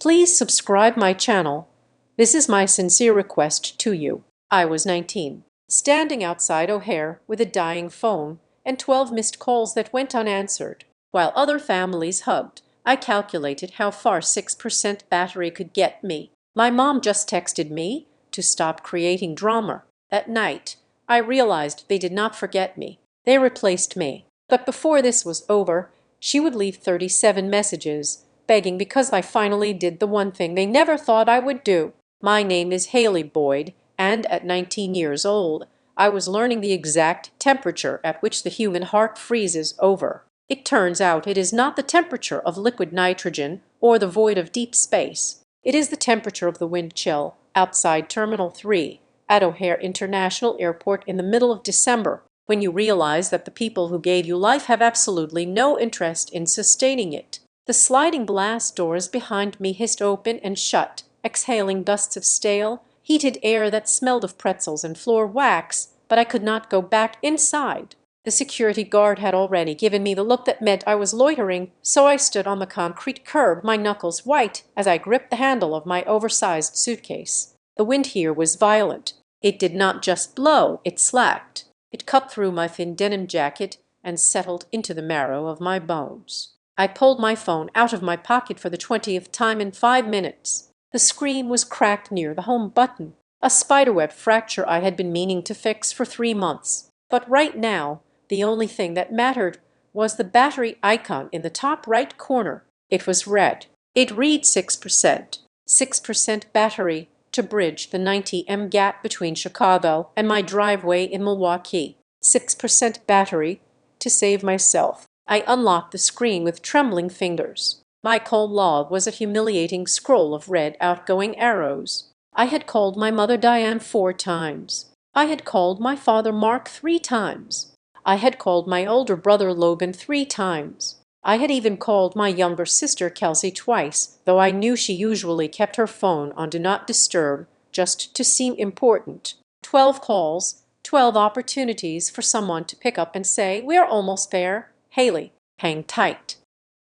Please subscribe my channel. This is my sincere request to you. I was 19, standing outside O'Hare with a dying phone and 12 missed calls that went unanswered. While other families hugged, I calculated how far 6% battery could get me. My mom just texted me to stop creating drama. At night, I realized they did not forget me. They replaced me. But before this was over, she would leave 37 messages, begging because I finally did the one thing they never thought I would do. My name is Haley Boyd, and at 19 years old, I was learning the exact temperature at which the human heart freezes over. It turns out it is not the temperature of liquid nitrogen or the void of deep space. It is the temperature of the wind chill outside Terminal 3 at O'Hare International Airport in the middle of December, when you realize that the people who gave you life have absolutely no interest in sustaining it. The sliding glass doors behind me hissed open and shut, exhaling gusts of stale, heated air that smelled of pretzels and floor wax, but I could not go back inside. The security guard had already given me the look that meant I was loitering, so I stood on the concrete curb, my knuckles white as I gripped the handle of my oversized suitcase. The wind here was violent. It did not just blow, it slacked. It cut through my thin denim jacket and settled into the marrow of my bones. I pulled my phone out of my pocket for the 20th time in 5 minutes. The screen was cracked near the home button, a spiderweb fracture I had been meaning to fix for 3 months. But right now, the only thing that mattered was the battery icon in the top right corner. It was red. It read 6%. 6% battery to bridge the 90 gap between Chicago and my driveway in Milwaukee. 6% battery to save myself. I unlocked the screen with trembling fingers. My call log was a humiliating scroll of red outgoing arrows. I had called my mother Diane 4 times. I had called my father Mark 3 times. I had called my older brother Logan 3 times. I had even called my younger sister Kelsey twice, though I knew she usually kept her phone on Do Not Disturb just to seem important. 12 calls, 12 opportunities for someone to pick up and say, "We're almost there. Haley, hang tight."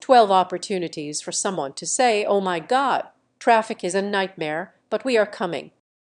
12 opportunities for someone to say, "Oh my God, traffic is a nightmare, but we are coming."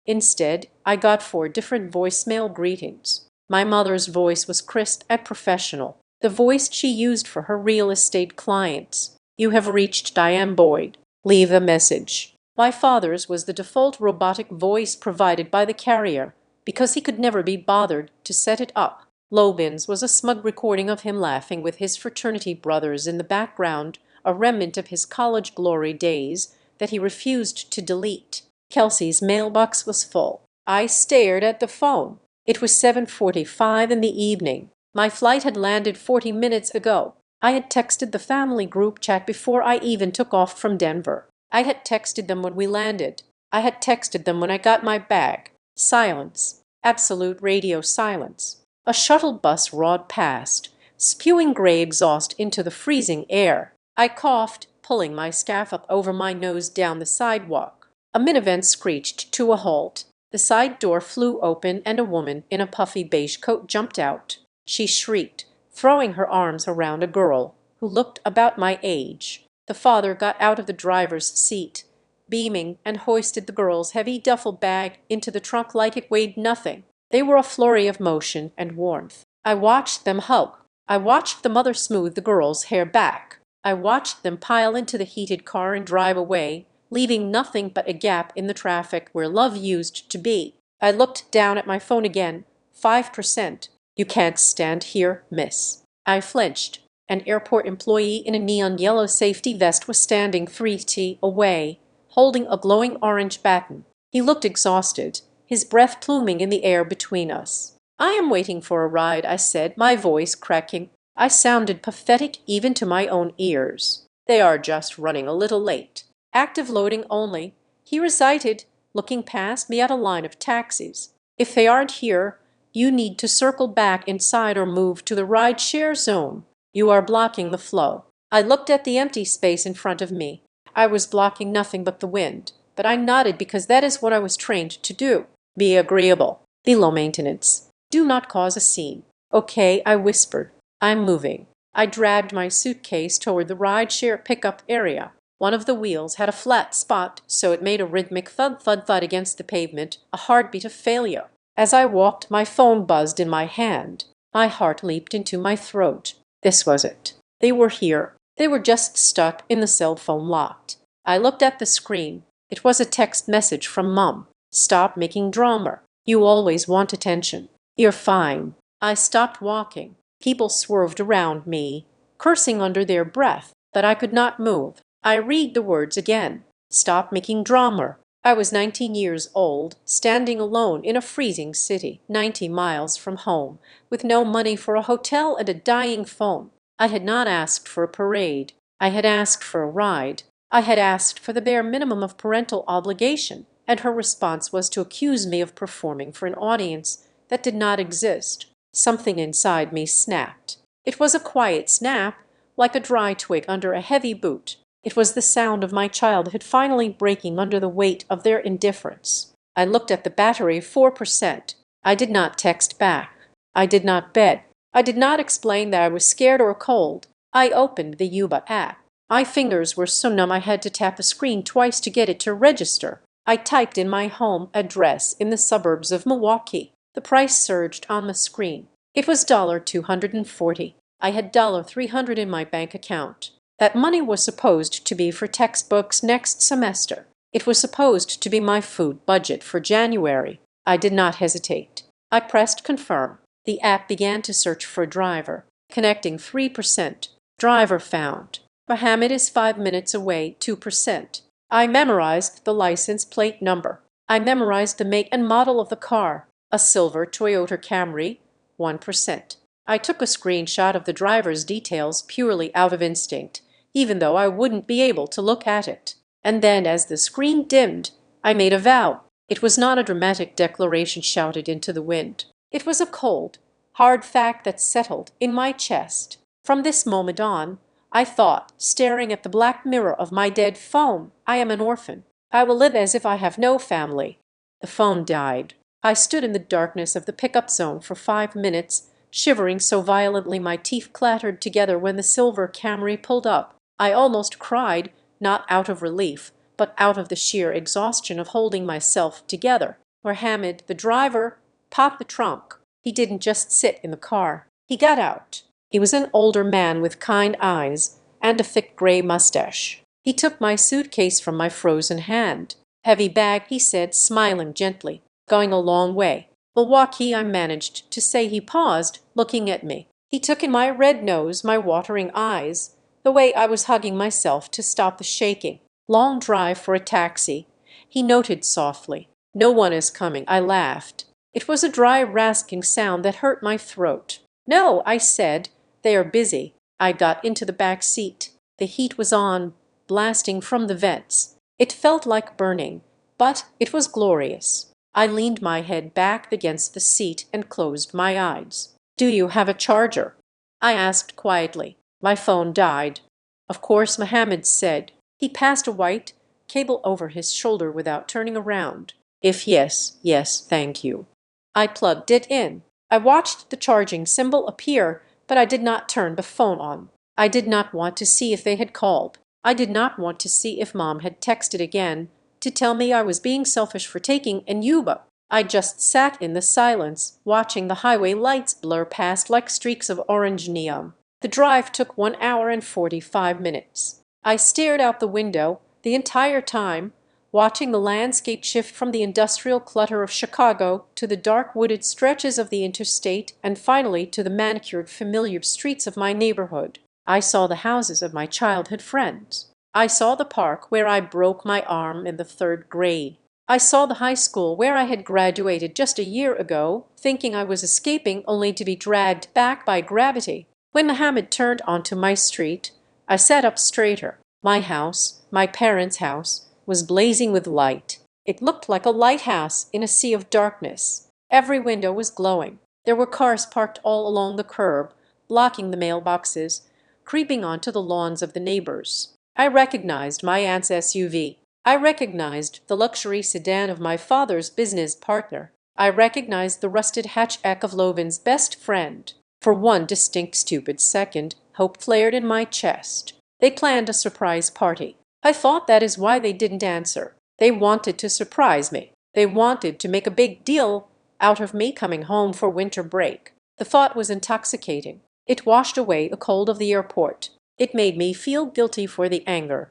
Instead, I got 4 different voicemail greetings. My mother's voice was crisp and professional, the voice she used for her real estate clients. "You have reached Diane Boyd. Leave a message." My father's was the default robotic voice provided by the carrier, because he could never be bothered to set it up. Logan's was a smug recording of him laughing with his fraternity brothers in the background, a remnant of his college glory days that he refused to delete. Kelsey's mailbox was full. I stared at the phone. It was 7:45 in the evening. My flight had landed 40 minutes ago. I had texted the family group chat before I even took off from Denver. I had texted them when we landed. I had texted them when I got my bag. Silence. Absolute radio silence. A shuttle bus roared past, spewing gray exhaust into the freezing air. I coughed, pulling my scarf up over my nose down the sidewalk. A minivan screeched to a halt. The side door flew open and a woman in a puffy beige coat jumped out. She shrieked, throwing her arms around a girl who looked about my age. The father got out of the driver's seat, beaming, and hoisted the girl's heavy duffel bag into the trunk like it weighed nothing. They were a flurry of motion and warmth. I watched them hug. I watched the mother smooth the girl's hair back. I watched them pile into the heated car and drive away, leaving nothing but a gap in the traffic where love used to be. I looked down at my phone again. 5%. "You can't stand here, miss." I flinched. An airport employee in a neon yellow safety vest was standing 3 feet away, holding a glowing orange baton. He looked exhausted, his breath pluming in the air between us. "I am waiting for a ride," I said, my voice cracking. I sounded pathetic even to my own ears. "They are just running a little late. Active loading only," he recited, looking past me at a line of taxis. "If they aren't here, you need to circle back inside or move to the ride-share zone. You are blocking the flow." I looked at the empty space in front of me. I was blocking nothing but the wind, but I nodded because that is what I was trained to do. Be agreeable. Be low maintenance. Do not cause a scene. "Okay," I whispered. "I'm moving." I dragged my suitcase toward the ride-share pickup area. One of the wheels had a flat spot, so it made a rhythmic thud thud thud against the pavement, a heartbeat of failure. As I walked, my phone buzzed in my hand. My heart leaped into my throat. This was it. They were here. They were just stuck in the cell phone locked. I looked at the screen. It was a text message from Mom. "Stop making drama. You always want attention. You're fine." I stopped walking. People swerved around me, cursing under their breath, but I could not move. I read the words again. "Stop making drama." I was 19 years old, standing alone in a freezing city, 90 miles from home, with no money for a hotel and a dying phone. I had not asked for a parade. I had asked for a ride. I had asked for the bare minimum of parental obligation, and her response was to accuse me of performing for an audience that did not exist. Something inside me snapped. It was a quiet snap, like a dry twig under a heavy boot. It was the sound of my childhood finally breaking under the weight of their indifference. I looked at the battery, 4%. I did not text back. I did not beg. I did not explain that I was scared or cold. I opened the Yuba app. My fingers were so numb I had to tap the screen twice to get it to register. I typed in my home address in the suburbs of Milwaukee. The price surged on the screen. It was $240. I had $300 in my bank account. That money was supposed to be for textbooks next semester. It was supposed to be my food budget for January. I did not hesitate. I pressed confirm. The app began to search for a driver. Connecting, 3%. Driver found. Mohammed is 5 minutes away, 2%. I memorized the license plate number. I memorized the make and model of the car. A silver Toyota Camry, 1%. I took a screenshot of the driver's details purely out of instinct, even though I wouldn't be able to look at it. And then, as the screen dimmed, I made a vow. It was not a dramatic declaration shouted into the wind. It was a cold, hard fact that settled in my chest. From this moment on, I thought, staring at the black mirror of my dead phone, I am an orphan. I will live as if I have no family. The phone died. I stood in the darkness of the pickup zone for 5 minutes, shivering so violently my teeth clattered together when the silver Camry pulled up. I almost cried, not out of relief, but out of the sheer exhaustion of holding myself together. Mohammed, the driver, popped the trunk. He didn't just sit in the car. He got out. He was an older man with kind eyes and a thick gray mustache. He took my suitcase from my frozen hand. "Heavy bag," he said, smiling gently. "Going a long way." "Milwaukee," I managed to say. He paused, looking at me. He took in my red nose, my watering eyes, the way I was hugging myself to stop the shaking. "Long drive for a taxi," he noted softly. "No one is coming." I laughed. It was a dry, rasping sound that hurt my throat. "No," I said. "They are busy." I got into the back seat. The heat was on, blasting from the vents. It felt like burning, but it was glorious. I leaned my head back against the seat and closed my eyes. "Do you have a charger?" I asked quietly. "My phone died." "Of course," Mohammed said. He passed a white cable over his shoulder without turning around. "If yes, yes, thank you." I plugged it in. I watched the charging symbol appear, but I did not turn the phone on. I did not want to see if they had called. I did not want to see if Mom had texted again to tell me I was being selfish for taking an Yuba. I just sat in the silence, watching the highway lights blur past like streaks of orange neon. The drive took 1 hour and 45 minutes. I stared out the window the entire time, watching the landscape shift from the industrial clutter of Chicago to the dark wooded stretches of the interstate and finally to the manicured familiar streets of my neighborhood. I saw the houses of my childhood friends. I saw the park where I broke my arm in the 3rd grade. I saw the high school where I had graduated just a year ago, thinking I was escaping only to be dragged back by gravity. When Mohammed turned onto my street, I sat up straighter. My house, my parents' house, was blazing with light. It looked like a lighthouse in a sea of darkness. Every window was glowing. There were cars parked all along the curb, blocking the mailboxes, creeping onto the lawns of the neighbors. I recognized my aunt's SUV. I recognized the luxury sedan of my father's business partner. I recognized the rusted hatchback of Lovin's best friend. For one distinct stupid second, hope flared in my chest. They planned a surprise party. I thought that is why they didn't answer. They wanted to surprise me. They wanted to make a big deal out of me coming home for winter break. The thought was intoxicating. It washed away the cold of the airport. It made me feel guilty for the anger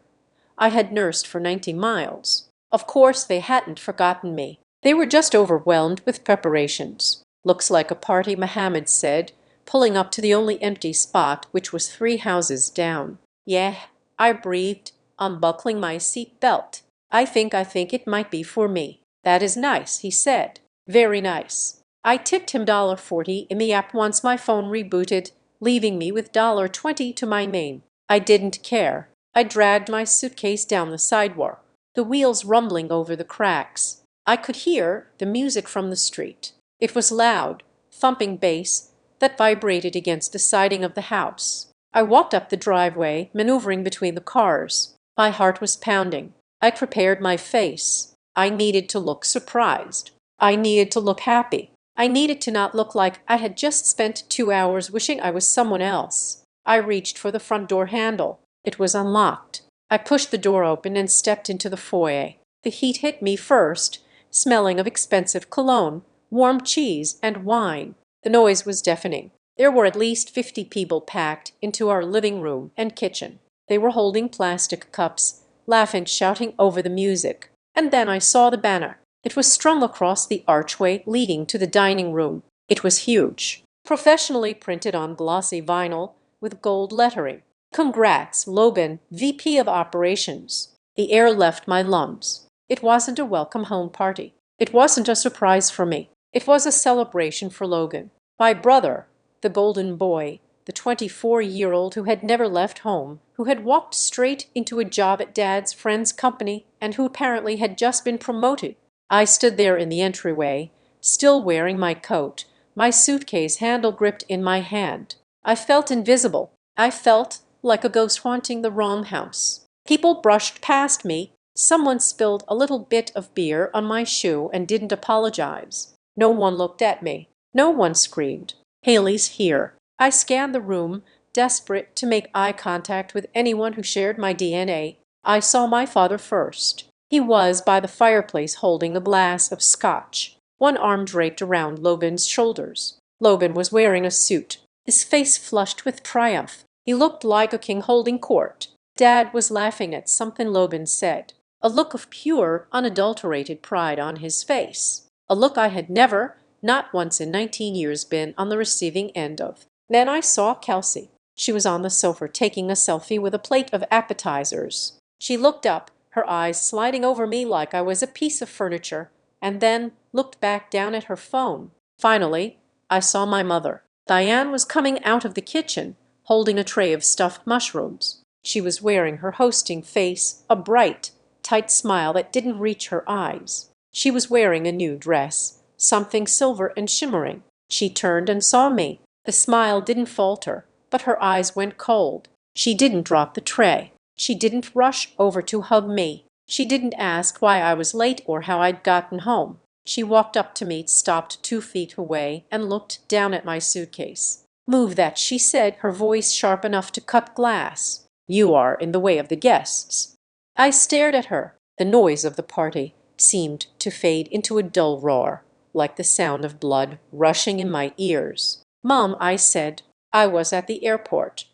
I had nursed for 90 miles. Of course, they hadn't forgotten me. They were just overwhelmed with preparations. Looks like a party, Mohammed said, pulling up to the only empty spot, which was 3 houses down. Yeah, I breathed, unbuckling my seat belt. I think it might be for me. That is nice, he said. Very nice. I tipped him $40 in the app once my phone rebooted, leaving me with $20 to my name. I didn't care. I dragged my suitcase down the sidewalk, the wheels rumbling over the cracks. I could hear the music from the street. It was loud, thumping bass that vibrated against the siding of the house. I walked up the driveway, maneuvering between the cars. My heart was pounding. I prepared my face. I needed to look surprised. I needed to look happy. I needed to not look like I had just spent 2 hours wishing I was someone else. I reached for the front door handle. It was unlocked. I pushed the door open and stepped into the foyer. The heat hit me first, smelling of expensive cologne, warm cheese, and wine. The noise was deafening. There were at least 50 people packed into our living room and kitchen. They were holding plastic cups, laughing, shouting over the music. And then I saw the banner. It was strung across the archway leading to the dining room. It was huge, professionally printed on glossy vinyl with gold lettering. Congrats, Logan, VP of Operations. The air left my lungs. It wasn't a welcome home party. It wasn't a surprise for me. It was a celebration for Logan, my brother, the golden boy, the 24-year-old who had never left home, who had walked straight into a job at Dad's friend's company, and who apparently had just been promoted. I stood there in the entryway, still wearing my coat, my suitcase handle gripped in my hand. I felt invisible. I felt like a ghost haunting the wrong house. People brushed past me. Someone spilled a little bit of beer on my shoe and didn't apologize. No one looked at me. No one screamed, "Haley's here." I scanned the room, desperate to make eye contact with anyone who shared my DNA. I saw my father first. He was by the fireplace holding a glass of scotch, one arm draped around Logan's shoulders. Logan was wearing a suit, his face flushed with triumph. He looked like a king holding court. Dad was laughing at something Logan said, a look of pure, unadulterated pride on his face, a look I had never, not once in 19 years, been on the receiving end of. Then I saw Kelsey. She was on the sofa taking a selfie with a plate of appetizers. She looked up, her eyes sliding over me like I was a piece of furniture, and then looked back down at her phone. Finally, I saw my mother. Diane was coming out of the kitchen, holding a tray of stuffed mushrooms. She was wearing her hosting face, a bright, tight smile that didn't reach her eyes. She was wearing a new dress, something silver and shimmering. She turned and saw me. The smile didn't falter, but her eyes went cold. She didn't drop the tray. She didn't rush over to hug me. She didn't ask why I was late or how I'd gotten home. She walked up to me, stopped 2 feet away, and looked down at my suitcase. "Move that," she said, her voice sharp enough to cut glass. "You are in the way of the guests." I stared at her. The noise of the party seemed to fade into a dull roar, like the sound of blood rushing in my ears. "Mom," I said, "I was at the airport."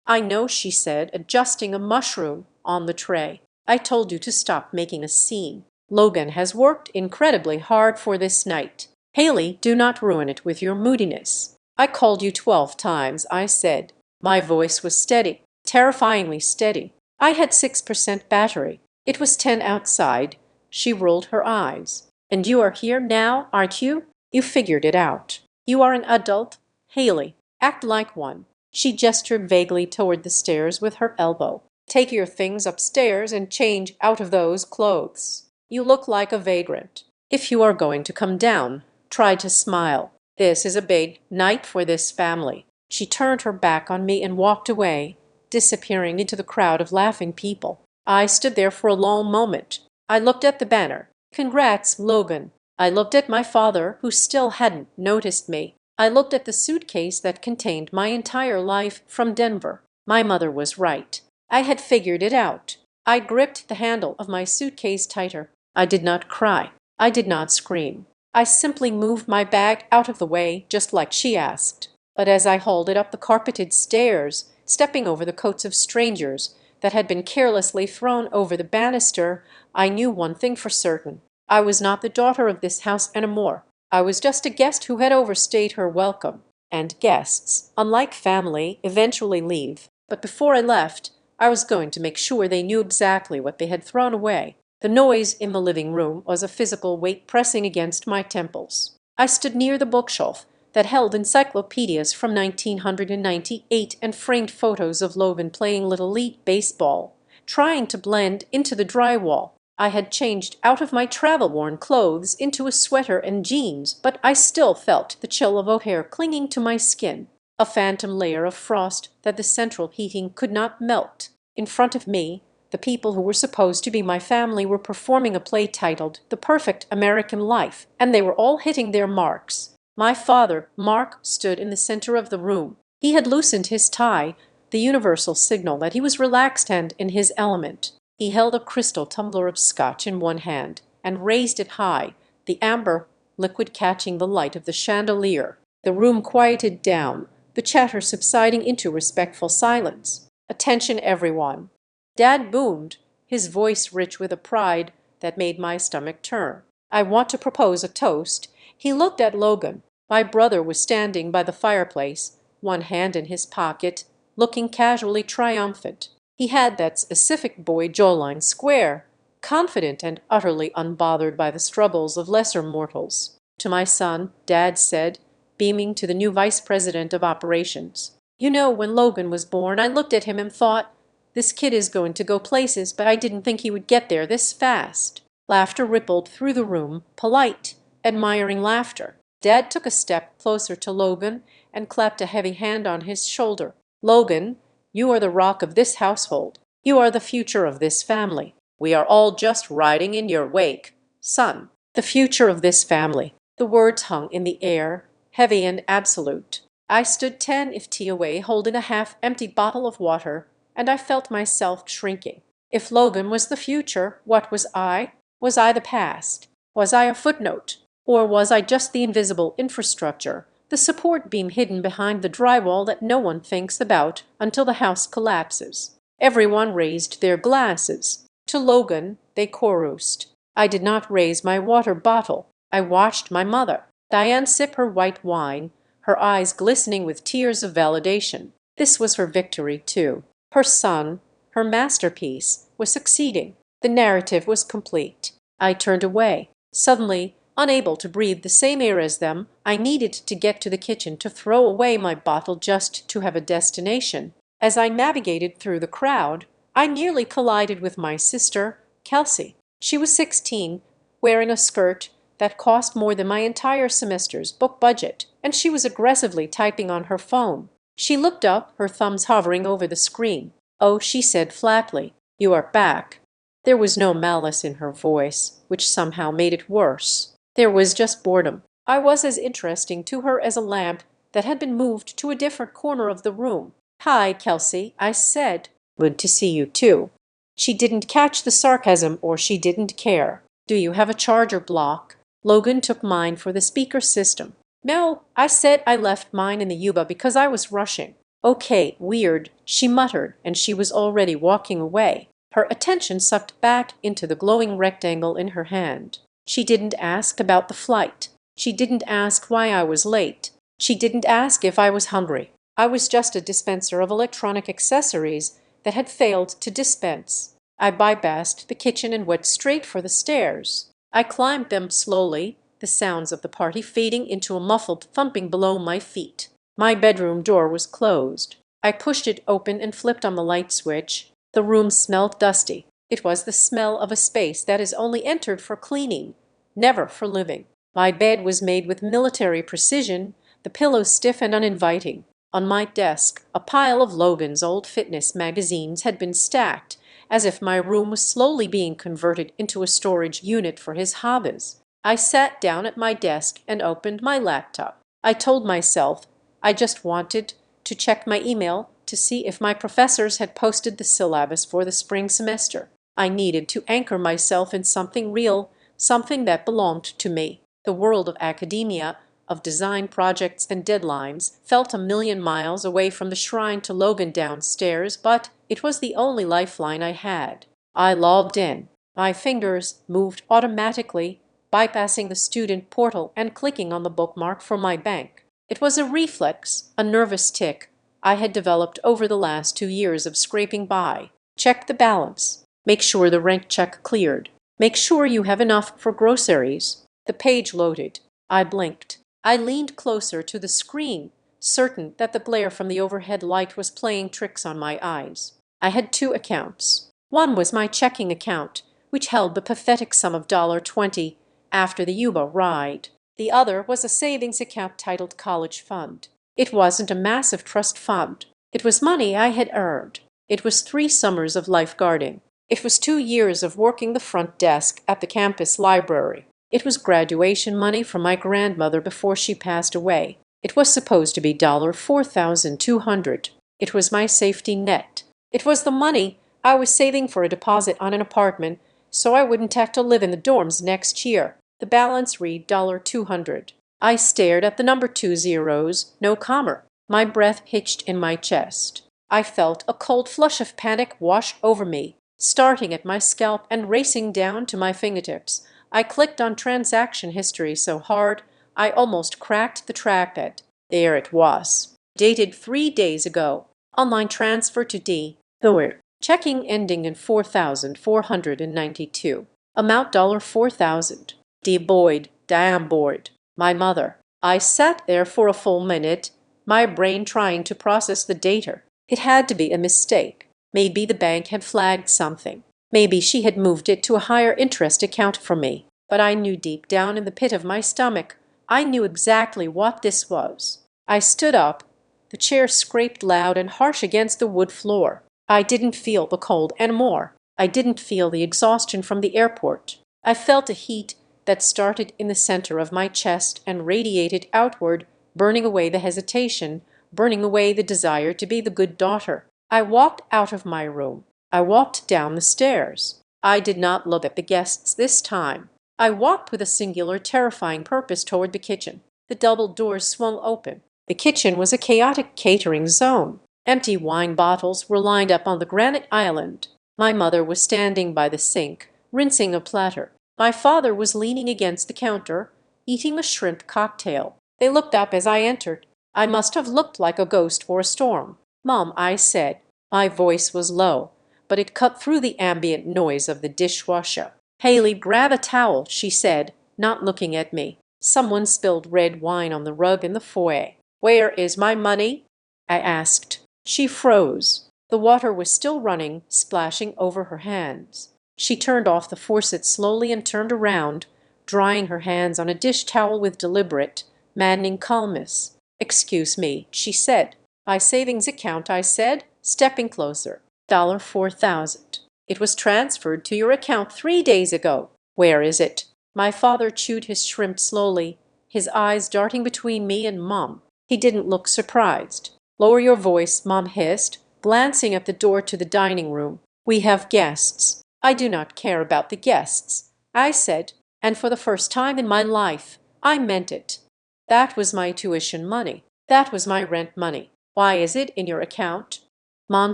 "I know," she said, adjusting a mushroom on the tray. "I told you to stop making a scene. Logan has worked incredibly hard for this night. Haley, do not ruin it with your moodiness." "I called you 12 times," I said. My voice was steady, terrifyingly steady. I had 6% battery. It was 10 outside. She rolled her eyes. "And you are here now, aren't you? You figured it out. You are an adult. Haley, act like one." She gestured vaguely toward the stairs with her elbow. "Take your things upstairs and change out of those clothes. You look like a vagrant. If you are going to come down, try to smile. This is a big night for this family." She turned her back on me and walked away, disappearing into the crowd of laughing people. I stood there for a long moment. I looked at the banner. "Congrats, Logan." I looked at my father, who still hadn't noticed me. I looked at the suitcase that contained my entire life from Denver. My mother was right. I had figured it out. I gripped the handle of my suitcase tighter. I did not cry. I did not scream. I simply moved my bag out of the way, just like she asked. But as I hauled it up the carpeted stairs, stepping over the coats of strangers that had been carelessly thrown over the banister, I knew one thing for certain. I was not the daughter of this house anymore. I was just a guest who had overstayed her welcome. And guests, unlike family, eventually leave. But before I left, I was going to make sure they knew exactly what they had thrown away. The noise in the living room was a physical weight pressing against my temples. I stood near the bookshelf that held encyclopedias from 1998 and framed photos of Logan playing Little League baseball, trying to blend into the drywall. I had changed out of my travel-worn clothes into a sweater and jeans, but I still felt the chill of O'Hare clinging to my skin, a phantom layer of frost that the central heating could not melt. In front of me, the people who were supposed to be my family were performing a play titled The Perfect American Life, and they were all hitting their marks. My father, Mark, stood in the center of the room. He had loosened his tie, the universal signal that he was relaxed and in his element. He held a crystal tumbler of scotch in one hand and raised it high, the amber liquid catching the light of the chandelier. The room quieted down, the chatter subsiding into respectful silence. "Attention, everyone." Dad boomed, his voice rich with a pride that made my stomach turn. "I want to propose a toast." He looked at Logan. My brother was standing by the fireplace, one hand in his pocket, looking casually triumphant. He had that specific boy jawline square, confident and utterly unbothered by the struggles of lesser mortals. To my son, Dad said, beaming to the new vice president of operations, "You know, when Logan was born, I looked at him and thought, this kid is going to go places, but I didn't think he would get there this fast." Laughter rippled through the room, polite, admiring laughter. Dad took a step closer to Logan and clapped a heavy hand on his shoulder. "Logan, you are the rock of this household. You are the future of this family. We are all just riding in your wake, son. The future of this family." The words hung in the air, heavy and absolute. I stood 10 feet away holding a half-empty bottle of water, and I felt myself shrinking. If Logan was the future, what was I? Was I the past? Was I a footnote? Or was I just the invisible infrastructure, the support beam hidden behind the drywall that no one thinks about until the house collapses? Everyone raised their glasses. To Logan, they chorused. I did not raise my water bottle. I watched my mother, Diane, sip her white wine, her eyes glistening with tears of validation. This was her victory, too. Her son, her masterpiece, was succeeding. The narrative was complete. I turned away. Suddenly, unable to breathe the same air as them, I needed to get to the kitchen to throw away my bottle just to have a destination. As I navigated through the crowd, I nearly collided with my sister, Kelsey. She was 16, wearing a skirt that cost more than my entire semester's book budget, and she was aggressively typing on her phone. She looked up, her thumbs hovering over the screen. "Oh," she said flatly, "you are back." There was no malice in her voice, which somehow made it worse. There was just boredom. I was as interesting to her as a lamp that had been moved to a different corner of the room. "Hi, Kelsey," I said. "Good to see you, too." She didn't catch the sarcasm, or she didn't care. "Do you have a charger block?" Logan took mine for the speaker system. "No," I said. "I left mine in the Yuba because I was rushing." "Okay, weird," she muttered, and she was already walking away, her attention sucked back into the glowing rectangle in her hand. She didn't ask about the flight. She didn't ask why I was late. She didn't ask if I was hungry. I was just a dispenser of electronic accessories that had failed to dispense. I bypassed the kitchen and went straight for the stairs. I climbed them slowly, the sounds of the party fading into a muffled thumping below my feet. My bedroom door was closed. I pushed it open and flipped on the light switch. The room smelled dusty. It was the smell of a space that is only entered for cleaning, never for living. My bed was made with military precision, the pillows stiff and uninviting. On my desk, a pile of Logan's old fitness magazines had been stacked, as if my room was slowly being converted into a storage unit for his hobbies. I sat down at my desk and opened my laptop. I told myself I just wanted to check my email to see if my professors had posted the syllabus for the spring semester. I needed to anchor myself in something real, something that belonged to me. The world of academia, of design projects and deadlines, felt a million miles away from the shrine to Logan downstairs, but it was the only lifeline I had. I logged in. My fingers moved automatically, bypassing the student portal and clicking on the bookmark for my bank. It was a reflex, a nervous tick I had developed over the last 2 years of scraping by. Check the balance. Make sure the rent check cleared. Make sure you have enough for groceries. The page loaded. I blinked. I leaned closer to the screen, certain that the glare from the overhead light was playing tricks on my eyes. I had two accounts. One was my checking account, which held the pathetic sum of $20 after the Yuba ride. The other was a savings account titled College Fund. It wasn't a massive trust fund. It was money I had earned. It was 3 summers of lifeguarding. It was 2 years of working the front desk at the campus library. It was graduation money from my grandmother before she passed away. It was supposed to be $4,200. It was my safety net. It was the money I was saving for a deposit on an apartment so I wouldn't have to live in the dorms next year. The balance read $200. I stared at the number 2 zeros, no comma. My breath hitched in my chest. I felt a cold flush of panic wash over me, starting at my scalp and racing down to my fingertips. I clicked on transaction history so hard I almost cracked the trackpad. There it was. Dated 3 days ago. Online transfer to D. Thor. Checking ending in 4,492. Amount $4,000. D. Boyd. Damn Boyd. My mother. I sat there for a full minute, my brain trying to process the data. It had to be a mistake. Maybe the bank had flagged something. Maybe she had moved it to a higher interest account for me. But I knew deep down in the pit of my stomach, I knew exactly what this was. I stood up. The chair scraped loud and harsh against the wood floor. I didn't feel the cold anymore. I didn't feel the exhaustion from the airport. I felt a heat that started in the center of my chest and radiated outward, burning away the hesitation, burning away the desire to be the good daughter. I walked out of my room. I walked down the stairs. I did not look at the guests this time. I walked with a singular, terrifying purpose toward the kitchen. The double doors swung open. The kitchen was a chaotic catering zone. Empty wine bottles were lined up on the granite island. My mother was standing by the sink, rinsing a platter. My father was leaning against the counter, eating a shrimp cocktail. They looked up as I entered. I must have looked like a ghost for a storm. "Mom," I said. My voice was low, but it cut through the ambient noise of the dishwasher. "Haley, grab a towel," she said, not looking at me. Someone spilled red wine on the rug in the foyer. "Where is my money?" I asked. She froze. The water was still running, splashing over her hands. She turned off the faucet slowly and turned around, drying her hands on a dish towel with deliberate, maddening calmness. "Excuse me," she said. "My savings account," I said, stepping closer. $4,000. It was transferred to your account 3 days ago. Where is it? My father chewed his shrimp slowly, his eyes darting between me and Mom. He didn't look surprised. "Lower your voice," Mom hissed, glancing at the door to the dining room. "We have guests." "I do not care about the guests," I said, and for the first time in my life, I meant it. That was my tuition money. That was my rent money. Why is it in your account? Mom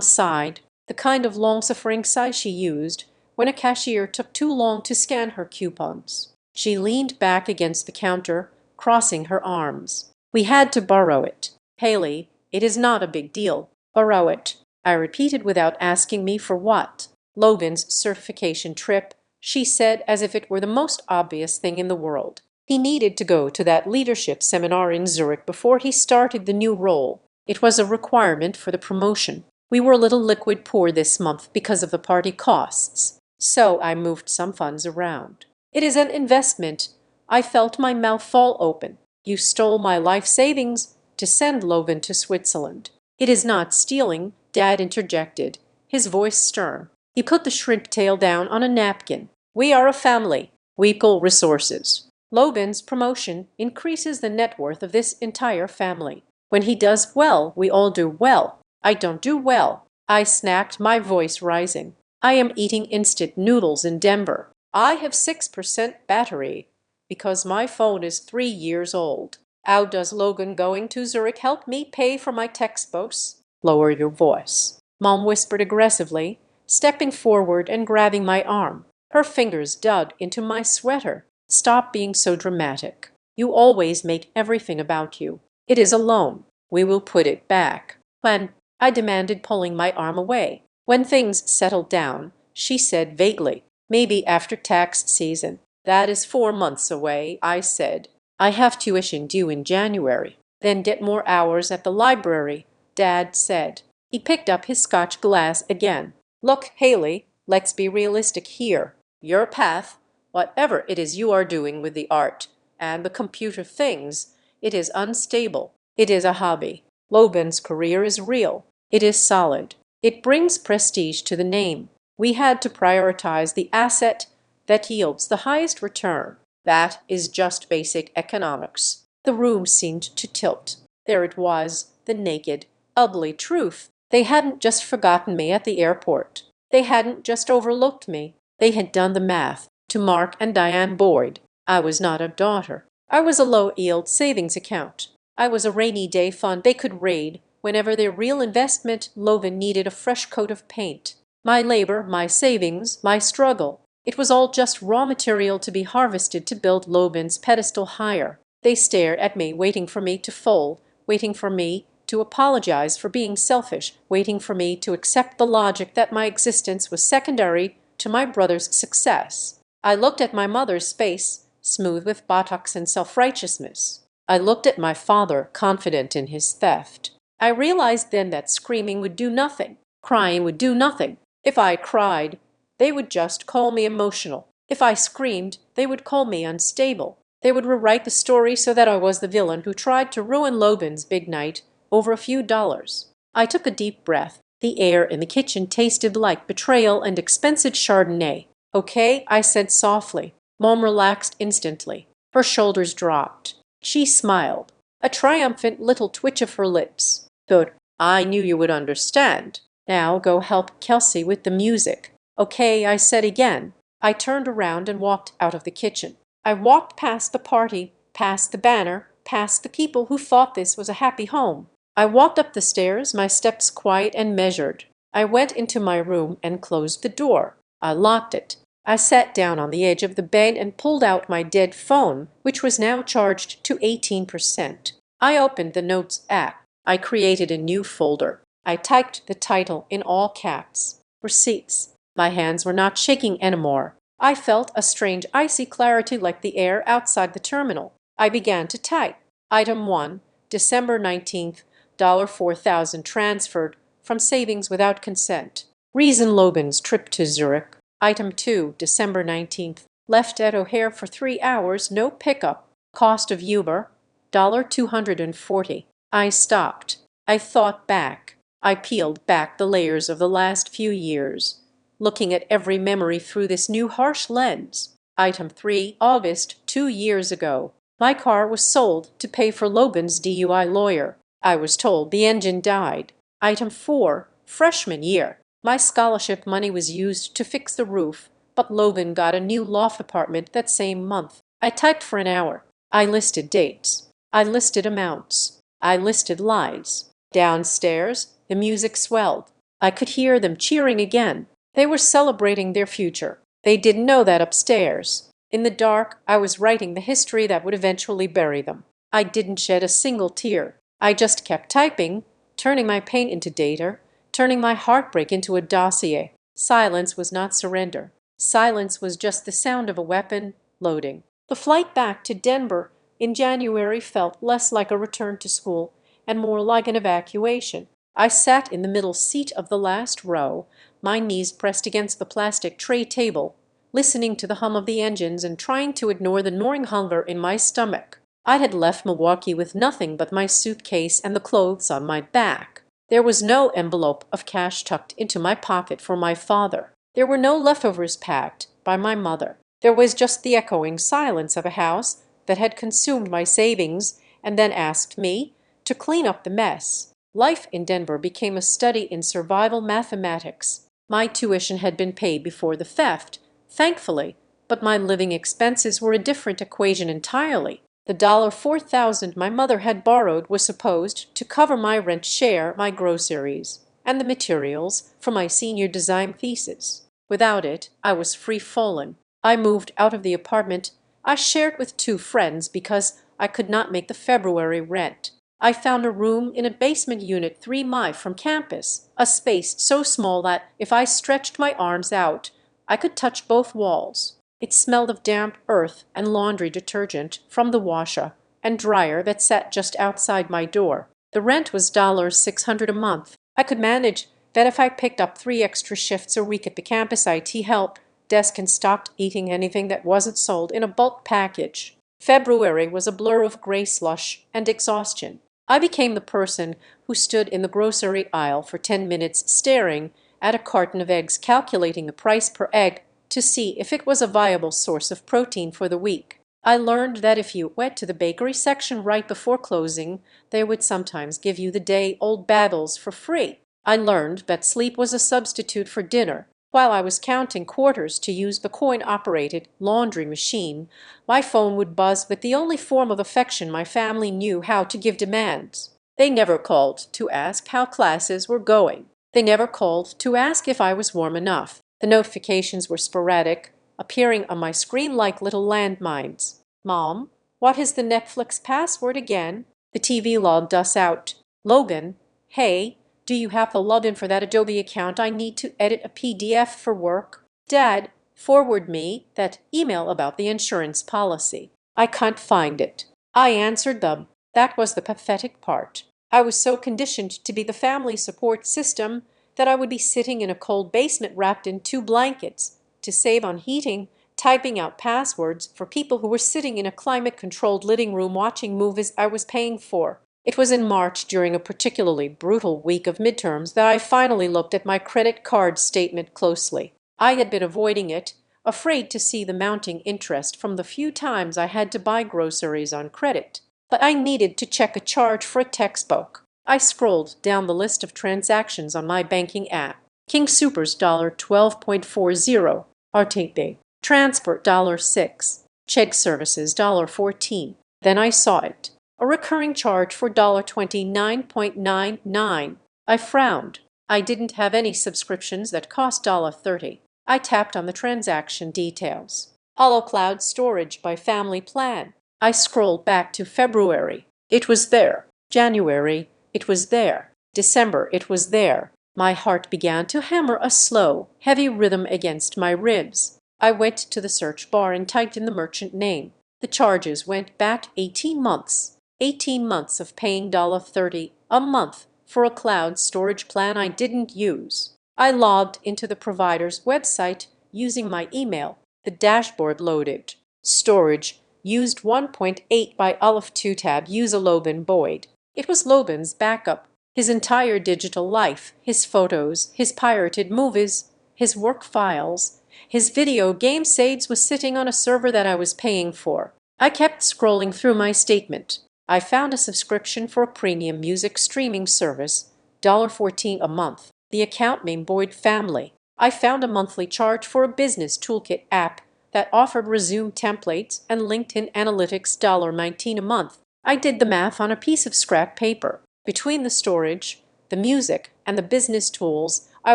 sighed, the kind of long-suffering sigh she used when a cashier took too long to scan her coupons. She leaned back against the counter, crossing her arms. "We had to borrow it. Haley, it is not a big deal. Borrow it," I repeated without asking me for what. "Logan's certification trip," she said as if it were the most obvious thing in the world. He needed to go to that leadership seminar in Zurich before he started the new role. It was a requirement for the promotion. We were a little liquid poor this month because of the party costs, so I moved some funds around. "It is an investment." I felt my mouth fall open. "You stole my life savings to send Logan to Switzerland." "It is not stealing," Dad interjected, his voice stern. He put the shrimp tail down on a napkin. "We are a family. We pool resources. Logan's promotion increases the net worth of this entire family. When he does well, we all do well. I don't do well." I snapped, my voice rising. I am eating instant noodles in Denver. I have 6% battery because my phone is 3 years old. How does Logan going to Zurich help me pay for my textbooks? Lower your voice, Mom whispered aggressively, stepping forward and grabbing my arm. Her fingers dug into my sweater. Stop being so dramatic. You always make everything about you. It is a loan. We will put it back. When? I demanded, pulling my arm away. When things settled down, she said vaguely. Maybe after tax season. That is 4 months away, I said. I have tuition due in January. Then get more hours at the library, Dad said. He picked up his scotch glass again. Look, Haley, let's be realistic here. Your path, whatever it is you are doing with the art and the computer things, it is unstable. It is a hobby. Logan's career is real. It is solid. It brings prestige to the name. We had to prioritize the asset that yields the highest return. That is just basic economics. The room seemed to tilt. There it was, the naked, ugly truth. They hadn't just forgotten me at the airport. They hadn't just overlooked me. They had done the math. To Mark and Diane Boyd, I was not a daughter. I was a low-yield savings account. I was a rainy day fund they could raid whenever their real investment, Logan, needed a fresh coat of paint. My labor, my savings, my struggle. It was all just raw material to be harvested to build Logan's pedestal higher. They stared at me, waiting for me to fold, waiting for me to apologize for being selfish, waiting for me to accept the logic that my existence was secondary to my brother's success. I looked at my mother's face, smooth with buttocks and self-righteousness. I looked at my father, confident in his theft. I realized then that screaming would do nothing. Crying would do nothing. If I cried, they would just call me emotional. If I screamed, they would call me unstable. They would rewrite the story so that I was the villain who tried to ruin Logan's big night over a few dollars. I took a deep breath. The air in the kitchen tasted like betrayal and expensive Chardonnay. Okay, I said softly. Mom relaxed instantly. Her shoulders dropped. She smiled, a triumphant little twitch of her lips. Good. I knew you would understand. Now go help Kelsey with the music. Okay, I said again. I turned around and walked out of the kitchen. I walked past the party, past the banner, past the people who thought this was a happy home. I walked up the stairs, my steps quiet and measured. I went into my room and closed the door. I locked it. I sat down on the edge of the bed and pulled out my dead phone, which was now charged to 18%. I opened the Notes app. I created a new folder. I typed the title in all caps. Receipts. My hands were not shaking anymore. I felt a strange icy clarity like the air outside the terminal. I began to type. Item 1, December 19th, $4,000 transferred from savings without consent. Reason Logan's trip to Zurich. Item 2, December 19th, left at O'Hare for 3 hours, no pickup. Cost of Uber, $240. I stopped. I thought back. I peeled back the layers of the last few years, looking at every memory through this new harsh lens. Item 3, August, 2 years ago. My car was sold to pay for Logan's DUI lawyer. I was told the engine died. Item 4, freshman year. My scholarship money was used to fix the roof, but Logan got a new loft apartment that same month. I typed for an hour. I listed dates. I listed amounts. I listed lies. Downstairs, the music swelled. I could hear them cheering again. They were celebrating their future. They didn't know that upstairs. In the dark, I was writing the history that would eventually bury them. I didn't shed a single tear. I just kept typing, turning my pain into data, turning my heartbreak into a dossier. Silence was not surrender. Silence was just the sound of a weapon loading. The flight back to Denver in January felt less like a return to school and more like an evacuation. I sat in the middle seat of the last row, my knees pressed against the plastic tray table, listening to the hum of the engines and trying to ignore the gnawing hunger in my stomach. I had left Milwaukee with nothing but my suitcase and the clothes on my back. There was no envelope of cash tucked into my pocket for my father. There were no leftovers packed by my mother. There was just the echoing silence of a house that had consumed my savings and then asked me to clean up the mess. Life in Denver became a study in survival mathematics. My tuition had been paid before the theft, thankfully, but my living expenses were a different equation entirely. The 4,000 my mother had borrowed was supposed to cover my rent share, my groceries, and the materials for my senior design thesis. Without it, I was free-fallen. I moved out of the apartment I shared with two friends because I could not make the February rent. I found a room in a basement unit 3 miles from campus, a space so small that if I stretched my arms out, I could touch both walls. It smelled of damp earth and laundry detergent from the washer and dryer that sat just outside my door. The rent was $600 a month. I could manage that if I picked up 3 extra shifts a week at the campus IT help desk and stopped eating anything that wasn't sold in a bulk package. February was a blur of gray slush and exhaustion. I became the person who stood in the grocery aisle for 10 minutes staring at a carton of eggs, calculating the price per egg to see if it was a viable source of protein for the week. I learned that if you went to the bakery section right before closing, they would sometimes give you the day-old bagels for free. I learned that sleep was a substitute for dinner. While I was counting quarters to use the coin-operated laundry machine, my phone would buzz with the only form of affection my family knew how to give demands. They never called to ask how classes were going. They never called to ask if I was warm enough. The notifications were sporadic, appearing on my screen like little landmines. "Mom, what is the Netflix password again?" The TV logged us out. "Logan, hey, do you have the login for that Adobe account? I need to edit a PDF for work." "Dad, forward me that email about the insurance policy." "I can't find it." I answered them. That was the pathetic part. I was so conditioned to be the family support system that I would be sitting in a cold basement wrapped in 2 blankets to save on heating, typing out passwords for people who were sitting in a climate-controlled living room watching movies I was paying for. It was in March, during a particularly brutal week of midterms, that I finally looked at my credit card statement closely. I had been avoiding it, afraid to see the mounting interest from the few times I had to buy groceries on credit. But I needed to check a charge for a textbook. I scrolled down the list of transactions on my banking app. King Soopers $12.40, RTP. Transport $6, Check Services $14. Then I saw it. A recurring charge for $29.99. I frowned. I didn't have any subscriptions that cost $30. I tapped on the transaction details. Hollow Cloud Storage by Family Plan. I scrolled back to February. It was there. January. It was there. December. It was there. My heart began to hammer a slow, heavy rhythm against my ribs. I went to the search bar and typed in the merchant name. The charges went back 18 months. 18 months of paying $30 a month for a cloud storage plan I didn't use. I logged into the provider's website using my email. The dashboard loaded. Storage used 1.8 by Olive 2 tab user Logan Boyd. It was Logan's backup. His entire digital life, his photos, his pirated movies, his work files, his video game saves was sitting on a server that I was paying for. I kept scrolling through my statement. I found a subscription for a premium music streaming service, $14 a month. The account name Boyd Family. I found a monthly charge for a business toolkit app that offered resume templates and LinkedIn Analytics $19 a month. I did the math on a piece of scrap paper. Between the storage, the music, and the business tools, I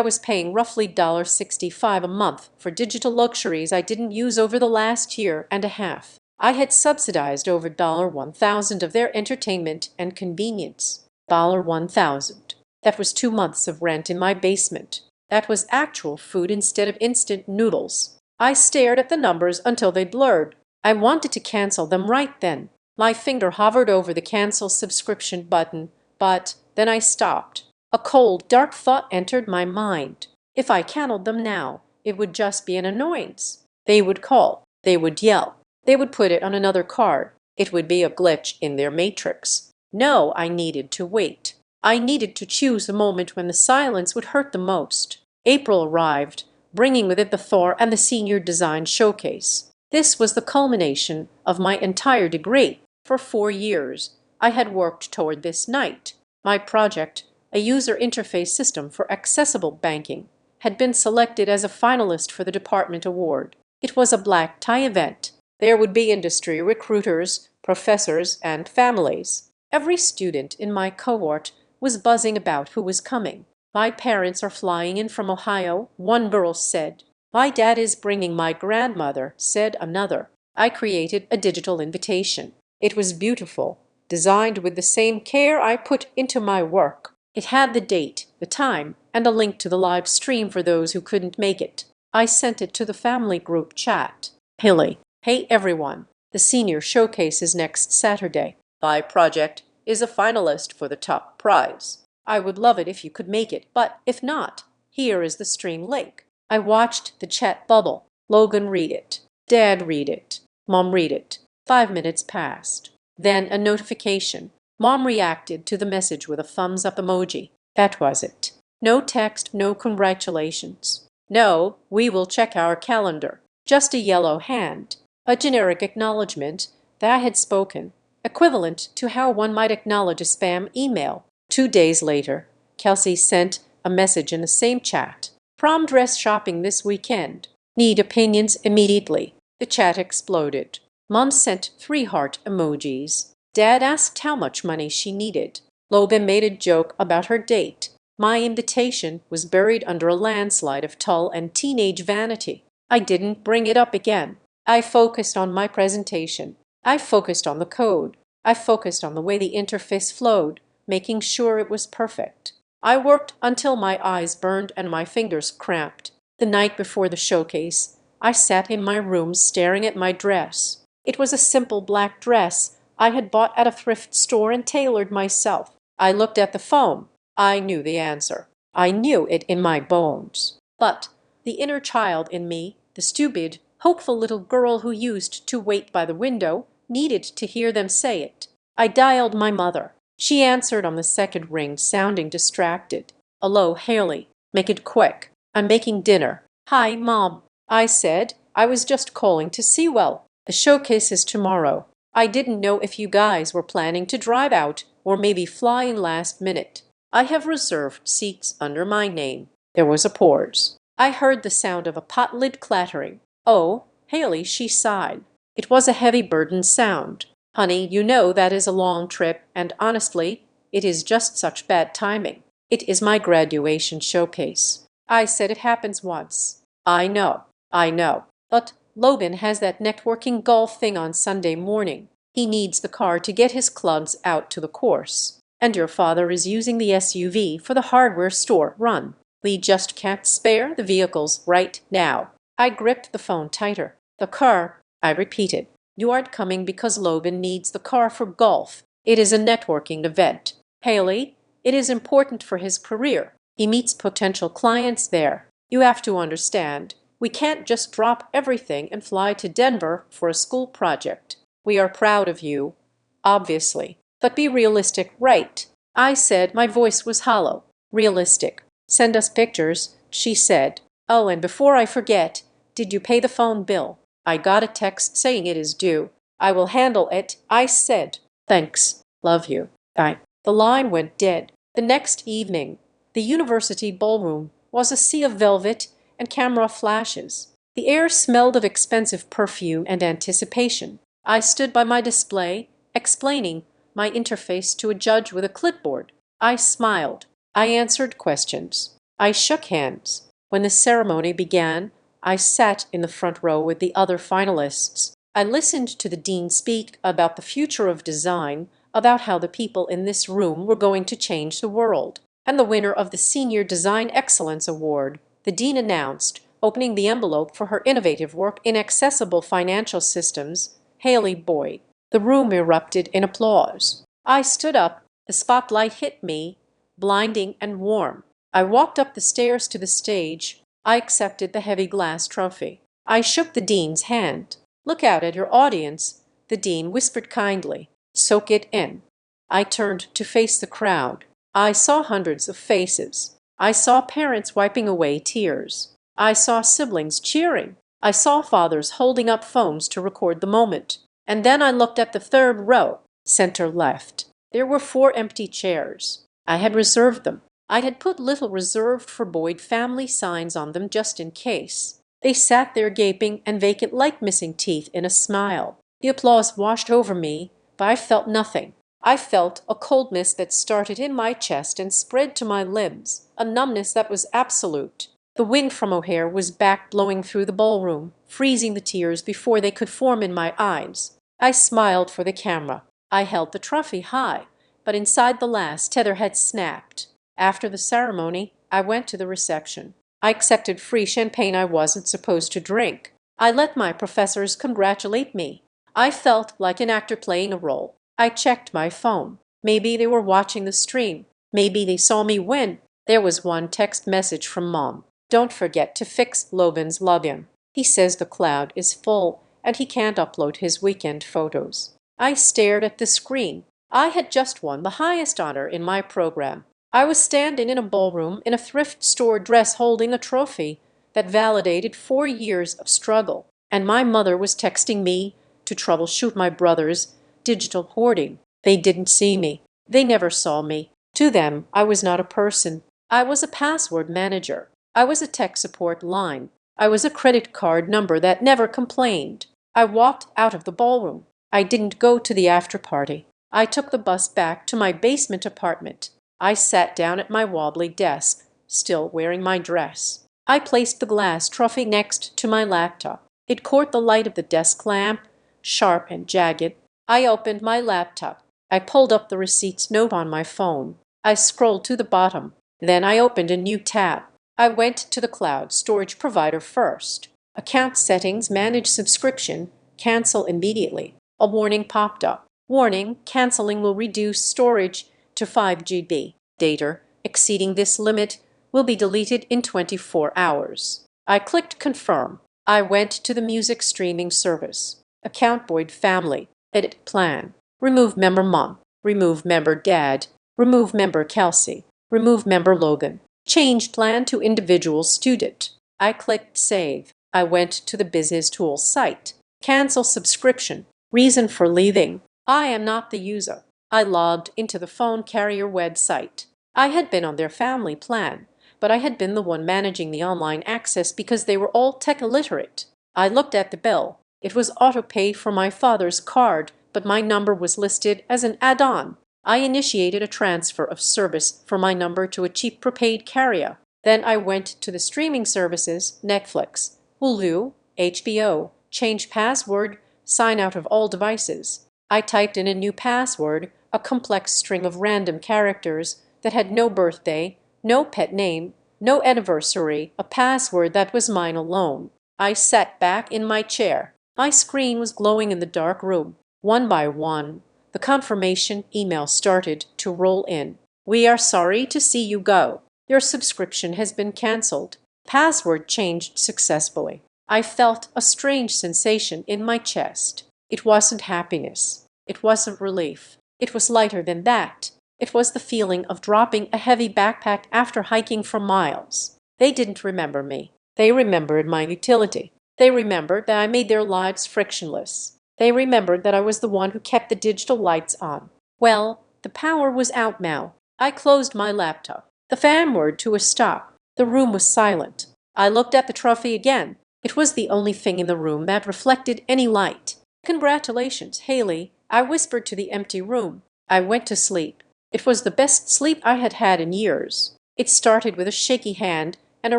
was paying roughly $65 a month for digital luxuries I didn't use over the last year and a half. I had subsidized over $1,000 of their entertainment and convenience. $1,000. That was 2 months of rent in my basement. That was actual food instead of instant noodles. I stared at the numbers until they blurred. I wanted to cancel them right then. My finger hovered over the cancel subscription button, but then I stopped. A cold, dark thought entered my mind. If I canceled them now, it would just be an annoyance. They would call. They would yell. They would put it on another card. It would be a glitch in their matrix. No, I needed to wait. I needed to choose the moment when the silence would hurt the most. April arrived, bringing with it the Thor and the Senior Design Showcase. This was the culmination of my entire degree. For 4 years, I had worked toward this night. My project, a user interface system for accessible banking, had been selected as a finalist for the department award. It was a black tie event. There would be industry recruiters, professors, and families. Every student in my cohort was buzzing about who was coming. My parents are flying in from Ohio, one girl said. My dad is bringing my grandmother, said another. I created a digital invitation. It was beautiful, designed with the same care I put into my work. It had the date, the time, and a link to the live stream for those who couldn't make it. I sent it to the family group chat. Hilly, hey everyone, the senior showcase is next Saturday. My project is a finalist for the top prize. I would love it if you could make it, but if not, here is the stream link. I watched the chat bubble. Logan read it. Dad read it. Mom read it. 5 minutes passed. Then a notification. Mom reacted to the message with a thumbs up emoji. That was it. No text, no congratulations. No, we will check our calendar. Just a yellow hand. A generic acknowledgement that I had spoken, equivalent to how one might acknowledge a spam email. 2 days later, Kelsey sent a message in the same chat. Prom dress shopping this weekend. Need opinions immediately. The chat exploded. Mom sent 3 heart emojis. Dad asked how much money she needed. Logan made a joke about her date. My invitation was buried under a landslide of tulle and teenage vanity. I didn't bring it up again. I focused on my presentation. I focused on the code. I focused on the way the interface flowed, making sure it was perfect. I worked until my eyes burned and my fingers cramped. The night before the showcase, I sat in my room staring at my dress. It was a simple black dress I had bought at a thrift store and tailored myself. I looked at the phone. I knew the answer. I knew it in my bones. But the inner child in me, the stupid, hopeful little girl who used to wait by the window, needed to hear them say it. I dialed my mother. She answered on the second ring, sounding distracted. Hello, Haley. Make it quick. I'm making dinner. Hi, Mom. I said, I was just calling to see, well, the showcase is tomorrow. I didn't know if you guys were planning to drive out or maybe fly in last minute. I have reserved seats under my name. There was a pause. I heard the sound of a pot lid clattering. Oh, Haley, she sighed. It was a heavy burdened sound. Honey, you know that is a long trip, and honestly, it is just such bad timing. It is my graduation showcase. I said it happens once. I know. But Logan has that networking golf thing on Sunday morning. He needs the car to get his clubs out to the course. And your father is using the SUV for the hardware store run. We just can't spare the vehicles right now. I gripped the phone tighter. The car, I repeated. You aren't coming because Logan needs the car for golf. It is a networking event. Haley, it is important for his career. He meets potential clients there. You have to understand, we can't just drop everything and fly to Denver for a school project. We are proud of you, obviously. But be realistic, right? I said, my voice was hollow. Realistic. Send us pictures, she said. Oh, and before I forget, did you pay the phone bill? I got a text saying it is due. I will handle it, I said. Thanks. Love you. Bye. The line went dead. The next evening, the university ballroom was a sea of velvet and camera flashes. The air smelled of expensive perfume and anticipation. I stood by my display, explaining my interface to a judge with a clipboard. I smiled. I answered questions. I shook hands. When the ceremony began, I sat in the front row with the other finalists. I listened to the dean speak about the future of design, about how the people in this room were going to change the world. And the winner of the Senior Design Excellence Award, the dean announced, opening the envelope for her innovative work in accessible financial systems, Haley Boyd. The room erupted in applause. I stood up. The spotlight hit me, blinding and warm. I walked up the stairs to the stage. I accepted the heavy glass trophy. I shook the dean's hand. Look out at your audience, the dean whispered kindly. Soak it in. I turned to face the crowd. I saw hundreds of faces. I saw parents wiping away tears. I saw siblings cheering. I saw fathers holding up phones to record the moment. And then I looked at the third row, center left. There were 4 empty chairs. I had reserved them. I had put little reserved for Boyd family signs on them just in case. They sat there gaping and vacant like missing teeth in a smile. The applause washed over me, but I felt nothing. I felt a coldness that started in my chest and spread to my limbs, a numbness that was absolute. The wind from O'Hare was back blowing through the ballroom, freezing the tears before they could form in my eyes. I smiled for the camera. I held the trophy high, but inside the last tether had snapped. After the ceremony, I went to the reception. I accepted free champagne I wasn't supposed to drink. I let my professors congratulate me. I felt like an actor playing a role. I checked my phone. Maybe they were watching the stream. Maybe they saw me win. There was one text message from Mom. Don't forget to fix Logan's login. He says the cloud is full and he can't upload his weekend photos. I stared at the screen. I had just won the highest honor in my program. I was standing in a ballroom in a thrift store dress holding a trophy that validated 4 years of struggle. And my mother was texting me to troubleshoot my brother's digital hoarding. They didn't see me. They never saw me. To them, I was not a person. I was a password manager. I was a tech support line. I was a credit card number that never complained. I walked out of the ballroom. I didn't go to the after party. I took the bus back to my basement apartment. I sat down at my wobbly desk, still wearing my dress. I placed the glass trophy next to my laptop. It caught the light of the desk lamp, sharp and jagged. I opened my laptop. I pulled up the receipts note on my phone. I scrolled to the bottom. Then I opened a new tab. I went to the cloud storage provider first. Account settings, manage subscription, cancel immediately. A warning popped up. Warning, canceling will reduce storage to 5 GB. Data exceeding this limit will be deleted in 24 hours. I clicked confirm. I went to the music streaming service. Account Boyd family. Edit plan. Remove member Mom. Remove member Dad. Remove member Kelsey. Remove member Logan. Change plan to individual student. I clicked save. I went to the Business Tools site. Cancel subscription. Reason for leaving. I am not the user. I logged into the phone carrier website. I had been on their family plan, but I had been the one managing the online access because they were all tech illiterate. I looked at the bill. It was auto-pay for my father's card, but my number was listed as an add-on. I initiated a transfer of service for my number to a cheap prepaid carrier. Then I went to the streaming services, Netflix, Hulu, HBO, change password, sign out of all devices. I typed in a new password, a complex string of random characters that had no birthday, no pet name, no anniversary, a password that was mine alone. I sat back in my chair. My screen was glowing in the dark room. One by one, the confirmation email started to roll in. We are sorry to see you go. Your subscription has been canceled. Password changed successfully. I felt a strange sensation in my chest. It wasn't happiness. It wasn't relief. It was lighter than that. It was the feeling of dropping a heavy backpack after hiking for miles. They didn't remember me. They remembered my utility. They remembered that I made their lives frictionless. They remembered that I was the one who kept the digital lights on. Well, the power was out now. I closed my laptop. The fan whirred to a stop. The room was silent. I looked at the trophy again. It was the only thing in the room that reflected any light. Congratulations, Haley, I whispered to the empty room. I went to sleep. It was the best sleep I had had in years. It started with a shaky hand and a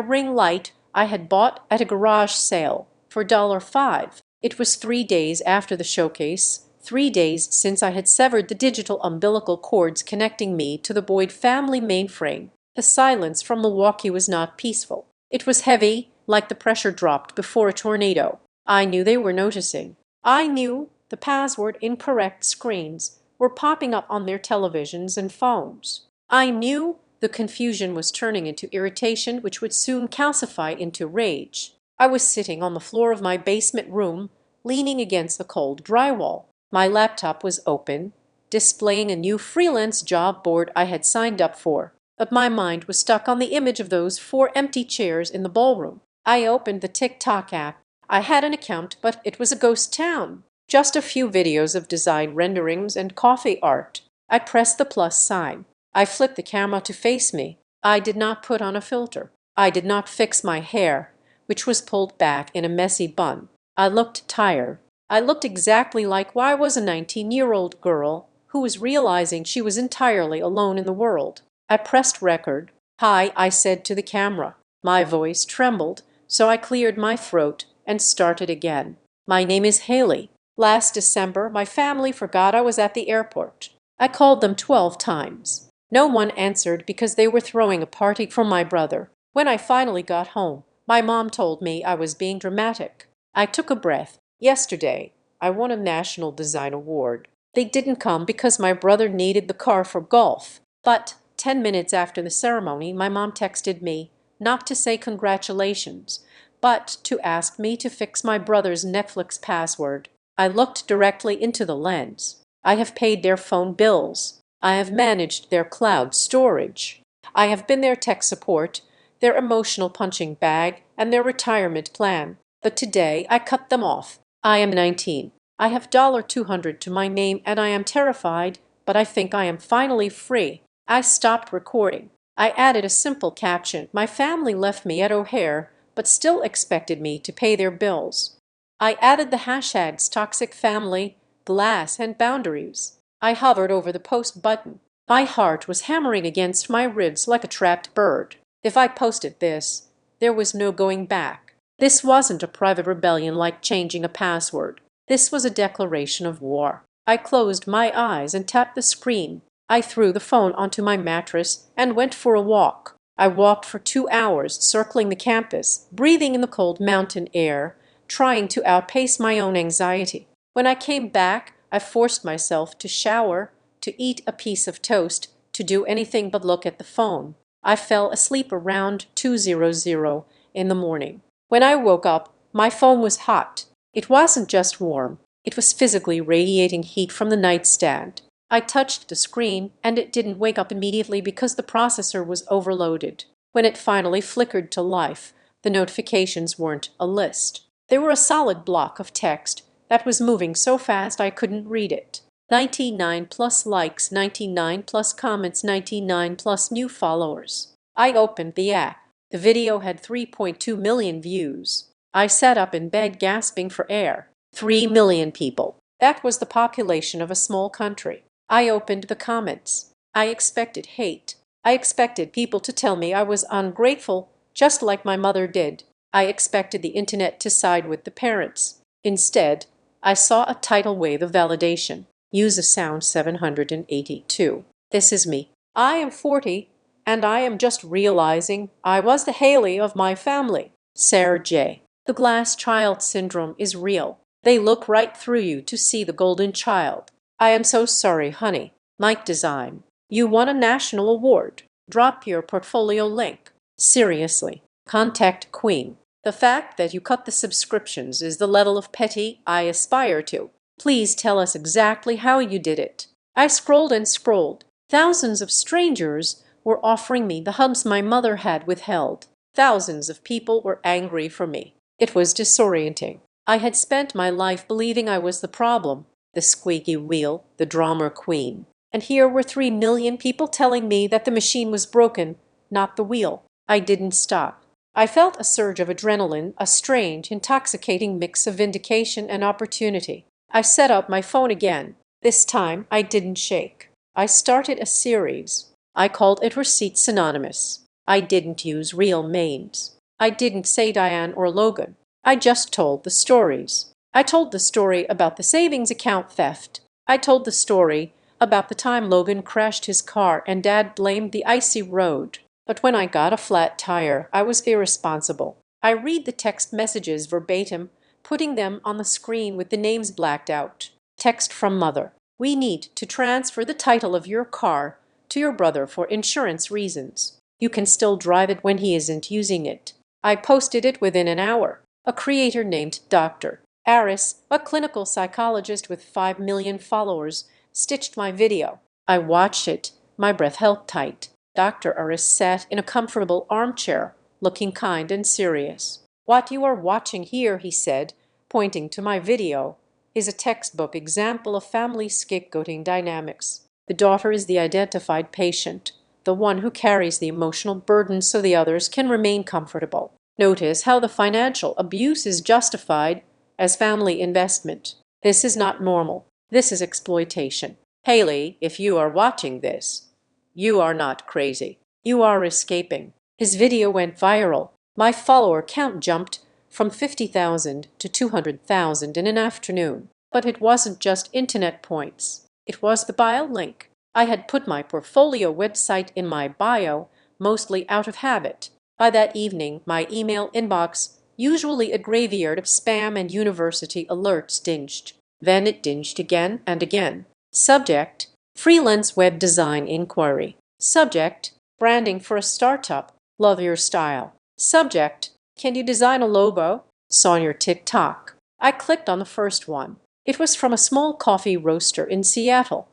ring light I had bought at a garage sale for $5. It was 3 days after the showcase, 3 days since I had severed the digital umbilical cords connecting me to the Boyd family mainframe. The silence from Milwaukee was not peaceful. It was heavy, like the pressure dropped before a tornado. I knew they were noticing. I knew the password incorrect screens were popping up on their televisions and phones. I knew the confusion was turning into irritation, which would soon calcify into rage. I was sitting on the floor of my basement room, leaning against the cold drywall. My laptop was open, displaying a new freelance job board I had signed up for. But my mind was stuck on the image of those 4 empty chairs in the ballroom. I opened the TikTok app. I had an account, but it was a ghost town. Just a few videos of design renderings and coffee art. I pressed the plus sign. I flipped the camera to face me. I did not put on a filter. I did not fix my hair, which was pulled back in a messy bun. I looked tired. I looked exactly like I was a 19-year-old girl who was realizing she was entirely alone in the world. I pressed record. "Hi," I said to the camera. My voice trembled, so I cleared my throat and started again. "My name is Haley. Last December, my family forgot I was at the airport. I called them 12 times. No one answered because they were throwing a party for my brother. When I finally got home, my mom told me I was being dramatic. I took a breath. Yesterday, I won a National Design Award. They didn't come because my brother needed the car for golf. But 10 minutes after the ceremony, my mom texted me, not to say congratulations, but to ask me to fix my brother's Netflix password. I looked directly into the lens. I have paid their phone bills. I have managed their cloud storage. I have been their tech support, their emotional punching bag, and their retirement plan. But today I cut them off. I am 19. I have $200 to my name and I am terrified, but I think I am finally free." I stopped recording. I added a simple caption. My family left me at O'Hare, but still expected me to pay their bills. I added the hashtags toxic family, glass, and boundaries. I hovered over the post button. My heart was hammering against my ribs like a trapped bird. If I posted this, there was no going back. This wasn't a private rebellion like changing a password. This was a declaration of war. I closed my eyes and tapped the screen. I threw the phone onto my mattress and went for a walk. I walked for 2 hours, circling the campus, breathing in the cold mountain air, trying to outpace my own anxiety. When I came back, I forced myself to shower, to eat a piece of toast, to do anything but look at the phone. I fell asleep around 2:00 in the morning. When I woke up, my phone was hot. It wasn't just warm. It was physically radiating heat from the nightstand. I touched the screen, and it didn't wake up immediately because the processor was overloaded. When it finally flickered to life, the notifications weren't a list. They were a solid block of text that was moving so fast I couldn't read it. 99 plus likes, 99 plus comments, 99 plus new followers. I opened the app. The video had 3.2 million views. I sat up in bed gasping for air. 3 million people. That was the population of a small country. I opened the comments. I expected hate. I expected people to tell me I was ungrateful, just like my mother did. I expected the internet to side with the parents. Instead, I saw a tidal wave of validation. Use a sound 782. This is me. I am 40, and I am just realizing I was the Haley of my family. Sarah J. The glass child syndrome is real. They look right through you to see the golden child. I am so sorry, honey. Mike Design. You won a national award. Drop your portfolio link. Seriously. Contact Queen. The fact that you cut the subscriptions is the level of petty I aspire to. Please tell us exactly how you did it. I scrolled and scrolled. Thousands of strangers were offering me the hugs my mother had withheld. Thousands of people were angry for me. It was disorienting. I had spent my life believing I was the problem, the squeaky wheel, the drama queen. And here were 3 million people telling me that the machine was broken, not the wheel. I didn't stop. I felt a surge of adrenaline, a strange, intoxicating mix of vindication and opportunity. I set up my phone again. This time, I didn't shake. I started a series. I called it Receipts Anonymous. I didn't use real names. I didn't say Diane or Logan. I just told the stories. I told the story about the savings account theft. I told the story about the time Logan crashed his car and Dad blamed the icy road. But when I got a flat tire, I was irresponsible. I read the text messages verbatim, putting them on the screen with the names blacked out. Text from Mother. We need to transfer the title of your car to your brother for insurance reasons. You can still drive it when he isn't using it. I posted it within an hour. A creator named Dr. Aris, a clinical psychologist with 5 million followers, stitched my video. I watched it, my breath held tight. Dr. Aris sat in a comfortable armchair, looking kind and serious. What you are watching here, he said, pointing to my video, is a textbook example of family scapegoating dynamics. The daughter is the identified patient. the one who carries the emotional burden so the others can remain comfortable. Notice how the financial abuse is justified as family investment. This is not normal. This is exploitation. Haley, if you are watching this, you are not crazy. You are escaping. His video went viral. My follower count jumped from 50,000 to 200,000 in an afternoon. But it wasn't just internet points. It was the bio link. I had put my portfolio website in my bio, mostly out of habit. By that evening, my email inbox, usually a graveyard of spam and university alerts, dinged. Then it dinged again and again. Subject: freelance web design inquiry. Subject: branding for a startup. Love your style. Subject: can you design a logo? Saw your TikTok. I clicked on the first one. It was from a small coffee roaster in Seattle.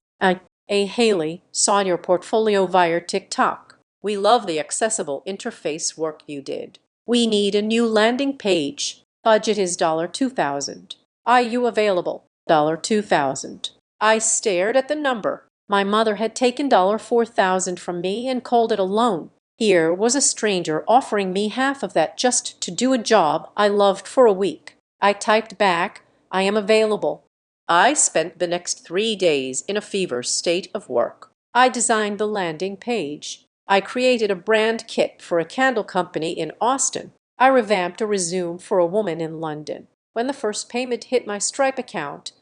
Haley, saw your portfolio via TikTok. We love the accessible interface work you did. We need a new landing page. Budget is $2,000. Are you available? $2,000. I stared at the number. My mother had taken $4,000 from me and called it a loan. Here was a stranger offering me half of that just to do a job I loved for a week. I typed back, I am available. I spent the next 3 days in a fever state of work. I designed the landing page. I created a brand kit for a candle company in Austin. I revamped a resume for a woman in London. When the first payment hit my Stripe account,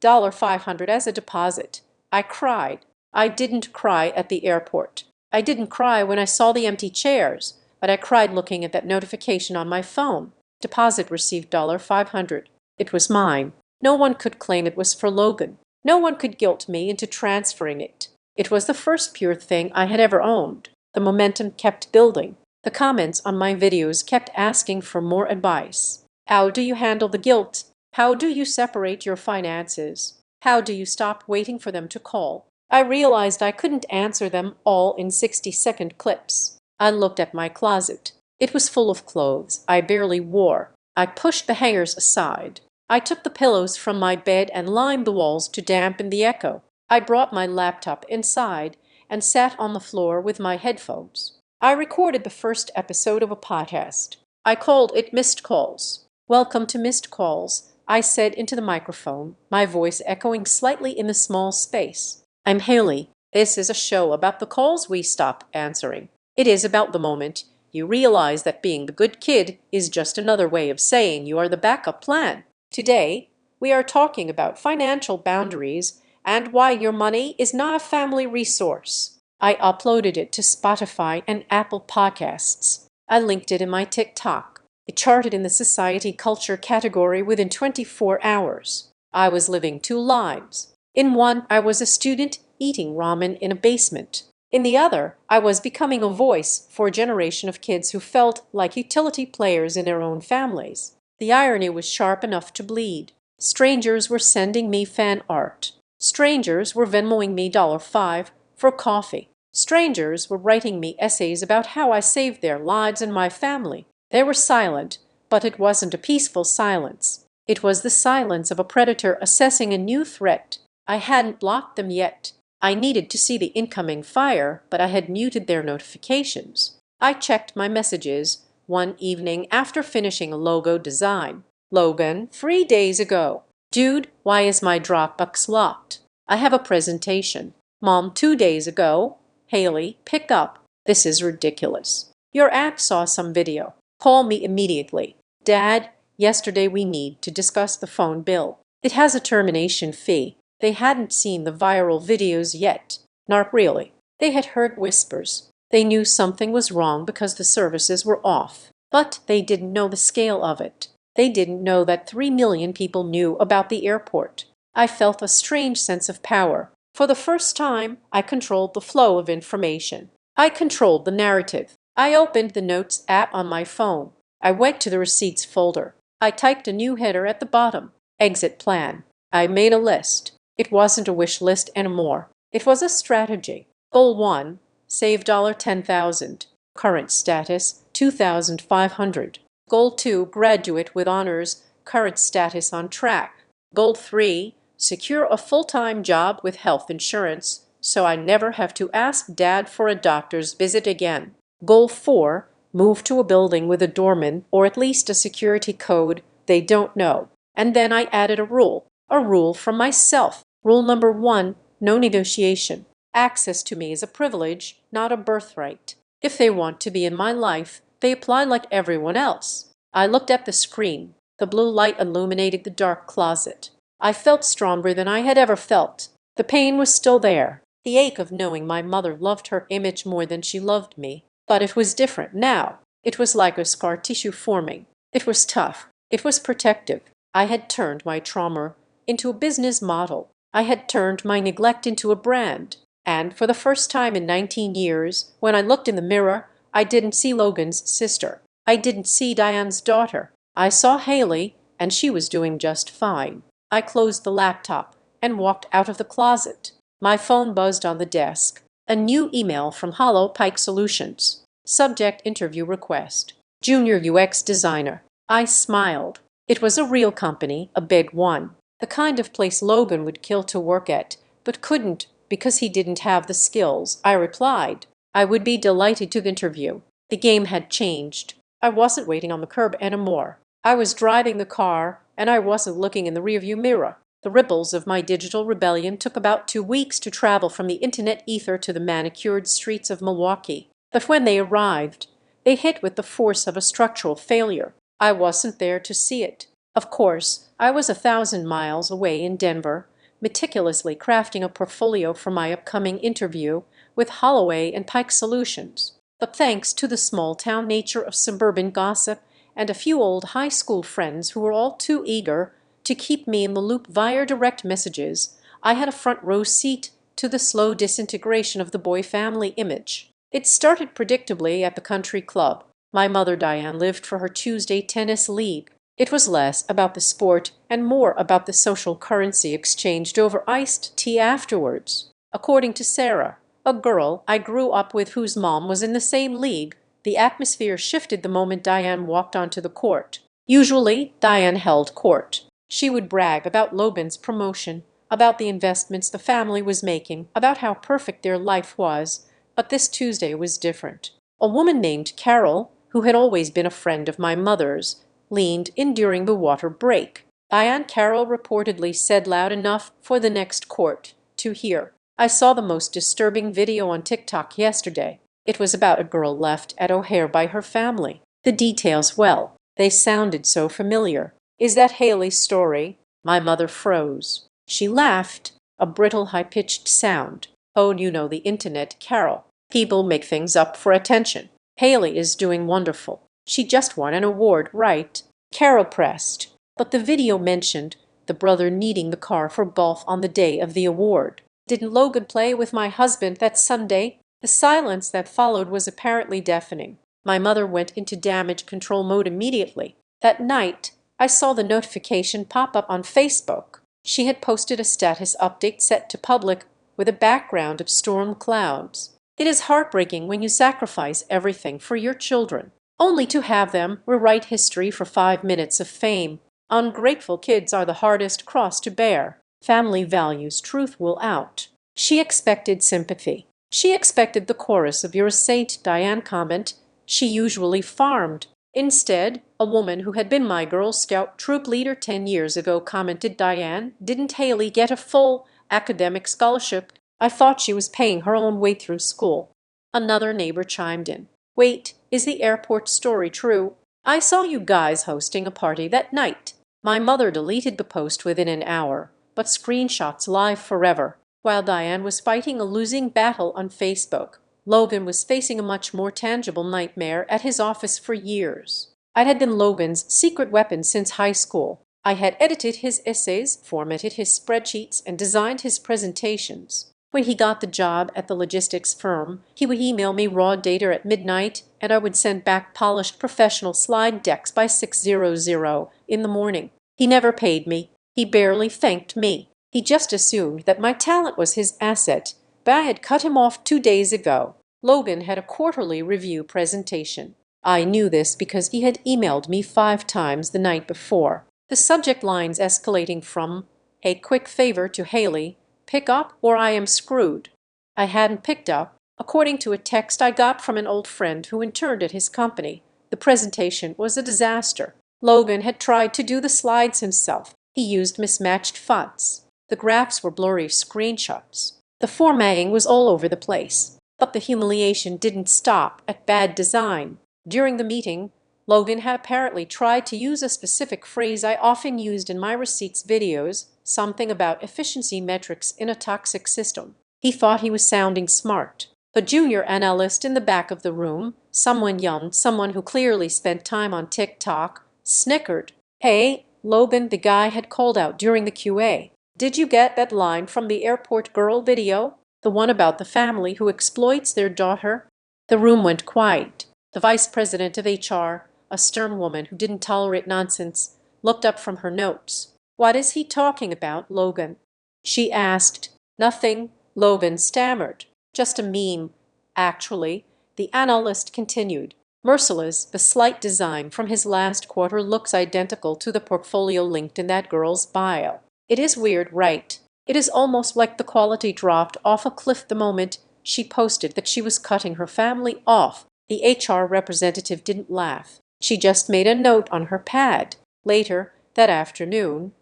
$500 as a deposit, I cried. I didn't cry at the airport. I didn't cry when I saw the empty chairs, but I cried looking at that notification on my phone. Deposit received $500. It was mine. No one could claim it was for Logan. No one could guilt me into transferring it. It was the first pure thing I had ever owned. The momentum kept building. The comments on my videos kept asking for more advice. How do you handle the guilt? How do you separate your finances? How do you stop waiting for them to call? I realized I couldn't answer them all in 60-second clips. I looked at my closet. It was full of clothes I barely wore. I pushed the hangers aside. I took the pillows from my bed and lined the walls to dampen the echo. I brought my laptop inside and sat on the floor with my headphones. I recorded the first episode of a podcast. I called it Missed Calls. Welcome to Missed Calls, I said into the microphone, my voice echoing slightly in the small space. I'm Haley. This is a show about the calls we stop answering. It is about the moment you realize that being the good kid is just another way of saying you are the backup plan. Today, we are talking about financial boundaries and why your money is not a family resource. I uploaded it to Spotify and Apple Podcasts. I linked it in my TikTok. It charted in the society culture category within 24 hours. I was living 2 lives. In one, I was a student eating ramen in a basement. In the other, I was becoming a voice for a generation of kids who felt like utility players in their own families. The irony was sharp enough to bleed. Strangers were sending me fan art. Strangers were Venmoing me $5 for coffee. Strangers were writing me essays about how I saved their lives and my family. They were silent, but it wasn't a peaceful silence. It was the silence of a predator assessing a new threat. I hadn't blocked them yet. I needed to see the incoming fire, but I had muted their notifications. I checked my messages one evening after finishing a logo design. Logan, 3 days ago. Dude, why is my Dropbox locked? I have a presentation. Mom, 2 days ago. Haley, pick up. This is ridiculous. Your aunt saw some video. Call me immediately. Dad, yesterday we need to discuss the phone bill. It has a termination fee. They hadn't seen the viral videos yet. Not really. They had heard whispers. They knew something was wrong because the services were off. But they didn't know the scale of it. They didn't know that 3 million people knew about the airport. I felt a strange sense of power. For the first time, I controlled the flow of information. I controlled the narrative. I opened the Notes app on my phone. I went to the Receipts folder. I typed a new header at the bottom. Exit plan. I made a list. It wasn't a wish list anymore. It was a strategy. Goal 1. Save $10,000. Current status, $2,500. Goal 2. Graduate with honors. Current status on track. Goal 3. Secure a full-time job with health insurance. so I never have to ask Dad for a doctor's visit again. Goal 4, move to a building with a doorman or at least a security code they don't know. And then I added a rule from myself. Rule number 1, no negotiation. Access to me is a privilege, not a birthright. If they want to be in my life, they apply like everyone else. I looked at the screen. The blue light illuminated the dark closet. I felt stronger than I had ever felt. The pain was still there, the ache of knowing my mother loved her image more than she loved me. But it was different now. It was like a scar tissue forming. It was tough. It was protective. I had turned my trauma into a business model. I had turned my neglect into a brand. And for the first time in 19 years, when I looked in the mirror, I didn't see Logan's sister. I didn't see Diane's daughter. I saw Haley, and she was doing just fine. I closed the laptop and walked out of the closet. My phone buzzed on the desk. A new email from Hollow Pike Solutions. Subject: interview request. Junior UX designer. I smiled. It was a real company, a big one. The kind of place Logan would kill to work at, but couldn't because he didn't have the skills. I replied, I would be delighted to interview. The game had changed. I wasn't waiting on the curb anymore. I was driving the car, and I wasn't looking in the rearview mirror. The ripples of my digital rebellion took about 2 weeks to travel from the internet ether to the manicured streets of Milwaukee. But when they arrived, they hit with the force of a structural failure. I wasn't there to see it. Of course, I was 1,000 miles away in Denver, meticulously crafting a portfolio for my upcoming interview with Holloway and Pike Solutions. But thanks to the small-town nature of suburban gossip and a few old high school friends who were all too eager to keep me in the loop via direct messages, I had a front row seat to the slow disintegration of the boy family image. It started predictably at the country club. My mother Diane lived for her Tuesday tennis league. It was less about the sport and more about the social currency exchanged over iced tea afterwards. According to Sarah, a girl I grew up with whose mom was in the same league, the atmosphere shifted the moment Diane walked onto the court. Usually, Diane held court. She would brag about Logan's promotion, about the investments the family was making, about how perfect their life was. But this Tuesday was different. A woman named Carol, who had always been a friend of my mother's, leaned in during the water break. Diane Carol reportedly said loud enough for the next court to hear. I saw the most disturbing video on TikTok yesterday. It was about a girl left at O'Hare by her family. The details, well, they sounded so familiar. Is that Haley's story? My mother froze. She laughed, a brittle, high-pitched sound. Oh, you know the internet, Carol. People make things up for attention. Haley is doing wonderful. She just won an award, right? Carol pressed. But the video mentioned the brother needing the car for golf on the day of the award. Didn't Logan play with my husband that Sunday? The silence that followed was apparently deafening. My mother went into damage control mode immediately. That night, I saw the notification pop up on Facebook. She had posted a status update set to public with a background of storm clouds. It is heartbreaking when you sacrifice everything for your children, only to have them rewrite history for 5 minutes of fame. Ungrateful kids are the hardest cross to bear. Family values truth will out. She expected sympathy. She expected the chorus of "You're a saint, Diane" comment she usually farmed. Instead, a woman who had been my Girl Scout troop leader 10 years ago commented, Diane, didn't Haley get a full academic scholarship? I thought she was paying her own way through school. Another neighbor chimed in. Wait, is the airport story true? I saw you guys hosting a party that night. My mother deleted the post within an hour, but screenshots live forever. While Diane was fighting a losing battle on Facebook, Logan was facing a much more tangible nightmare at his office for years. I had been Logan's secret weapon since high school. I had edited his essays, formatted his spreadsheets, and designed his presentations. When he got the job at the logistics firm, he would email me raw data at midnight, and I would send back polished professional slide decks by 6:00 in the morning. He never paid me. He barely thanked me. He just assumed that my talent was his asset, but I had cut him off 2 days ago. Logan had a quarterly review presentation. I knew this because he had emailed me 5 times the night before. The subject lines escalating from, "A quick favor to Haley," "Pick up or I am screwed." I hadn't picked up, according to a text I got from an old friend who interned at his company. The presentation was a disaster. Logan had tried to do the slides himself. He used mismatched fonts. The graphs were blurry screenshots. The formatting was all over the place. But the humiliation didn't stop at bad design. During the meeting, Logan had apparently tried to use a specific phrase I often used in my receipts videos, something about efficiency metrics in a toxic system. He thought he was sounding smart. The junior analyst in the back of the room, someone young, someone who clearly spent time on TikTok, snickered. "Hey, Logan," the guy had called out during the QA. "Did you get that line from the airport girl video? The one about the family who exploits their daughter?" The room went quiet. The vice president of HR, a stern woman who didn't tolerate nonsense, looked up from her notes. "What is he talking about, Logan?" she asked. "Nothing," Logan stammered. "Just a meme, actually," the analyst continued. "Merciless, the slight design from his last quarter looks identical to the portfolio linked in that girl's bio. It is weird, right? It is almost like the quality dropped off a cliff the moment she posted that she was cutting her family off." The HR representative didn't laugh. She just made a note on her pad. Later that afternoon,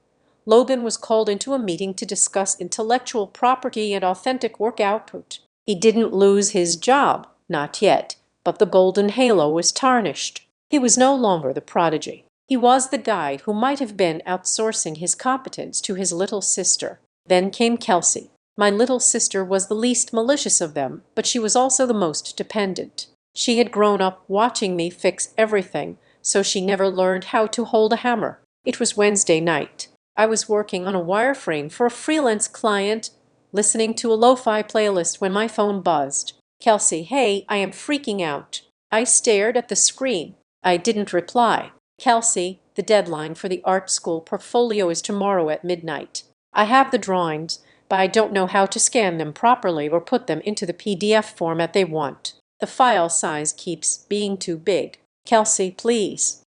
Logan was called into a meeting to discuss intellectual property and authentic work output. He didn't lose his job, not yet, but the golden halo was tarnished. He was no longer the prodigy. He was the guy who might have been outsourcing his competence to his little sister. Then came Kelsey. My little sister was the least malicious of them, but she was also the most dependent. She had grown up watching me fix everything, so she never learned how to hold a hammer. It was Wednesday night. I was working on a wireframe for a freelance client, listening to a lo-fi playlist when my phone buzzed. "Kelsey, hey, I am freaking out." I stared at the screen. I didn't reply. "Kelsey, the deadline for the art school portfolio is tomorrow at midnight. I have the drawings, but I don't know how to scan them properly or put them into the PDF format they want. The file size keeps being too big. Kelsey, please."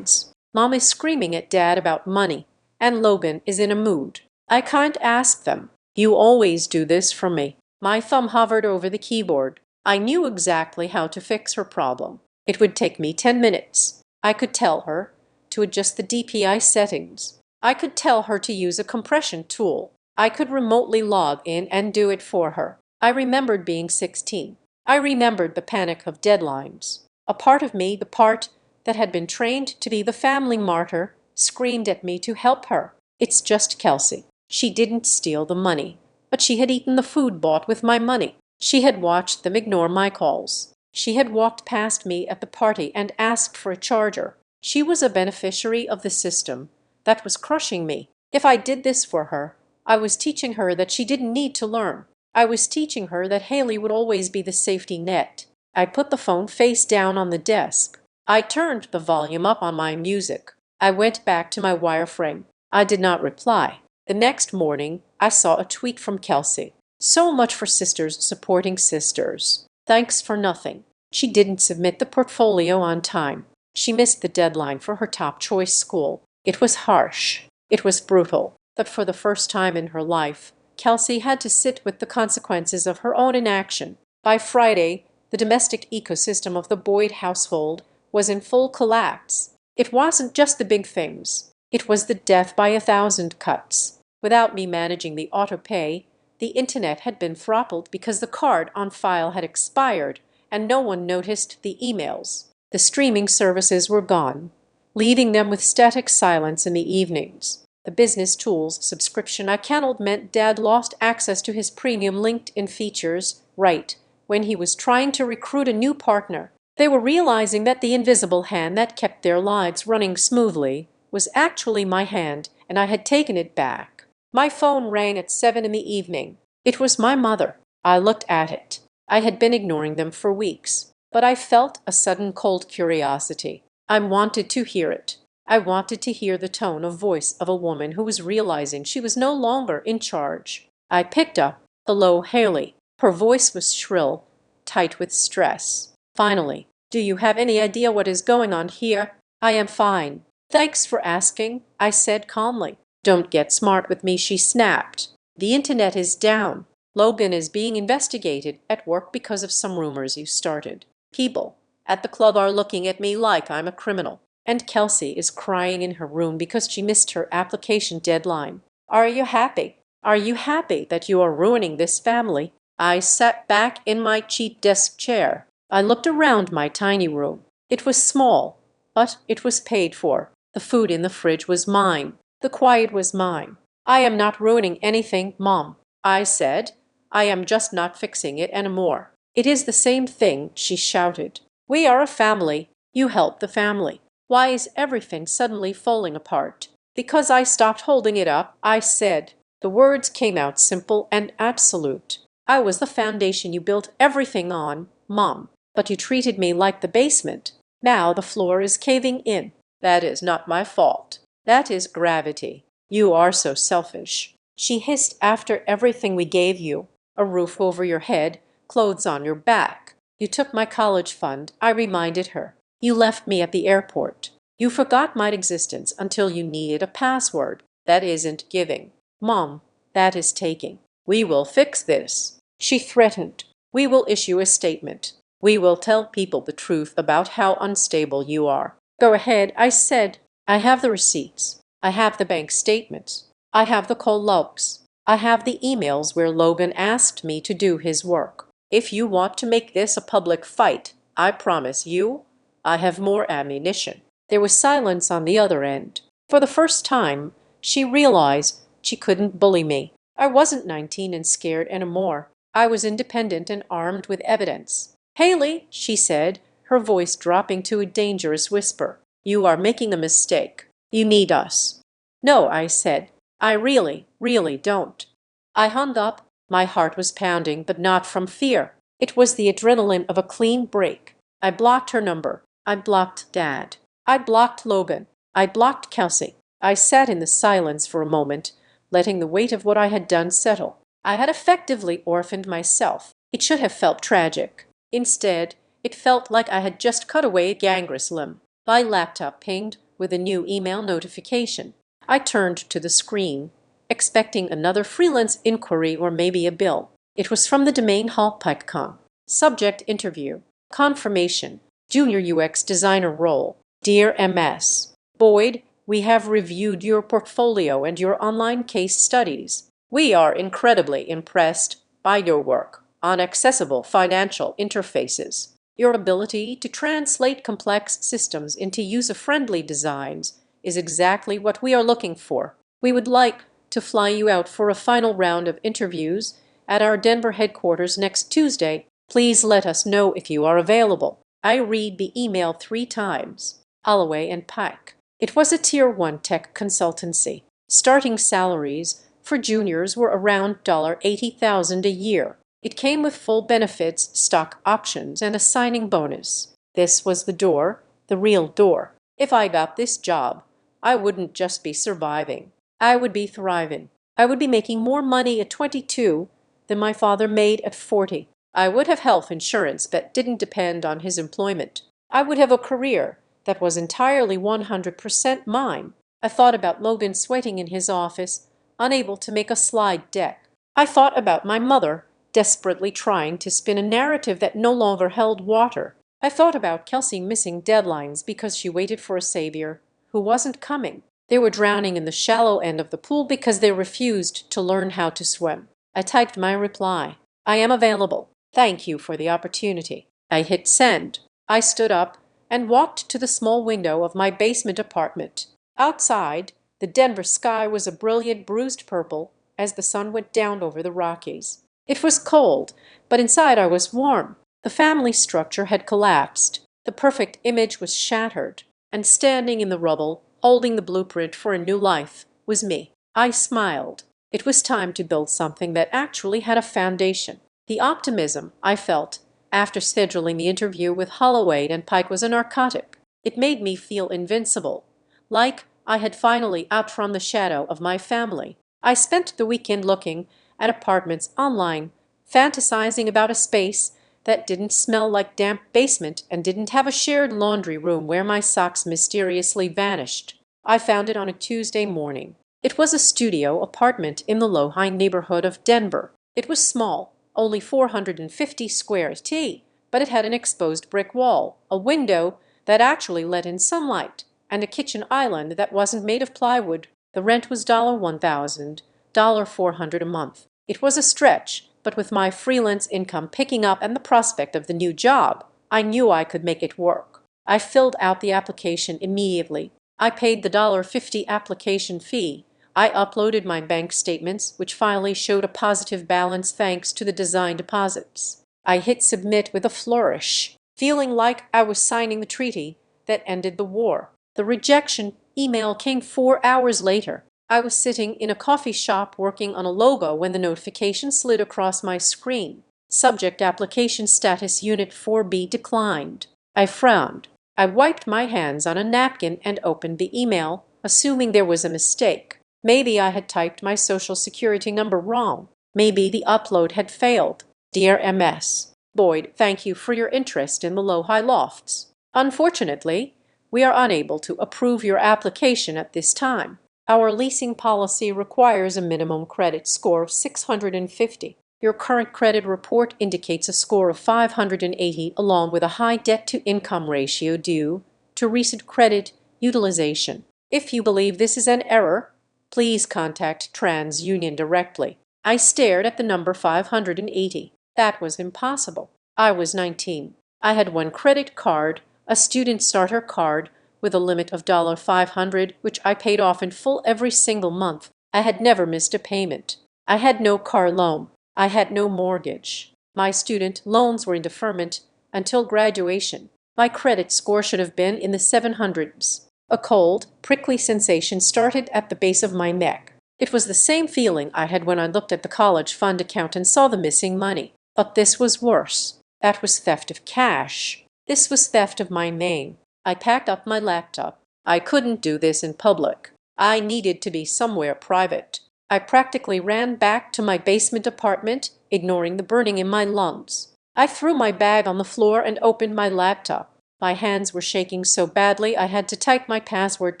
Mom is screaming at Dad about money, and Logan is in a mood. I can't ask them. "You always do this for me." My thumb hovered over the keyboard. I knew exactly how to fix her problem. It would take me 10 minutes. I could tell her to adjust the DPI settings. I could tell her to use a compression tool. I could remotely log in and do it for her. I remembered being 16. I remembered the panic of deadlines. A part of me, the part that had been trained to be the family martyr, screamed at me to help her. It's just Kelsey. She didn't steal the money, but she had eaten the food bought with my money. She had watched them ignore my calls. She had walked past me at the party and asked for a charger. She was a beneficiary of the system that was crushing me. If I did this for her, I was teaching her that she didn't need to learn. I was teaching her that Haley would always be the safety net. I put the phone face down on the desk. I turned the volume up on my music. I went back to my wireframe. I did not reply. The next morning, I saw a tweet from Kelsey. "So much for sisters supporting sisters. Thanks for nothing." She didn't submit the portfolio on time. She missed the deadline for her top choice school. It was harsh. It was brutal. But for the first time in her life, Kelsey had to sit with the consequences of her own inaction. By Friday, the domestic ecosystem of the Boyd household was in full collapse. It wasn't just the big things. It was the death by 1,000 cuts. Without me managing the autopay, the internet had been throttled because the card on file had expired, and no one noticed the emails. The streaming services were gone, leaving them with static silence in the evenings. The business tools subscription I canceled meant Dad lost access to his premium LinkedIn features right when he was trying to recruit a new partner. They were realizing that the invisible hand that kept their lives running smoothly was actually my hand, and I had taken it back. My phone rang at 7 in the evening. It was my mother. I looked at it. I had been ignoring them for weeks, but I felt a sudden cold curiosity. I wanted to hear it. I wanted to hear the tone of voice of a woman who was realizing she was no longer in charge. I picked up. "Hello, Haley." Her voice was shrill, tight with stress. Finally, "Do you have any idea what is going on here?" "I am fine. Thanks for asking," I said calmly. "Don't get smart with me," she snapped. "The internet is down." Logan is being investigated at work because of some rumors you started. People at the club are looking at me like I'm a criminal. And Kelsey is crying in her room because she missed her application deadline. Are you happy? Are you happy that you are ruining this family? I sat back in my cheap desk chair. I looked around my tiny room. It was small, but it was paid for. The food in the fridge was mine. The quiet was mine. I am not ruining anything, Mom, I said. I am just not fixing it anymore. It is the same thing, she shouted. We are a family. You help the family. Why is everything suddenly falling apart? Because I stopped holding it up, I said. The words came out simple and absolute. I was the foundation you built everything on, Mom, but you treated me like the basement. Now the floor is caving in. That is not my fault. That is gravity. You are so selfish. She hissed after everything we gave you. A roof over your head, clothes on your back. You took my college fund, I reminded her. You left me at the airport. You forgot my existence until you needed a password. That isn't giving. Mom, that is taking. We will fix this. She threatened. We will issue a statement. We will tell people the truth about how unstable you are. Go ahead, I said. I have the receipts. I have the bank statements. I have the call logs. I have the emails where Logan asked me to do his work. If you want to make this a public fight, I promise you, I have more ammunition. There was silence on the other end. For the first time, she realized she couldn't bully me. I wasn't 19 and scared anymore. I was independent and armed with evidence. Haley, she said, her voice dropping to a dangerous whisper, you are making a mistake. You need us. No, I said. I really, really don't. I hung up. My heart was pounding, but not from fear. It was the adrenaline of a clean break. I blocked her number. I blocked Dad. I blocked Logan. I blocked Kelsey. I sat in the silence for a moment, letting the weight of what I had done settle. I had effectively orphaned myself. It should have felt tragic. Instead, it felt like I had just cut away a gangrenous limb. My laptop pinged with a new email notification. I turned to the screen, expecting another freelance inquiry or maybe a bill. It was from the domain hall.com. Subject interview. Confirmation. Junior UX designer role. Dear MS. Boyd, we have reviewed your portfolio and your online case studies. We are incredibly impressed by your work on accessible financial interfaces. Your ability to translate complex systems into user-friendly designs is exactly what we are looking for. We would like to fly you out for a final round of interviews at our Denver headquarters next Tuesday. Please let us know if you are available. I read the email 3 times. Alloway and Pike. It was a Tier 1 tech consultancy. Starting salaries for juniors were around $80,000 a year. It came with full benefits, stock options, and a signing bonus. This was the door, the real door. If I got this job, I wouldn't just be surviving. I would be thriving. I would be making more money at 22 than my father made at 40. I would have health insurance that didn't depend on his employment. I would have a career that was entirely 100% mine. I thought about Logan sweating in his office, unable to make a slide deck. I thought about my mother, desperately trying to spin a narrative that no longer held water. I thought about Kelsey missing deadlines because she waited for a savior who wasn't coming. They were drowning in the shallow end of the pool because they refused to learn how to swim. I typed my reply. I am available. Thank you for the opportunity. I hit send. I stood up and walked to the small window of my basement apartment. Outside, the Denver sky was a brilliant bruised purple as the sun went down over the Rockies. It was cold, but inside I was warm. The family structure had collapsed. The perfect image was shattered, and standing in the rubble, holding the blueprint for a new life, was me. I smiled. It was time to build something that actually had a foundation. The optimism I felt after scheduling the interview with Holloway and Pike was a narcotic. It made me feel invincible, like I had finally outrun the shadow of my family. I spent the weekend looking at apartments online, fantasizing about a space that didn't smell like damp basement and didn't have a shared laundry room where my socks mysteriously vanished. I found it on a Tuesday morning. It was a studio apartment in the Lehigh neighborhood of Denver. It was small, only 450 square t, but it had an exposed brick wall, a window that actually let in sunlight, and a kitchen island that wasn't made of plywood. The rent was $1,000, $400 a month. It was a stretch, but with my freelance income picking up and the prospect of the new job, I knew I could make it work. I filled out the application immediately. I paid the $50 application fee. I uploaded my bank statements, which finally showed a positive balance thanks to the design deposits. I hit submit with a flourish, feeling like I was signing the treaty that ended the war. The rejection email came 4 hours later. I was sitting in a coffee shop working on a logo when the notification slid across my screen. Subject application status unit 4B declined. I frowned. I wiped my hands on a napkin and opened the email, assuming there was a mistake. Maybe I had typed my social security number wrong. Maybe the upload had failed. Dear MS. Boyd, thank you for your interest in the Lowhigh Lofts. Unfortunately, we are unable to approve your application at this time. Our leasing policy requires a minimum credit score of 650. Your current credit report indicates a score of 580 along with a high debt-to-income ratio due to recent credit utilization. If you believe this is an error, please contact TransUnion directly. I stared at the number 580. That was impossible. I was 19. I had one credit card, a student starter card, with a limit of $500, which I paid off in full every single month. I had never missed a payment. I had no car loan. I had no mortgage. My student loans were in deferment until graduation. My credit score should have been in the 700s. A cold, prickly sensation started at the base of my neck. It was the same feeling I had when I looked at the college fund account and saw the missing money. But this was worse. That was theft of cash. This was theft of my name. I packed up my laptop. I couldn't do this in public. I needed to be somewhere private. I practically ran back to my basement apartment, ignoring the burning in my lungs. I threw my bag on the floor and opened my laptop. My hands were shaking so badly I had to type my password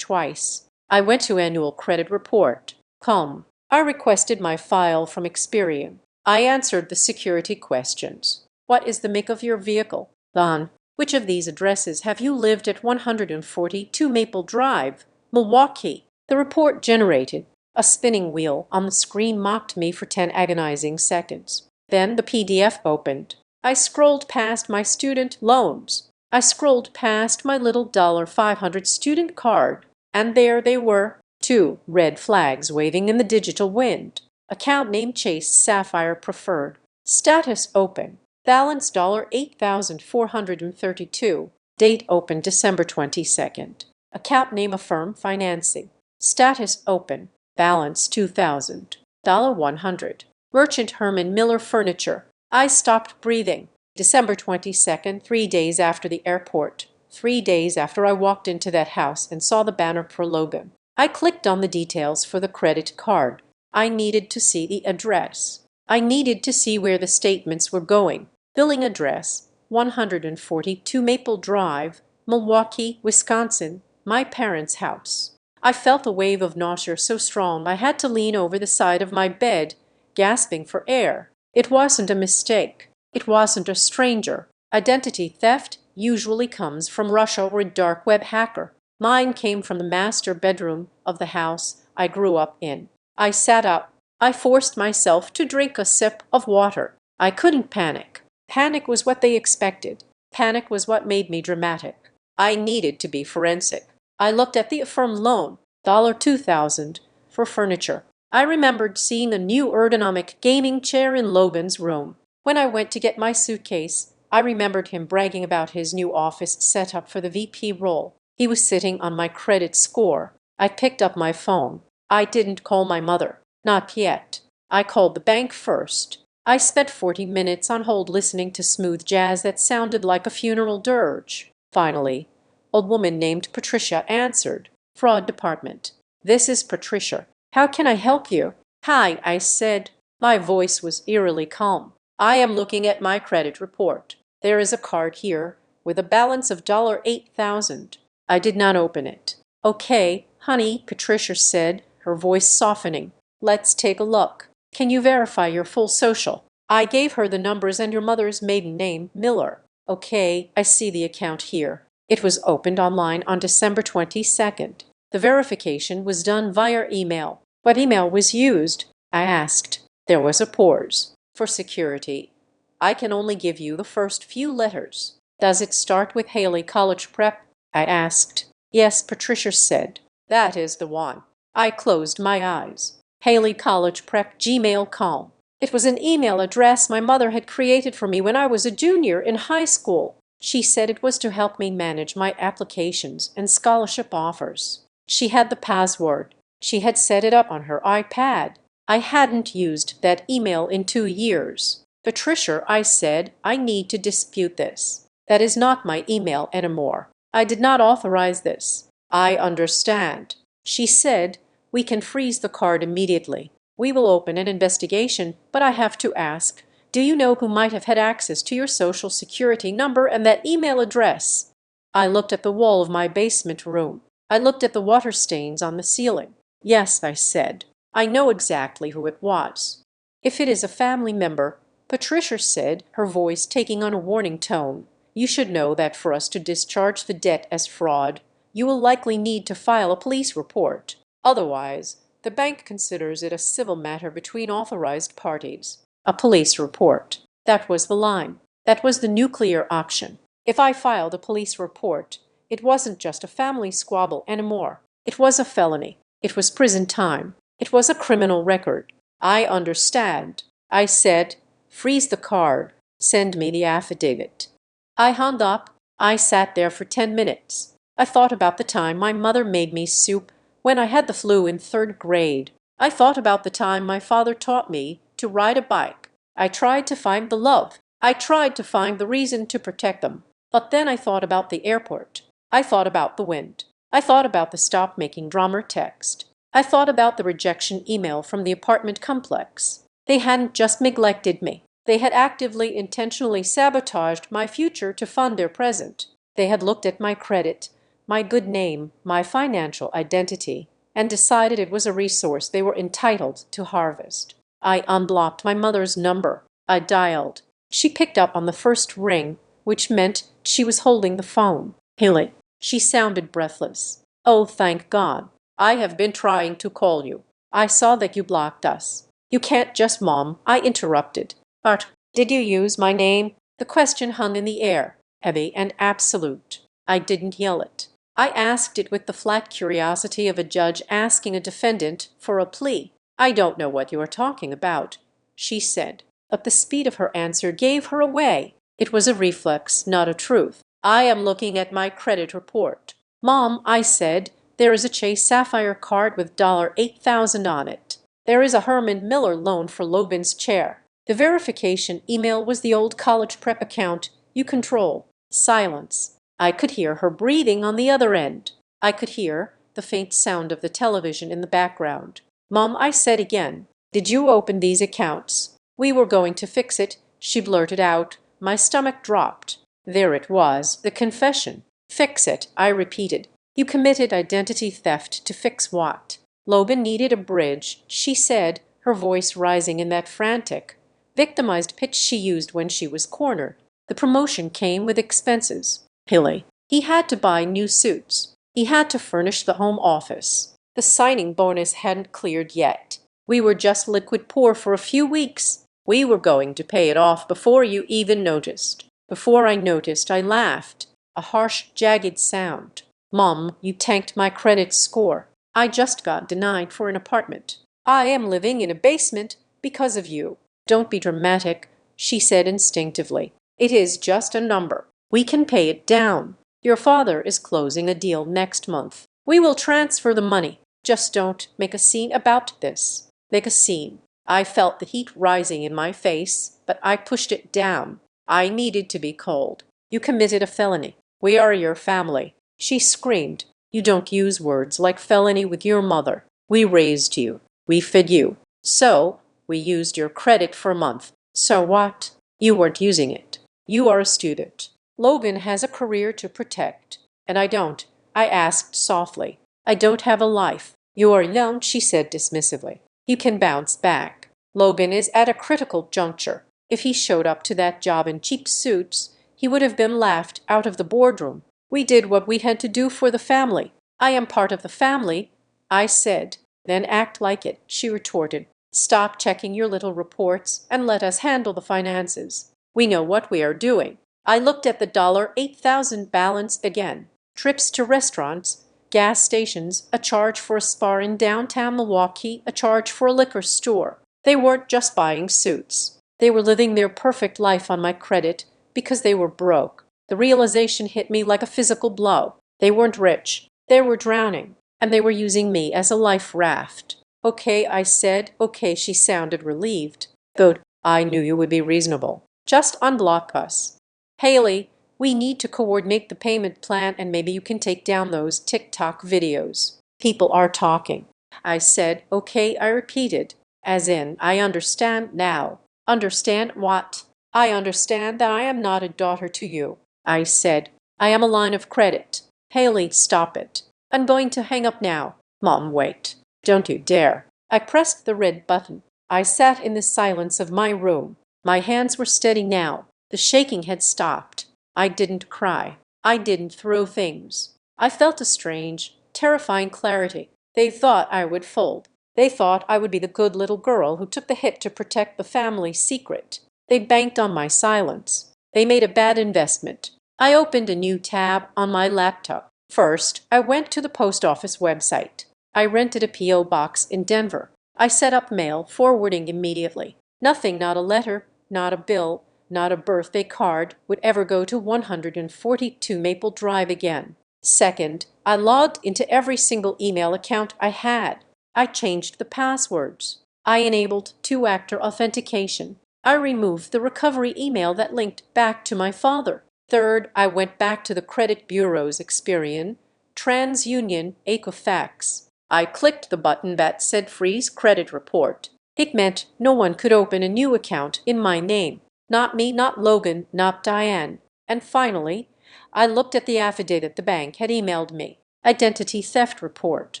twice. I went to Annual Credit Report. I requested my file from Experian. I answered the security questions. What is the make of your vehicle? Don. Which of these addresses have you lived at 142 Maple Drive, Milwaukee? The report generated. A spinning wheel on the screen mocked me for 10 agonizing seconds. Then the PDF opened. I scrolled past my student loans. I scrolled past my little $500 student card. And there they were, 2 red flags waving in the digital wind. Account name Chase Sapphire Preferred. Status open. Balance $8,432. Date open December 22nd. Account name Affirm Financing. Status open. Balance $2,000. $100. Merchant Herman Miller Furniture. I stopped breathing. December 22nd, 3 days after the airport. 3 days after I walked into that house and saw the banner for Logan. I clicked on the details for the credit card. I needed to see the address. I needed to see where the statements were going. Billing address, 142 Maple Drive, Milwaukee, Wisconsin, my parents' house. I felt a wave of nausea so strong I had to lean over the side of my bed, gasping for air. It wasn't a mistake. It wasn't a stranger. Identity theft usually comes from Russia or a dark web hacker. Mine came from the master bedroom of the house I grew up in. I sat up. I forced myself to drink a sip of water. I couldn't panic. Panic was what they expected. Panic was what made me dramatic. I needed to be forensic. I looked at the Affirm loan, $2,000, for furniture. I remembered seeing a new ergonomic gaming chair in Logan's room. When I went to get my suitcase, I remembered him bragging about his new office setup for the VP role. He was sitting on my credit score. I picked up my phone. I didn't call my mother. Not yet. I called the bank first. I spent 40 minutes on hold listening to smooth jazz that sounded like a funeral dirge. Finally, a woman named Patricia answered. Fraud department. This is Patricia. How can I help you? Hi, I said. My voice was eerily calm. I am looking at my credit report. There is a card here with a balance of $8,000. I did not open it. Okay, honey, Patricia said, her voice softening. Let's take a look. Can you verify your full social? I gave her the numbers and your mother's maiden name, Miller. Okay, I see the account here. It was opened online on December 22nd. The verification was done via email. What email was used? I asked. There was a pause. For security, I can only give you the first few letters. Does it start with Haley College Prep? I asked. Yes, Patricia said. That is the one. I closed my eyes. Haley College Prep gmail.com. It was an email address my mother had created for me when I was a junior in high school. She said it was to help me manage my applications and scholarship offers. She had the password. She had set it up on her iPad. I hadn't used that email in 2 years. Patricia, I said, I need to dispute this. That is not my email anymore. I did not authorize this. I understand. She said, we can freeze the card immediately. We will open an investigation, but I have to ask, do you know who might have had access to your social security number and that email address? I looked at the wall of my basement room. I looked at the water stains on the ceiling. Yes, I said. I know exactly who it was. If it is a family member, Patricia said, her voice taking on a warning tone, you should know that for us to discharge the debt as fraud, you will likely need to file a police report. Otherwise, the bank considers it a civil matter between authorized parties. A police report. That was the line. That was the nuclear option. If I filed a police report, it wasn't just a family squabble anymore. It was a felony. It was prison time. It was a criminal record. I understand. I said, freeze the card. Send me the affidavit. I hung up. I sat there for 10 minutes. I thought about the time my mother made me soup when I had the flu in 3rd grade. I thought about the time my father taught me to ride a bike. I tried to find the love. I tried to find the reason to protect them. But then I thought about the airport. I thought about the wind. I thought about the stop making drummer text. I thought about the rejection email from the apartment complex. They hadn't just neglected me. They had actively, intentionally sabotaged my future to fund their present. They had looked at my credit, my good name, my financial identity, and decided it was a resource they were entitled to harvest. I unblocked my mother's number. I dialed. She picked up on the first ring, which meant she was holding the phone. Hilly. She sounded breathless. Oh, thank God. I have been trying to call you. I saw that you blocked us. You can't just, Mom, I interrupted. But did you use my name? The question hung in the air, heavy and absolute. I didn't yell it. I asked it with the flat curiosity of a judge asking a defendant for a plea. I don't know what you are talking about, she said, but the speed of her answer gave her away. It was a reflex, not a truth. I am looking at my credit report. Mom, I said, there is a Chase Sapphire card with $8,000 on it. There is a Herman Miller loan for Loban's chair. The verification email was the old college prep account you control. Silence. I could hear her breathing on the other end. I could hear the faint sound of the television in the background. Mom, I said again, did you open these accounts? We were going to fix it, she blurted out. My stomach dropped. There it was, the confession. Fix it, I repeated. You committed identity theft to fix what? Loban needed a bridge, she said, her voice rising in that frantic, victimized pitch she used when she was cornered. The promotion came with expenses. Hilly. He had to buy new suits. He had to furnish the home office. The signing bonus hadn't cleared yet. We were just liquid poor for a few weeks. We were going to pay it off before you even noticed. Before I noticed, I laughed. A harsh, jagged sound. Mom, you tanked my credit score. I just got denied for an apartment. I am living in a basement because of you. Don't be dramatic, she said instinctively. It is just a number. We can pay it down. Your father is closing a deal next month. We will transfer the money. Just don't make a scene about this. Make a scene. I felt the heat rising in my face, but I pushed it down. I needed to be cold. You committed a felony. We are your family. She screamed. You don't use words like felony with your mother. We raised you. We fed you. So, we used your credit for a month. So what? You weren't using it. You are a student. Logan has a career to protect. And I don't. I asked softly. I don't have a life. You are young, she said dismissively. You can bounce back. Logan is at a critical juncture. If he showed up to that job in cheap suits, he would have been laughed out of the boardroom. We did what we had to do for the family. I am part of the family, I said. Then act like it, she retorted. Stop checking your little reports and let us handle the finances. We know what we are doing. I looked at the $8,000 balance again. Trips to restaurants, gas stations, a charge for a spa in downtown Milwaukee, a charge for a liquor store. They weren't just buying suits. They were living their perfect life on my credit because they were broke. The realization hit me like a physical blow. They weren't rich. They were drowning, and they were using me as a life raft. Okay, I said. Okay, she sounded relieved. Good. I knew you would be reasonable. Just unblock us. Haley, we need to coordinate the payment plan and maybe you can take down those TikTok videos. People are talking. I said, okay, I repeated. As in, I understand now. Understand what? I understand that I am not a daughter to you. I said, I am a line of credit. Haley, stop it. I'm going to hang up now. Mom, wait. Don't you dare. I pressed the red button. I sat in the silence of my room. My hands were steady now. The shaking had stopped. I didn't cry. I didn't throw things. I felt a strange, terrifying clarity. They thought I would fold. They thought I would be the good little girl who took the hit to protect the family secret. They banked on my silence. They made a bad investment. I opened a new tab on my laptop. First, I went to the post office website. I rented a P.O. box in Denver. I set up mail forwarding immediately. Nothing, not a letter, not a bill, not a birthday card would ever go to 142 Maple Drive again. Second, I logged into every single email account I had. I changed the passwords. I enabled two-factor authentication. I removed the recovery email that linked back to my father. Third, I went back to the credit bureau's Experian, TransUnion, Equifax. I clicked the button that said Freeze Credit Report. It meant no one could open a new account in my name. Not me, not Logan, not Diane. And finally, I looked at the affidavit the bank had emailed me. Identity theft report.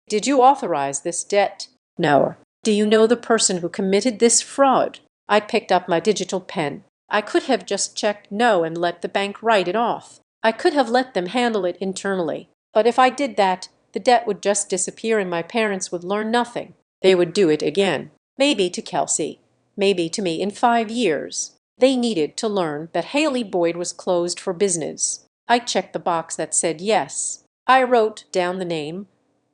Did you authorize this debt? No. Do you know the person who committed this fraud? I picked up my digital pen. I could have just checked no and let the bank write it off. I could have let them handle it internally. But if I did that, the debt would just disappear and my parents would learn nothing. They would do it again. Maybe to Kelsey. Maybe to me in 5 years. They needed to learn that Haley Boyd was closed for business. I checked the box that said yes. I wrote down the name,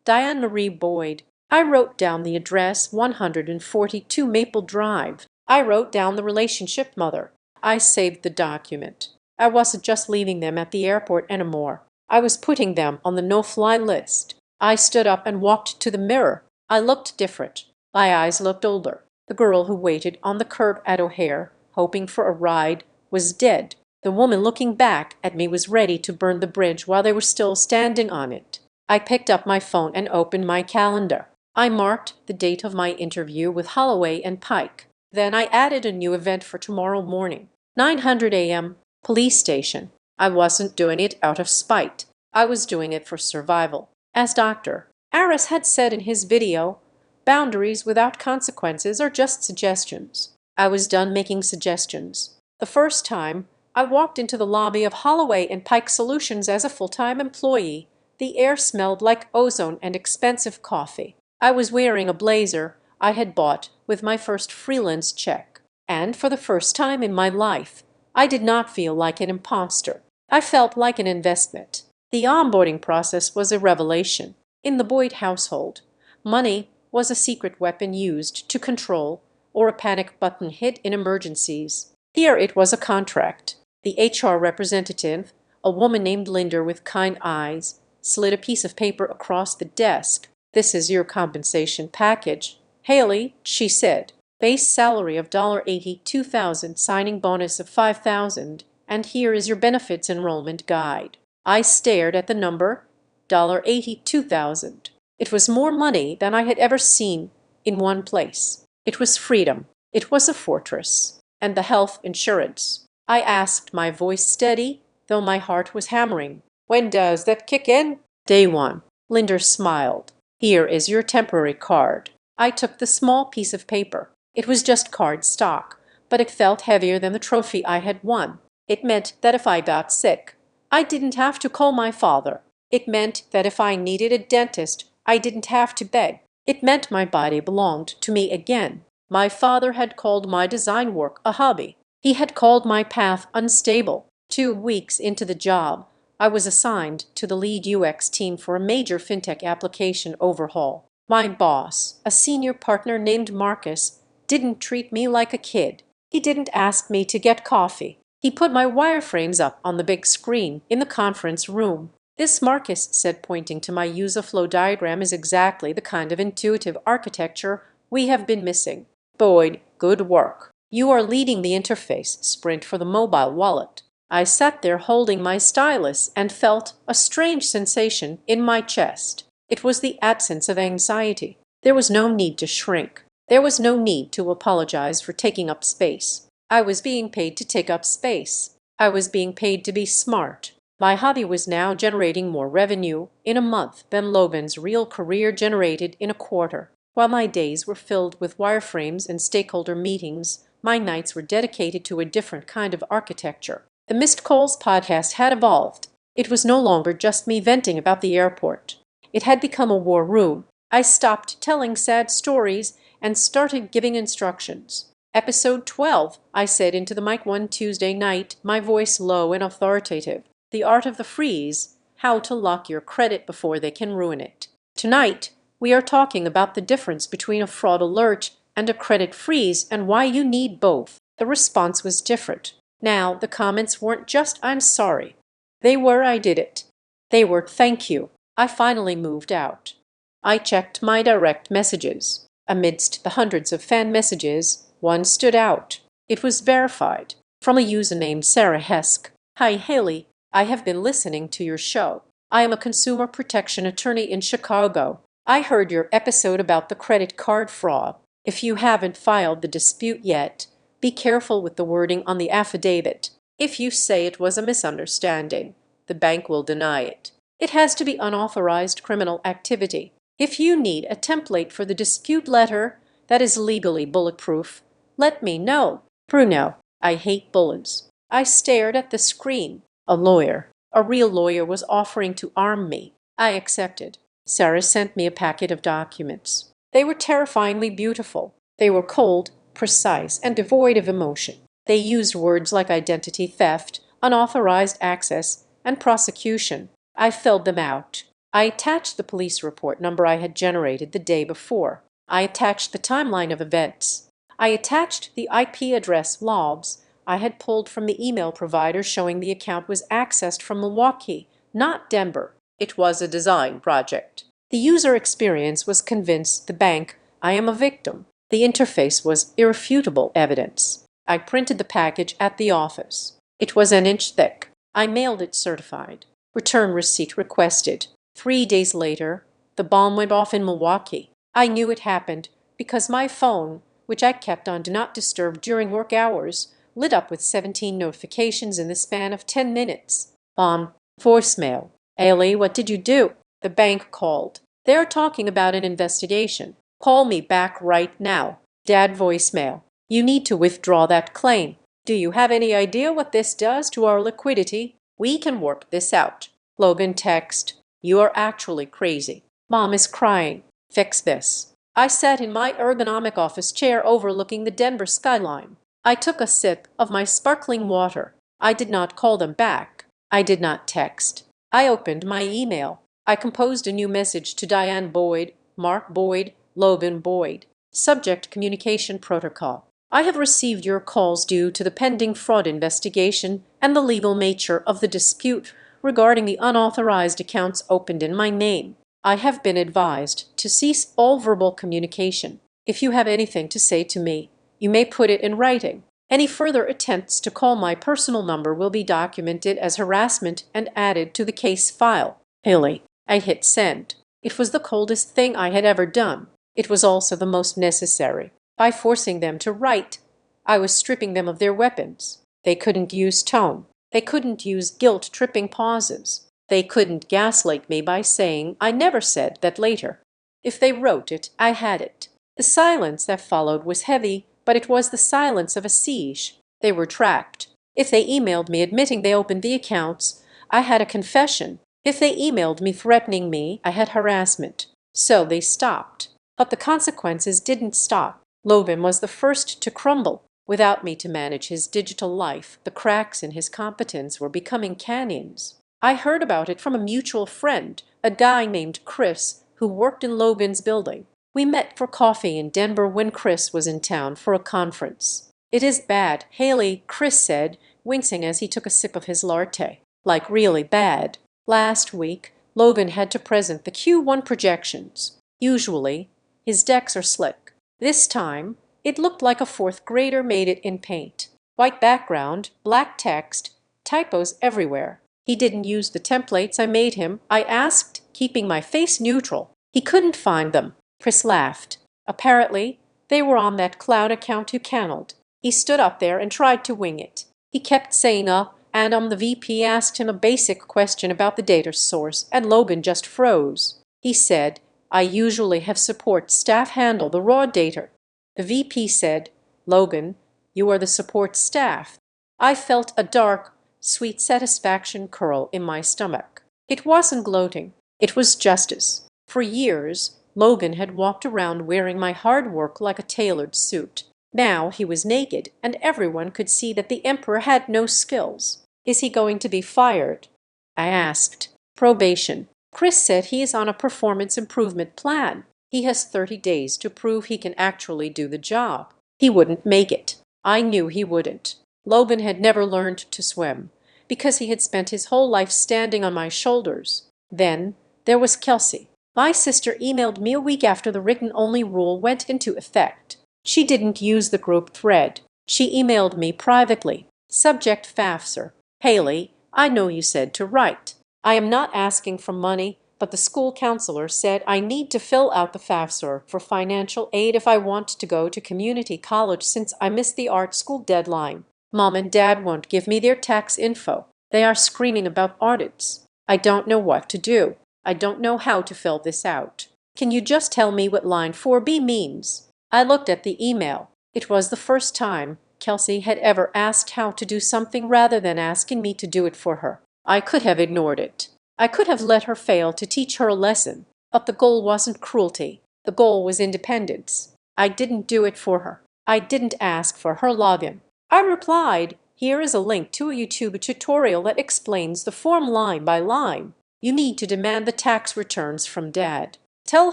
Diane Marie Boyd. I wrote down the address, 142 Maple Drive. I wrote down the relationship mother. I saved the document. I wasn't just leaving them at the airport anymore. I was putting them on the no-fly list. I stood up and walked to the mirror. I looked different. My eyes looked older. The girl who waited on the curb at O'Hare, hoping for a ride, was dead. The woman looking back at me was ready to burn the bridge while they were still standing on it. I picked up my phone and opened my calendar. I marked the date of my interview with Holloway and Pike. Then I added a new event for tomorrow morning. 900 a.m. Police station. I wasn't doing it out of spite. I was doing it for survival. As Dr. Aris had said in his video, boundaries without consequences are just suggestions. I was done making suggestions. The first time, I walked into the lobby of Holloway and Pike Solutions as a full-time employee. The air smelled like ozone and expensive coffee. I was wearing a blazer I had bought with my first freelance check. And for the first time in my life, I did not feel like an imposter. I felt like an investment. The onboarding process was a revelation. In the Boyd household, money was a secret weapon used to control or a panic button hit in emergencies. Here it was a contract. The HR representative, a woman named Linda with kind eyes, slid a piece of paper across the desk. This is your compensation package. Haley, she said. Base salary of $82,000, signing bonus of $5,000, and here is your benefits enrollment guide. I stared at the number, $82,000. It was more money than I had ever seen in one place. It was freedom. It was a fortress. And the health insurance. I asked, my voice steady, though my heart was hammering. When does that kick in? Day one. Linder smiled. Here is your temporary card. I took the small piece of paper. It was just card stock, but it felt heavier than the trophy I had won. It meant that if I got sick, I didn't have to call my father. It meant that if I needed a dentist, I didn't have to beg. It meant my body belonged to me again. My father had called my design work a hobby. He had called my path unstable. 2 weeks into the job, I was assigned to the lead UX team for a major fintech application overhaul. My boss, a senior partner named Marcus, didn't treat me like a kid. He didn't ask me to get coffee. He put my wireframes up on the big screen in the conference room. This, Marcus said, pointing to my user flow diagram, is exactly the kind of intuitive architecture we have been missing. Boyd, good work. You are leading the interface sprint for the mobile wallet. I sat there holding my stylus and felt a strange sensation in my chest. It was the absence of anxiety. There was no need to shrink. There was no need to apologize for taking up space. I was being paid to take up space. I was being paid to be smart. My hobby was now generating more revenue in a month than Logan's real career generated in a quarter. While my days were filled with wireframes and stakeholder meetings, my nights were dedicated to a different kind of architecture. The Missed Calls podcast had evolved. It was no longer just me venting about the airport. It had become a war room. I stopped telling sad stories and started giving instructions. Episode 12, I said into the mic one Tuesday night, my voice low and authoritative. The art of the freeze, how to lock your credit before they can ruin it. Tonight, we are talking about the difference between a fraud alert and a credit freeze and why you need both. The response was different. Now, the comments weren't just "I'm sorry." They were "I did it." They were "Thank you. I finally moved out." I checked my direct messages. Amidst the hundreds of fan messages, one stood out. It was verified. From a user named Sarah Hesk. Hi Haley, I have been listening to your show. I am a consumer protection attorney in Chicago. I heard your episode about the credit card fraud. If you haven't filed the dispute yet, be careful with the wording on the affidavit. If you say it was a misunderstanding, the bank will deny it. It has to be unauthorized criminal activity. If you need a template for the dispute letter that is legally bulletproof, let me know. Bruno, I hate bullets. I stared at the screen. A lawyer, a real lawyer, was offering to arm me. I accepted. Sarah sent me a packet of documents. They were terrifyingly beautiful. They were cold, precise, and devoid of emotion. They used words like identity theft, unauthorized access, and prosecution. I filled them out. I attached the police report number I had generated the day before. I attached the timeline of events. I attached the IP address lobs I had pulled from the email provider showing the account was accessed from Milwaukee, not Denver. It was a design project. The user experience was convinced the bank I am a victim. The interface was irrefutable evidence. I printed the package at the office. It was an inch thick. I mailed it certified. Return receipt requested. 3 days later, the bomb went off in Milwaukee. I knew it happened because my phone, which I kept on Do Not Disturb during work hours, lit up with 17 notifications in the span of 10 minutes. Bomb. Voicemail. Ailey, what did you do? The bank called. They're talking about an investigation. Call me back right now. Dad, voicemail. You need to withdraw that claim. Do you have any idea what this does to our liquidity? We can work this out. Logan, text. You are actually crazy. Mom is crying. Fix this. I sat in my ergonomic office chair overlooking the Denver skyline. I took a sip of my sparkling water. I did not call them back. I did not text. I opened my email. I composed a new message to Diane Boyd, Mark Boyd, Logan Boyd. Subject: Communication Protocol. I have received your calls due to the pending fraud investigation and the legal nature of the dispute regarding the unauthorized accounts opened in my name. I have been advised to cease all verbal communication. If you have anything to say to me, you may put it in writing. Any further attempts to call my personal number will be documented as harassment and added to the case file. Haley. I hit send. It was the coldest thing I had ever done. It was also the most necessary. By forcing them to write, I was stripping them of their weapons. They couldn't use tone. They couldn't use guilt-tripping pauses. They couldn't gaslight me by saying I never said that later. If they wrote it, I had it. The silence that followed was heavy, but it was the silence of a siege. They were tracked. If they emailed me admitting they opened the accounts, I had a confession. If they emailed me threatening me, I had harassment. So they stopped. But the consequences didn't stop. Logan was the first to crumble. Without me to manage his digital life, the cracks in his competence were becoming canyons. I heard about it from a mutual friend, a guy named Chris, who worked in Logan's building. We met for coffee in Denver when Chris was in town for a conference. "It is bad, Haley," Chris said, wincing as he took a sip of his latte. "Like really bad. Last week, Logan had to present the Q1 projections. Usually, his decks are slick. This time, it looked like a fourth grader made it in paint. White background, black text, typos everywhere. He didn't use the templates I made him. I asked, keeping my face neutral. He couldn't find them." Chris laughed. "Apparently, they were on that cloud account you canceled." He stood up there and tried to wing it. He kept saying, and the VP asked him a basic question about the data source, and Logan just froze. He said, "I usually have support staff handle the raw data." The VP said, "Logan, you are the support staff." I felt a dark, sweet satisfaction curl in my stomach. It wasn't gloating. It was justice. For years, Logan had walked around wearing my hard work like a tailored suit. Now he was naked, and everyone could see that the emperor had no skills. "Is he going to be fired?" I asked. "Probation. Chris said he is on a performance improvement plan. He has 30 days to prove he can actually do the job." He wouldn't make it. I knew he wouldn't. Logan had never learned to swim, because he had spent his whole life standing on my shoulders. Then there was Kelsey. My sister emailed me a week after the written-only rule went into effect. She didn't use the group thread. She emailed me privately. Subject FAFSA. "Haley, I know you said to write. I am not asking for money, but the school counselor said I need to fill out the FAFSA for financial aid if I want to go to community college since I missed the art school deadline. Mom and Dad won't give me their tax info. They are screaming about audits. I don't know what to do. I don't know how to fill this out. Can you just tell me what line 4B means?" I looked at the email. It was the first time Kelsey had ever asked how to do something rather than asking me to do it for her. I could have ignored it. I could have let her fail to teach her a lesson. But the goal wasn't cruelty. The goal was independence. I didn't do it for her. I didn't ask for her login. I replied, "Here is a link to a YouTube tutorial that explains the form line by line. You need to demand the tax returns from Dad. Tell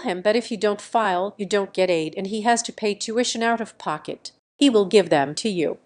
him that if you don't file, you don't get aid and he has to pay tuition out of pocket. He will give them to you."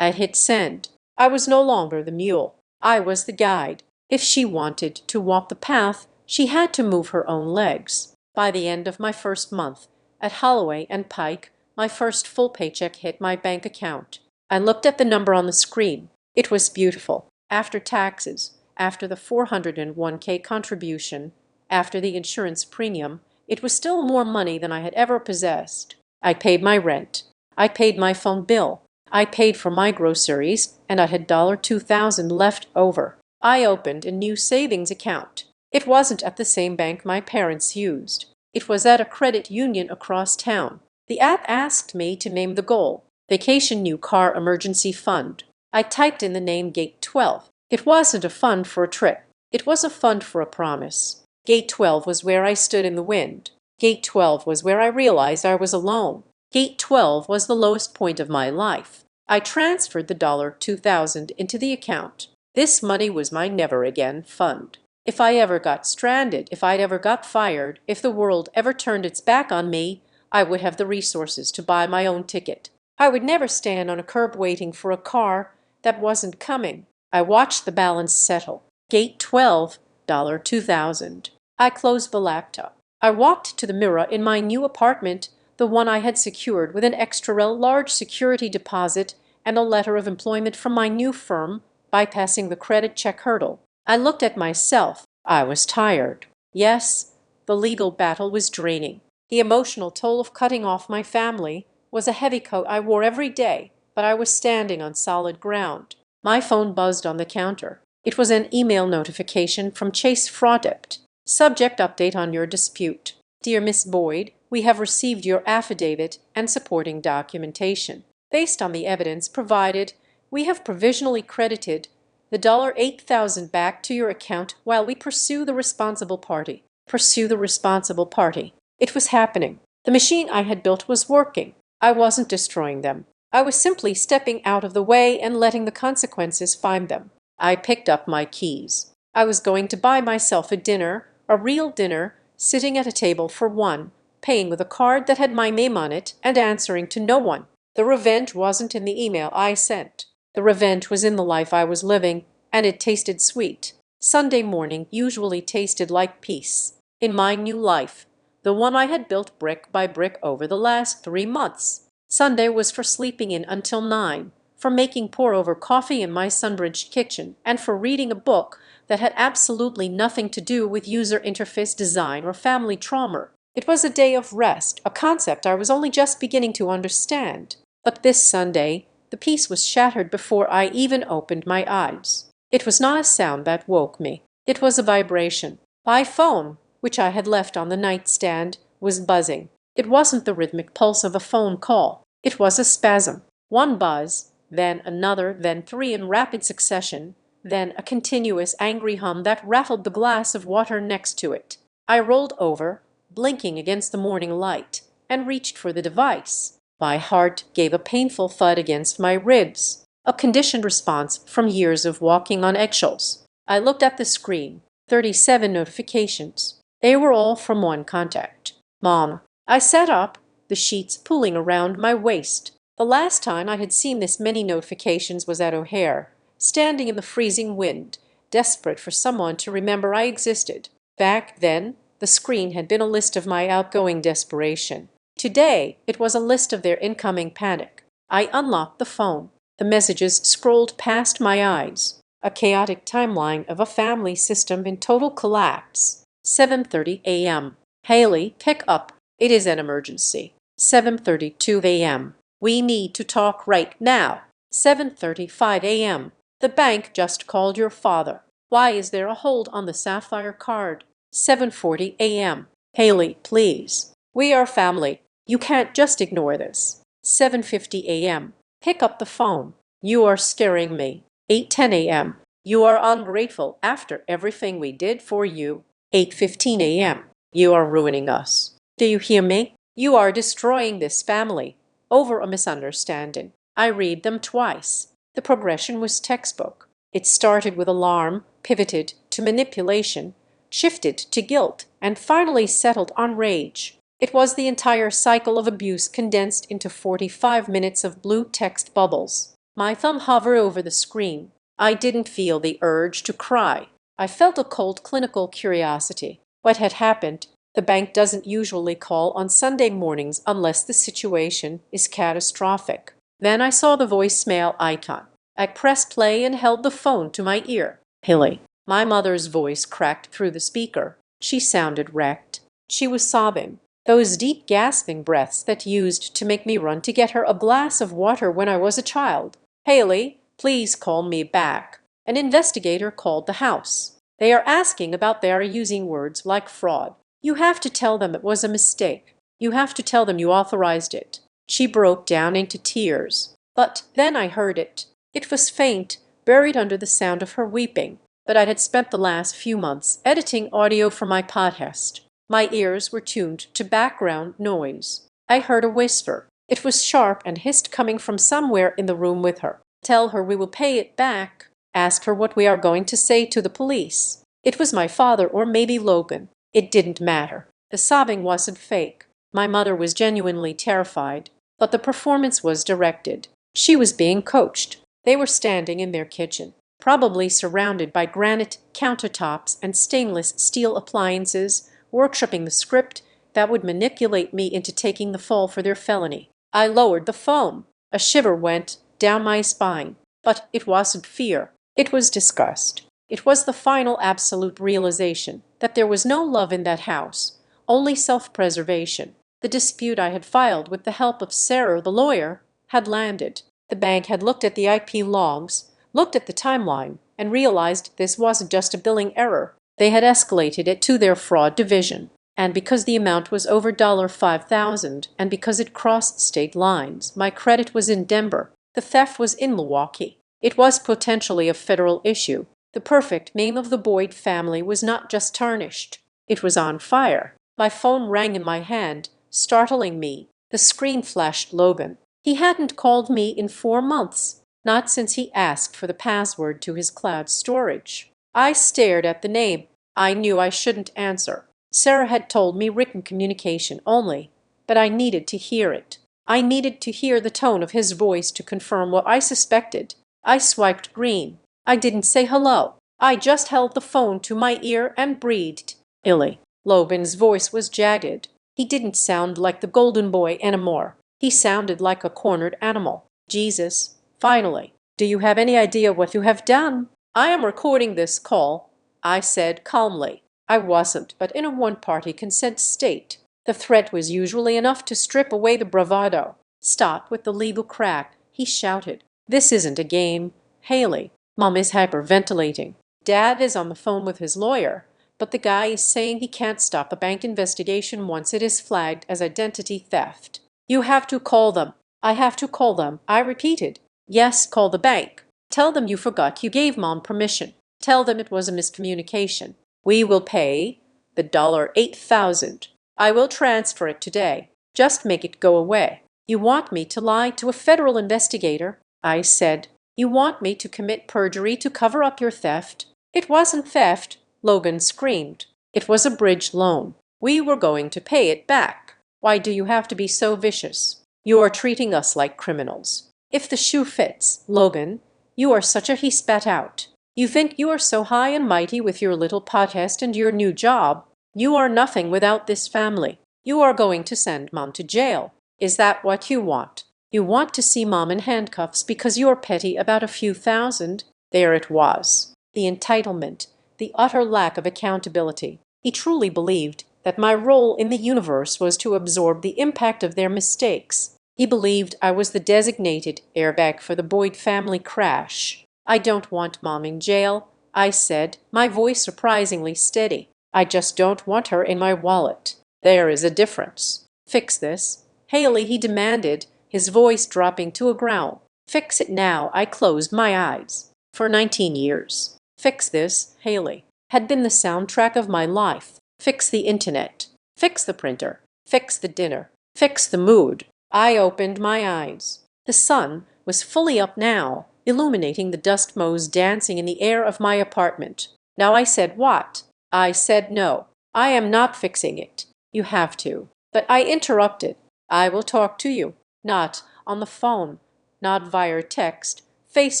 I hit send. I was no longer the mule. I was the guide. If she wanted to walk the path, she had to move her own legs. By the end of my first month at Holloway and Pike, my first full paycheck hit my bank account. I looked at the number on the screen. It was beautiful. After taxes, after the 401k contribution, after the insurance premium, it was still more money than I had ever possessed. I paid my rent. I paid my phone bill. I paid for my groceries, and I had $2,000 left over. I opened a new savings account. It wasn't at the same bank my parents used. It was at a credit union across town. The app asked me to name the goal, Vacation New Car Emergency Fund. I typed in the name Gate 12. It wasn't a fund for a trip. It was a fund for a promise. Gate 12 was where I stood in the wind. Gate 12 was where I realized I was alone. Gate 12 was the lowest point of my life. I transferred the $2,000 into the account. This money was my never-again fund. If I ever got stranded, if I ever got fired, if the world ever turned its back on me, I would have the resources to buy my own ticket. I would never stand on a curb waiting for a car that wasn't coming. I watched the balance settle. Gate 12, $2,000. I closed the laptop. I walked to the mirror in my new apartment, the one I had secured with an extra large security deposit and a letter of employment from my new firm, bypassing the credit check hurdle. I looked at myself. I was tired. Yes, the legal battle was draining. The emotional toll of cutting off my family was a heavy coat I wore every day, but I was standing on solid ground. My phone buzzed on the counter. It was an email notification from Chase Fraudept. Subject: update on your dispute. Dear Miss Boyd, We have received your affidavit and supporting documentation. Based on the evidence provided, we have provisionally credited the $8,000 back to your account while we pursue the responsible party. Pursue the responsible party. It was happening. The machine I had built was working. I wasn't destroying them. I was simply stepping out of the way and letting the consequences find them. I picked up my keys. I was going to buy myself a dinner, a real dinner, sitting at a table for one, paying with a card that had my name on it and answering to no one. The revenge wasn't in the email I sent. The revenge was in the life I was living, and it tasted sweet. Sunday morning usually tasted like peace. In my new life, the one I had built brick by brick over the last 3 months. Sunday was for sleeping in until 9, for making pour-over coffee in my Sunbridge kitchen, and for reading a book that had absolutely nothing to do with user interface design or family trauma. It was a day of rest, a concept I was only just beginning to understand. But this Sunday, the peace was shattered before I even opened my eyes. It was not a sound that woke me. It was a vibration. My phone, which I had left on the nightstand, was buzzing. It wasn't the rhythmic pulse of a phone call. It was a spasm. One buzz, then another, then 3 in rapid succession, then a continuous angry hum that rattled the glass of water next to it. I rolled over, blinking against the morning light, and reached for the device. My heart gave a painful thud against my ribs, a conditioned response from years of walking on eggshells. I looked at the screen. 37 notifications. They were all from one contact. Mom. I sat up, the sheets pulling around my waist. The last time I had seen this many notifications was at O'Hare, standing in the freezing wind, desperate for someone to remember I existed. Back then, the screen had been a list of my outgoing desperation. Today, it was a list of their incoming panic. I unlocked the phone. The messages scrolled past my eyes. A chaotic timeline of a family system in total collapse. 7:30 a.m. Haley, pick up. It is an emergency. 7:32 a.m. We need to talk right now. 7:35 a.m. The bank just called your father. Why is there a hold on the Sapphire card? 7:40 a.m. Haley, please. We are family. You can't just ignore this. 7:50 a.m. Pick up the phone. You are scaring me. 8:10 a.m. You are ungrateful after everything we did for you. 8:15 a.m. You are ruining us. Do you hear me? You are destroying this family over a misunderstanding. I read them twice. The progression was textbook. It started with alarm, pivoted to manipulation, shifted to guilt, and finally settled on rage. It was the entire cycle of abuse condensed into 45 minutes of blue text bubbles. My thumb hovered over the screen. I didn't feel the urge to cry. I felt a cold clinical curiosity. What had happened? The bank doesn't usually call on Sunday mornings unless the situation is catastrophic. Then I saw the voicemail icon. I pressed play and held the phone to my ear. Hilly. My mother's voice cracked through the speaker. She sounded wrecked. She was sobbing. Those deep gasping breaths that used to make me run to get her a glass of water when I was a child. Haley, please call me back. An investigator called the house. They are asking about their using words like fraud. You have to tell them it was a mistake. You have to tell them you authorized it. She broke down into tears. But then I heard it. It was faint, buried under the sound of her weeping. But I had spent the last few months editing audio for my podcast. My ears were tuned to background noise. I heard a whisper. It was sharp and hissed coming from somewhere in the room with her. Tell her we will pay it back. Ask her what we are going to say to the police. It was my father or maybe Logan. It didn't matter. The sobbing wasn't fake. My mother was genuinely terrified. But the performance was directed. She was being coached. They were standing in their kitchen, probably surrounded by granite countertops and stainless steel appliances, workshopping the script that would manipulate me into taking the fall for their felony. I lowered the phone. A shiver went down my spine. But it wasn't fear. It was disgust. It was the final absolute realization that there was no love in that house, only self-preservation. The dispute I had filed with the help of Sarah, the lawyer, had landed. The bank had looked at the IP logs, looked at the timeline, and realized this wasn't just a billing error. They had escalated it to their fraud division. And because the amount was over $5,000 and because it crossed state lines, my credit was in Denver. The theft was in Milwaukee. It was potentially a federal issue. The perfect name of the Boyd family was not just tarnished. It was on fire. My phone rang in my hand, startling me. The screen flashed Logan. He hadn't called me in 4 months, not since he asked for the password to his cloud storage. I stared at the name. I knew I shouldn't answer. Sarah had told me written communication only, but I needed to hear it. I needed to hear the tone of his voice to confirm what I suspected. I swiped green. I didn't say hello. I just held the phone to my ear and breathed. Illy. Logan's voice was jagged. He didn't sound like the golden boy anymore. He sounded like a cornered animal. Jesus, finally. Do you have any idea what you have done? I am recording this call, I said calmly. I wasn't, but in a one-party consent state. The threat was usually enough to strip away the bravado. Stop with the legal crack, he shouted. This isn't a game. Haley, Mom is hyperventilating. Dad is on the phone with his lawyer, but the guy is saying he can't stop a bank investigation once it is flagged as identity theft. You have to call them. I have to call them, I repeated. Yes, call the bank. Tell them you forgot you gave Mom permission. Tell them it was a miscommunication. We will pay the $8,000. I will transfer it today. Just make it go away. You want me to lie to a federal investigator? I said. You want me to commit perjury to cover up your theft? It wasn't theft, Logan screamed. It was a bridge loan. We were going to pay it back. Why do you have to be so vicious? You are treating us like criminals. If the shoe fits, Logan, you are such a he spat out. You think you are so high and mighty with your little protest and your new job. You are nothing without this family. You are going to send Mom to jail. Is that what you want? You want to see Mom in handcuffs because you're petty about a few thousand? There it was. The entitlement, the utter lack of accountability. He truly believed that my role in the universe was to absorb the impact of their mistakes. He believed I was the designated airbag for the Boyd family crash. I don't want Mom in jail, I said, my voice surprisingly steady. I just don't want her in my wallet. There is a difference. Fix this. Haley, he demanded, his voice dropping to a growl. Fix it now. I closed my eyes. For 19 years. Fix this, Haley, had been the soundtrack of my life. Fix the internet. Fix the printer. Fix the dinner. Fix the mood. I opened my eyes. The sun was fully up now, illuminating the dust motes dancing in the air of my apartment. Now I said what? I said no. I am not fixing it. You have to. But I interrupted. I will talk to you. Not on the phone. Not via text. Face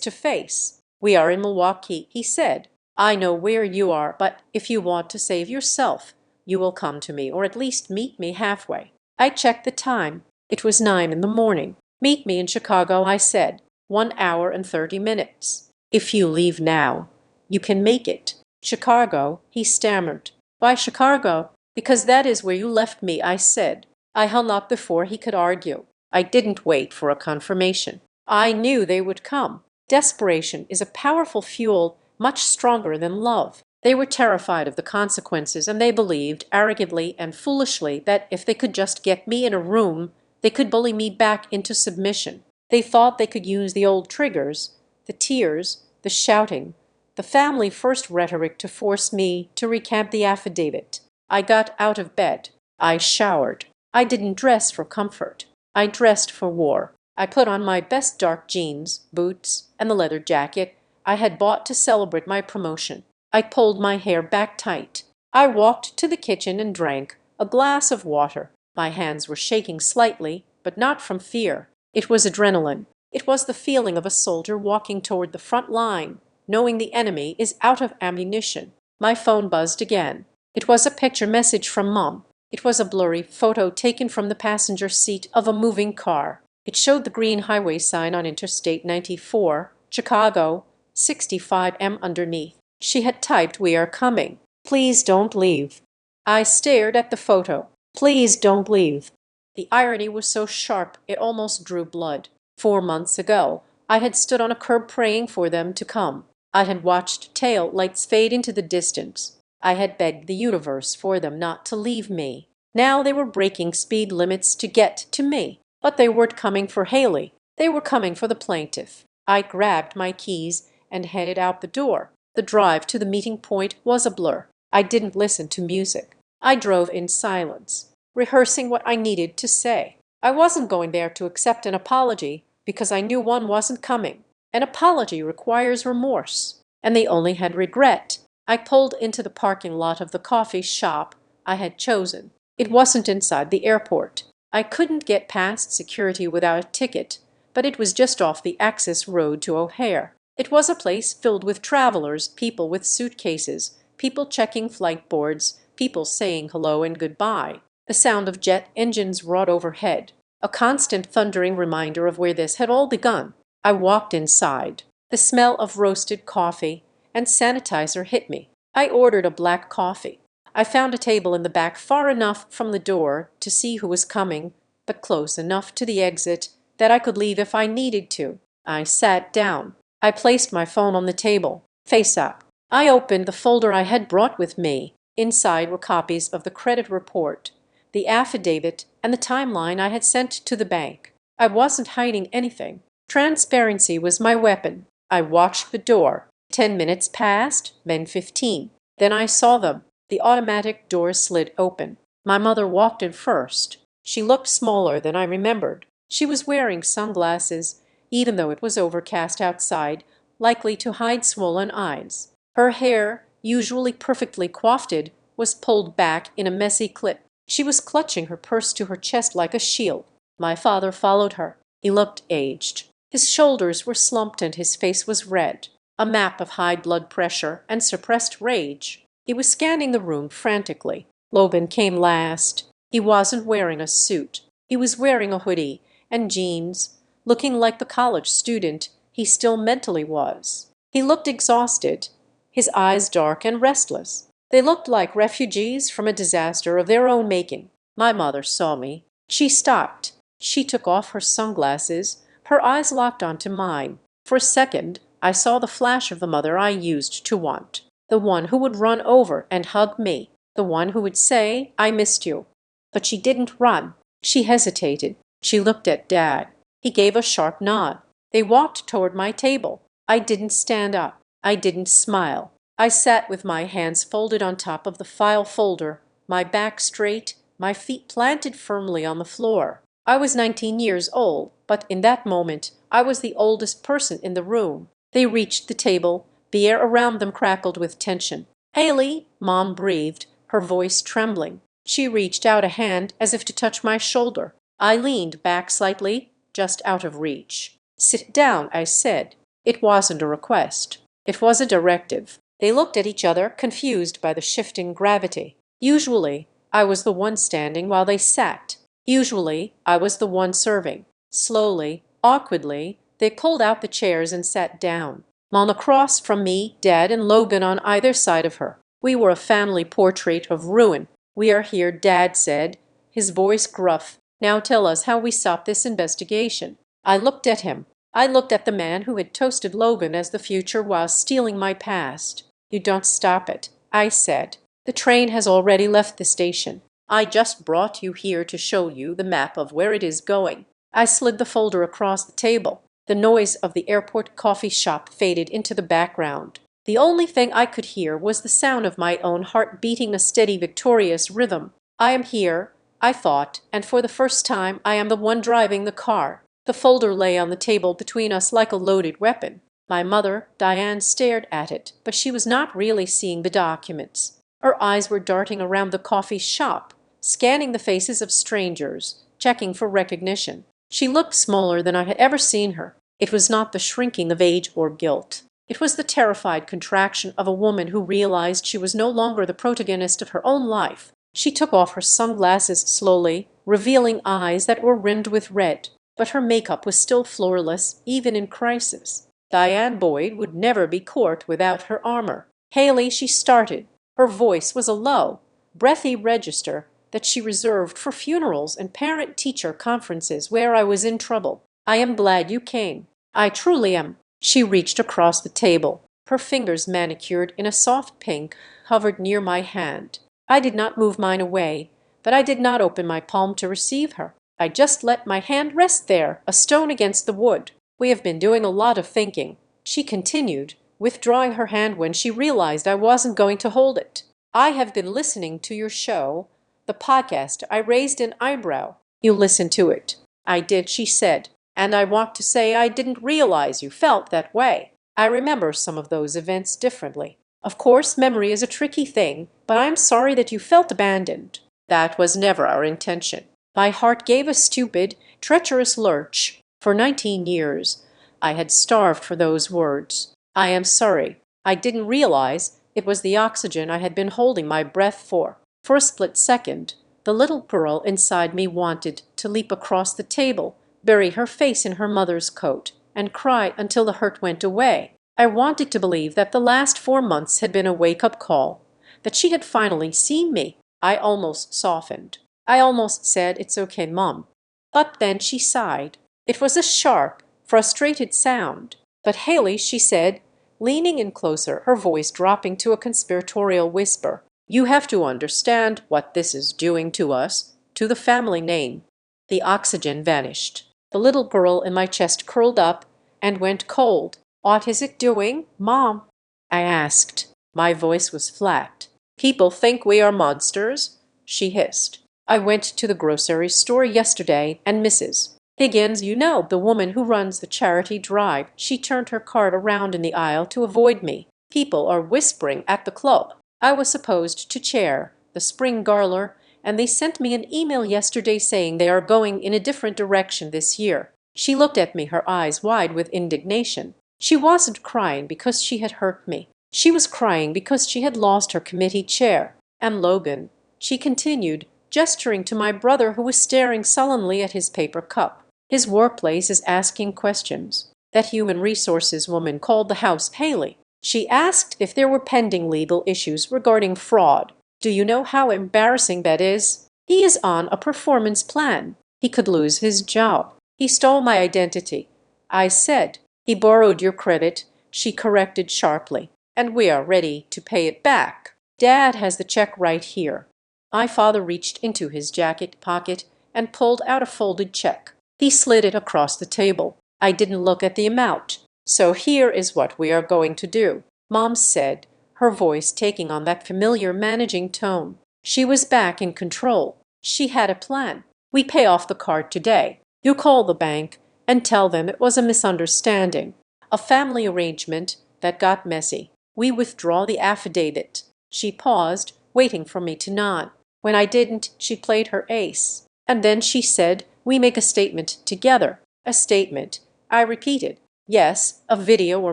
to face. We are in Milwaukee, he said. I know where you are, but if you want to save yourself, you will come to me, or at least meet me halfway. I checked the time. It was 9 in the morning. Meet me in Chicago, I said. 1 hour and 30 minutes. If you leave now, you can make it. Chicago, he stammered. Why Chicago? Because that is where you left me, I said. I hung up before he could argue. I didn't wait for a confirmation. I knew they would come. Desperation is a powerful fuel, much stronger than love. They were terrified of the consequences, and they believed, arrogantly and foolishly, that if they could just get me in a room, they could bully me back into submission. They thought they could use the old triggers, the tears, the shouting, the family first rhetoric to force me to recant the affidavit. I got out of bed. I showered. I didn't dress for comfort. I dressed for war. I put on my best dark jeans, boots, and the leather jacket I had bought to celebrate my promotion. I pulled my hair back tight. I walked to the kitchen and drank a glass of water. My hands were shaking slightly, but not from fear. It was adrenaline. It was the feeling of a soldier walking toward the front line, knowing the enemy is out of ammunition. My phone buzzed again. It was a picture message from Mom. It was a blurry photo taken from the passenger seat of a moving car. It showed the green highway sign on Interstate 94, Chicago, 65M underneath. She had typed, "We are coming. Please don't leave." I stared at the photo. Please don't leave. The irony was so sharp it almost drew blood. 4 months ago, I had stood on a curb praying for them to come. I had watched tail lights fade into the distance. I had begged the universe for them not to leave me. Now they were breaking speed limits to get to me. But they weren't coming for Haley. They were coming for the plaintiff. I grabbed my keys and headed out the door. The drive to the meeting point was a blur. I didn't listen to music. I drove in silence, rehearsing what I needed to say. I wasn't going there to accept an apology because I knew one wasn't coming. An apology requires remorse, and they only had regret. I pulled into the parking lot of the coffee shop I had chosen. It wasn't inside the airport. I couldn't get past security without a ticket, but it was just off the access road to O'Hare. It was a place filled with travelers, people with suitcases, people checking flight boards, people saying hello and goodbye. The sound of jet engines roared overhead, a constant thundering reminder of where this had all begun. I walked inside. The smell of roasted coffee and sanitizer hit me. I ordered a black coffee. I found a table in the back far enough from the door to see who was coming, but close enough to the exit that I could leave if I needed to. I sat down. I placed my phone on the table, face up. I opened the folder I had brought with me. Inside were copies of the credit report, the affidavit, and the timeline I had sent to the bank. I wasn't hiding anything. Transparency was my weapon. I watched the door. 10 minutes passed, then 15. Then I saw them. The automatic door slid open. My mother walked in first. She looked smaller than I remembered. She was wearing sunglasses, even though it was overcast outside, likely to hide swollen eyes. Her hair, usually perfectly coiffed, was pulled back in a messy clip. She was clutching her purse to her chest like a shield. My father followed her. He looked aged. His shoulders were slumped and his face was red, a map of high blood pressure and suppressed rage. He was scanning the room frantically. Logan came last. He wasn't wearing a suit. He was wearing a hoodie and jeans, looking like the college student he still mentally was. He looked exhausted, his eyes dark and restless. They looked like refugees from a disaster of their own making. My mother saw me. She stopped. She took off her sunglasses. Her eyes locked onto mine. For a second, I saw the flash of the mother I used to want. The one who would run over and hug me. The one who would say, "I missed you." But she didn't run. She hesitated. She looked at Dad. He gave a sharp nod. They walked toward my table. I didn't stand up. I didn't smile. I sat with my hands folded on top of the file folder, my back straight, my feet planted firmly on the floor. I was 19 years old, but in that moment, I was the oldest person in the room. They reached the table. The air around them crackled with tension. "Haley," Mom breathed, her voice trembling. She reached out a hand as if to touch my shoulder. I leaned back slightly, just out of reach. "Sit down," I said. It wasn't a request. It was a directive. They looked at each other, confused by the shifting gravity. Usually, I was the one standing while they sat. Usually, I was the one serving. Slowly, awkwardly, they pulled out the chairs and sat down. Mom across from me, Dad and Logan on either side of her. We were a family portrait of ruin. "We are here," Dad said, his voice gruff. "Now tell us how we stop this investigation." I looked at him. I looked at the man who had toasted Logan as the future while stealing my past. "You don't stop it," I said. "The train has already left the station. I just brought you here to show you the map of where it is going." I slid the folder across the table. The noise of the airport coffee shop faded into the background. The only thing I could hear was the sound of my own heart beating a steady, victorious rhythm. "I am here," I thought, "and for the first time I am the one driving the car." The folder lay on the table between us like a loaded weapon. My mother, Diane, stared at it, but she was not really seeing the documents. Her eyes were darting around the coffee shop, scanning the faces of strangers, checking for recognition. She looked smaller than I had ever seen her. It was not the shrinking of age or guilt. It was the terrified contraction of a woman who realized she was no longer the protagonist of her own life. She took off her sunglasses slowly, revealing eyes that were rimmed with red. But her makeup was still flawless, even in crisis. Diane Boyd would never be court without her armor. "Haley," she started. Her voice was a low, breathy register that she reserved for funerals and parent-teacher conferences where I was in trouble. "I am glad you came. I truly am." She reached across the table. Her fingers, manicured in a soft pink, hovered near my hand. I did not move mine away, but I did not open my palm to receive her. I just let my hand rest there, a stone against the wood. We have been doing a lot of thinking, she continued, withdrawing her hand when she realized I wasn't going to hold it. I have been listening to your show, the podcast. I raised an eyebrow. You listened to it. I did, she said. And I want to say I didn't realize you felt that way. I remember some of those events differently. Of course, memory is a tricky thing, but I'm sorry that you felt abandoned. That was never our intention. My heart gave a stupid, treacherous lurch. For 19 years, I had starved for those words. I am sorry. I didn't realize it was the oxygen I had been holding my breath for. For a split second, the little girl inside me wanted to leap across the table, bury her face in her mother's coat, and cry until the hurt went away. I wanted to believe that the last 4 months had been a wake-up call, that she had finally seen me. I almost softened. I almost said, "It's okay, Mom." But then she sighed. It was a sharp, frustrated sound. "But Haley," she said, leaning in closer, her voice dropping to a conspiratorial whisper, "you have to understand what this is doing to us, to the family name." The oxygen vanished. The little girl in my chest curled up and went cold. "What is it doing, Mom?" I asked. My voice was flat. "People think we are monsters," she hissed. "I went to the grocery store yesterday and Mrs. Higgins, you know, the woman who runs the charity drive, she turned her cart around in the aisle to avoid me. People are whispering at the club I was supposed to chair, the spring garler, and they sent me an email yesterday saying they are going in a different direction this year." She looked at me, her eyes wide with indignation. She wasn't crying because she had hurt me. She was crying because she had lost her committee chair. "And Logan," she continued, gesturing to my brother who was staring sullenly at his paper cup. "His workplace is asking questions. That human resources woman called the house Haley. She asked if there were pending legal issues regarding fraud. Do you know how embarrassing that is? He is on a performance plan. He could lose his job. He stole my identity." I said. "He borrowed your credit," she corrected sharply, "and we are ready to pay it back. Dad has the check right here." My father reached into his jacket pocket and pulled out a folded check. He slid it across the table. I didn't look at the amount. "So here is what we are going to do," Mom said, her voice taking on that familiar managing tone. She was back in control. She had a plan. "We pay off the card today. You call the bank and tell them it was a misunderstanding, a family arrangement that got messy. We withdraw the affidavit." She paused, waiting for me to nod. When I didn't, she played her ace. "And then," she said, "we make a statement together." "A statement?" I repeated. "Yes, a video or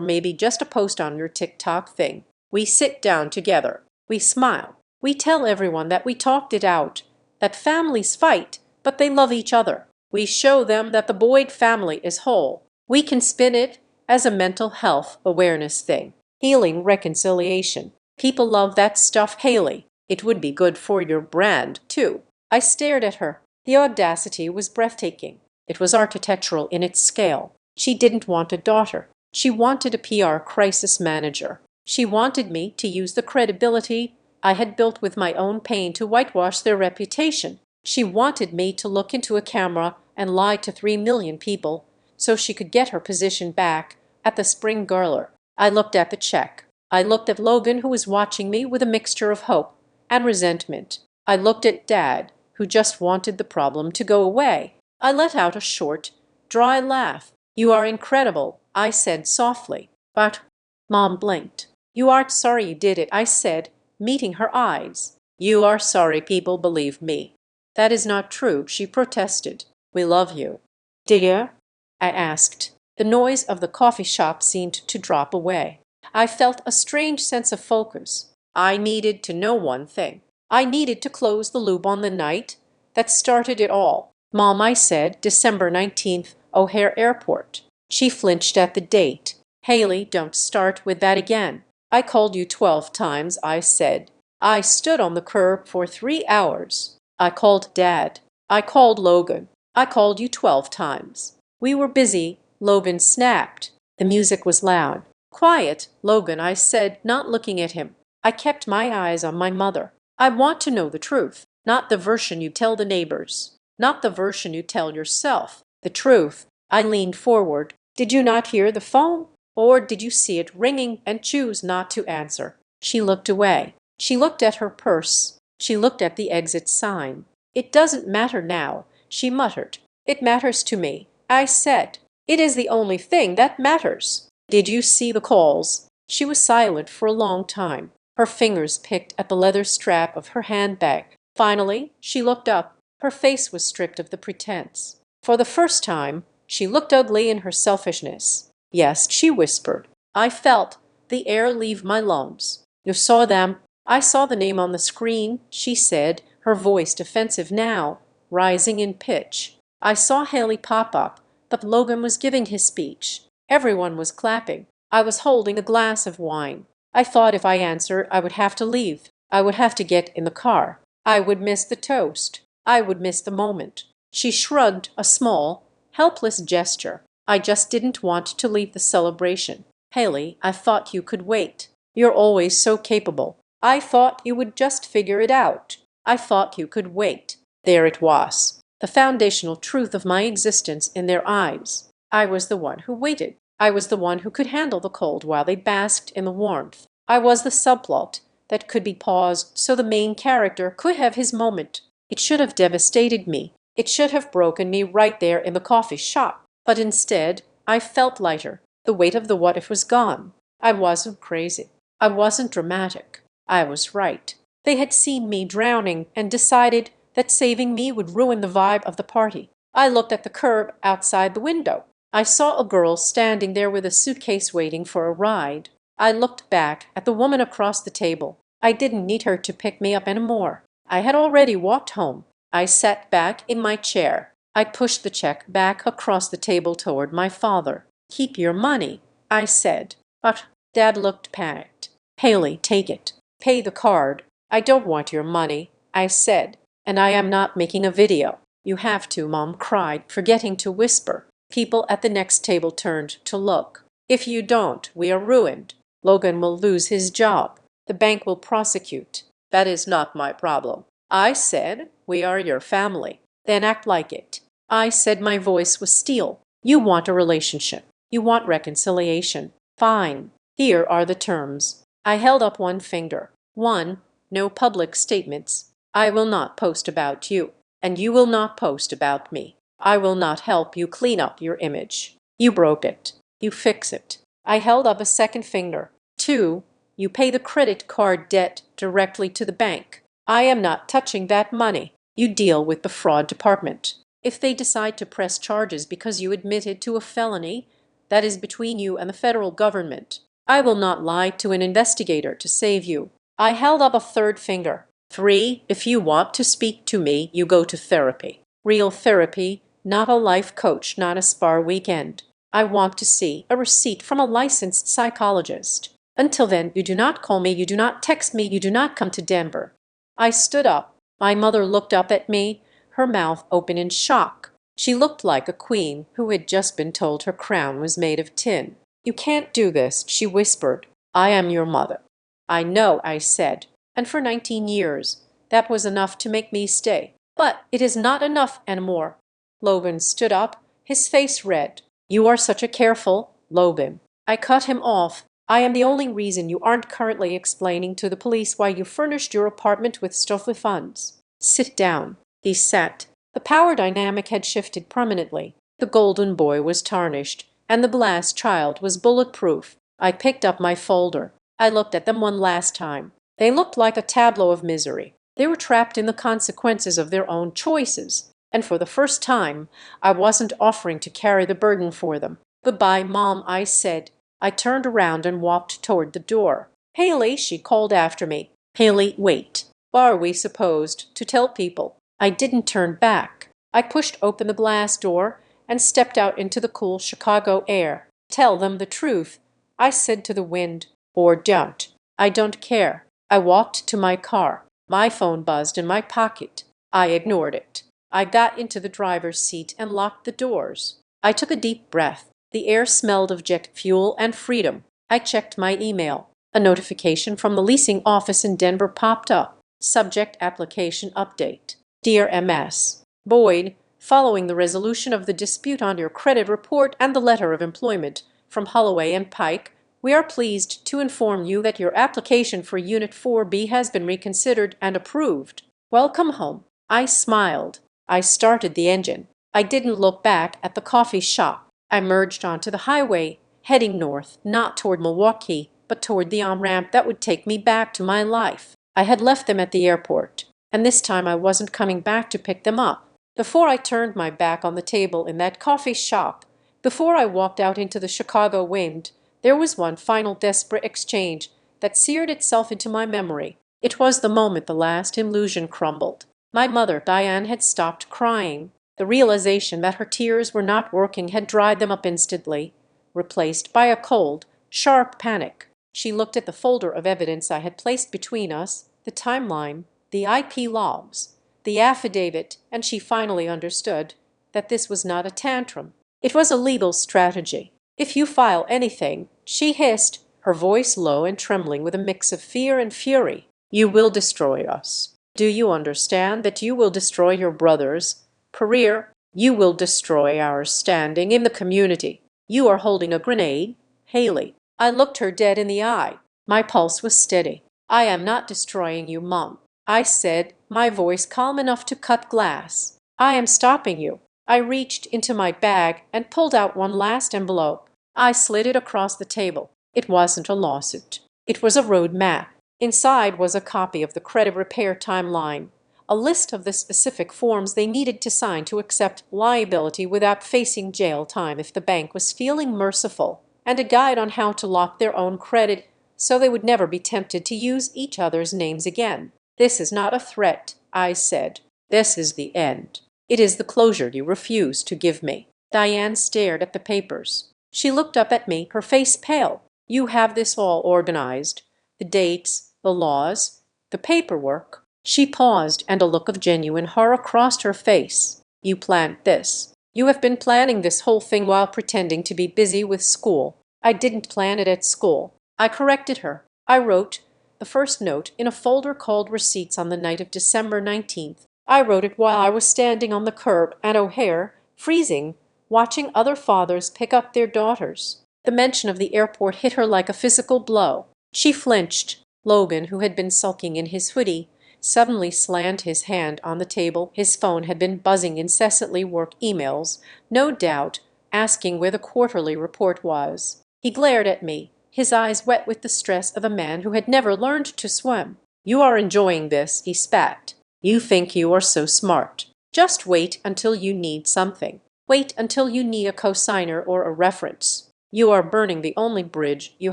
maybe just a post on your TikTok thing. We sit down together. We smile. We tell everyone that we talked it out, that families fight, but they love each other. We show them that the Boyd family is whole. We can spin it as a mental health awareness thing. Healing reconciliation. People love that stuff, Haley. It would be good for your brand, too." I stared at her. The audacity was breathtaking. It was architectural in its scale. She didn't want a daughter. She wanted a PR crisis manager. She wanted me to use the credibility I had built with my own pain to whitewash their reputation. She wanted me to look into a camera and lie to 3 million people so she could get her position back at the spring garler. I looked at the check. I looked at Logan, who was watching me with a mixture of hope and resentment. I looked at Dad, who just wanted the problem to go away. I let out a short, dry laugh. "You are incredible," I said softly. "But—" Mom blinked. "You aren't sorry you did it," I said, meeting her eyes. "You are sorry people believe me." "That is not true," she protested. "We love you." "Dear?" I asked. The noise of the coffee shop seemed to drop away. I felt a strange sense of focus. I needed to know one thing. I needed to close the loop on the night that started it all. "Mom," I said, "December 19th, O'Hare Airport." She flinched at the date. "Haley, don't start with that again." "I called you 12 times," I said. "I stood on the curb for 3 hours. I called Dad. I called Logan. I called you 12 times." "We were busy," Logan snapped. The music was loud. Quiet, Logan, I said, not looking at him. I kept my eyes on my mother. I want to know the truth, not the version you tell the neighbors, not the version you tell yourself. The truth. I leaned forward. Did you not hear the phone? Or did you see it ringing and choose not to answer? She looked away. She looked at her purse. She looked at the exit sign. It doesn't matter now, she muttered. It matters to me, I said. It is the only thing that matters. Did you see the calls? She was silent for a long time. Her fingers picked at the leather strap of her handbag. Finally, she looked up. Her face was stripped of the pretense. For the first time, she looked ugly in her selfishness. Yes, she whispered. I felt the air leave my lungs. You saw them? I saw the name on the screen, she said, her voice defensive now, rising in pitch. I saw Haley pop up, but Logan was giving his speech. Everyone was clapping. I was holding a glass of wine. I thought if I answered, I would have to leave. I would have to get in the car. I would miss the toast. I would miss the moment. She shrugged a small, helpless gesture. I just didn't want to leave the celebration. Haley, I thought you could wait. You're always so capable. I thought you would just figure it out. I thought you could wait. There it was, the foundational truth of my existence in their eyes. I was the one who waited. I was the one who could handle the cold while they basked in the warmth. I was the subplot that could be paused so the main character could have his moment. It should have devastated me. It should have broken me right there in the coffee shop. But instead, I felt lighter. The weight of the what if was gone. I wasn't crazy. I wasn't dramatic. I was right. They had seen me drowning and decided that saving me would ruin the vibe of the party. I looked at the curb outside the window. I saw a girl standing there with a suitcase waiting for a ride. I looked back at the woman across the table. I didn't need her to pick me up anymore. I had already walked home. I sat back in my chair. I pushed the check back across the table toward my father. Keep your money, I said. But Dad looked panicked. Haley, take it. Pay the card. I don't want your money, I said. And I am not making a video. You have to, Mom cried, forgetting to whisper. People at the next table turned to look. If you don't, we are ruined. Logan will lose his job. The bank will prosecute. That is not my problem. I said, we are your family. Then act like it. I said, my voice was steel. You want a relationship. You want reconciliation. Fine. Here are the terms. I held up one finger. 1. No public statements. I will not post about you, and you will not post about me. I will not help you clean up your image. You broke it. You fix it. I held up a second finger. 2. You pay the credit card debt directly to the bank. I am not touching that money. You deal with the fraud department. If they decide to press charges because you admitted to a felony, that is between you and the federal government. I will not lie to an investigator to save you. I held up a third finger. 3. If you want to speak to me, you go to therapy. Real therapy, not a life coach, not a spa weekend. I want to see a receipt from a licensed psychologist. Until then, you do not call me, you do not text me, you do not come to Denver. I stood up. My mother looked up at me, her mouth open in shock. She looked like a queen who had just been told her crown was made of tin. You can't do this, she whispered. I am your mother. I know, I said. And for 19 years, that was enough to make me stay. But it is not enough anymore. Logan stood up, his face red. You are such a careful, Logan. I cut him off. I am the only reason you aren't currently explaining to the police why you furnished your apartment with stolen funds. Sit down. He sat. The power dynamic had shifted permanently. The golden boy was tarnished, and the glass child was bulletproof. I picked up my folder. I looked at them one last time. They looked like a tableau of misery. They were trapped in the consequences of their own choices. And for the first time, I wasn't offering to carry the burden for them. Goodbye, Mom, I said. I turned around and walked toward the door. Haley, she called after me. Haley, wait. Are we supposed to tell people? I didn't turn back. I pushed open the glass door and stepped out into the cool Chicago air. Tell them the truth, I said to the wind, or don't. I don't care. I walked to my car. My phone buzzed in my pocket. I ignored it. I got into the driver's seat and locked the doors. I took a deep breath. The air smelled of jet fuel and freedom. I checked my email. A notification from the leasing office in Denver popped up. Subject application update. Dear MS. Boyd, following the resolution of the dispute on your credit report and the letter of employment from Holloway and Pike, we are pleased to inform you that your application for Unit 4B has been reconsidered and approved. Welcome home. I smiled. I started the engine. I didn't look back at the coffee shop. I merged onto the highway, heading north, not toward Milwaukee, but toward the on-ramp that would take me back to my life. I had left them at the airport, and this time I wasn't coming back to pick them up. Before I turned my back on the table in that coffee shop, before I walked out into the Chicago wind, there was one final desperate exchange that seared itself into my memory. It was the moment the last illusion crumbled. My mother, Diane, had stopped crying. The realization that her tears were not working had dried them up instantly, replaced by a cold, sharp panic. She looked at the folder of evidence I had placed between us, the timeline, the IP logs, the affidavit, and she finally understood that this was not a tantrum. It was a legal strategy. If you file anything, she hissed, her voice low and trembling with a mix of fear and fury, you will destroy us. Do you understand that you will destroy your brother's career? You will destroy our standing in the community. You are holding a grenade, Haley. I looked her dead in the eye. My pulse was steady. I am not destroying you, Mom, I said, my voice calm enough to cut glass. I am stopping you. I reached into my bag and pulled out one last envelope. I slid it across the table. It wasn't a lawsuit. It was a road map. Inside was a copy of the credit repair timeline, a list of the specific forms they needed to sign to accept liability without facing jail time if the bank was feeling merciful, and a guide on how to lock their own credit so they would never be tempted to use each other's names again. This is not a threat, I said. This is the end. It is the closure you refuse to give me. Diane stared at the papers. She looked up at me, her face pale. You have this all organized. The dates, the laws, the paperwork. She paused, and a look of genuine horror crossed her face. You planned this. You have been planning this whole thing while pretending to be busy with school. I didn't plan it at school. I corrected her. I wrote the first note in a folder called Receipts on the night of December 19th. I wrote it while I was standing on the curb at O'Hare, freezing, watching other fathers pick up their daughters. The mention of the airport hit her like a physical blow. She flinched. Logan, who had been sulking in his hoodie, suddenly slammed his hand on the table. His phone had been buzzing incessantly, work emails, no doubt, asking where the quarterly report was. He glared at me, his eyes wet with the stress of a man who had never learned to swim. You are enjoying this, he spat. You think you are so smart. Just wait until you need something. Wait until you need a cosigner or a reference. You are burning the only bridge you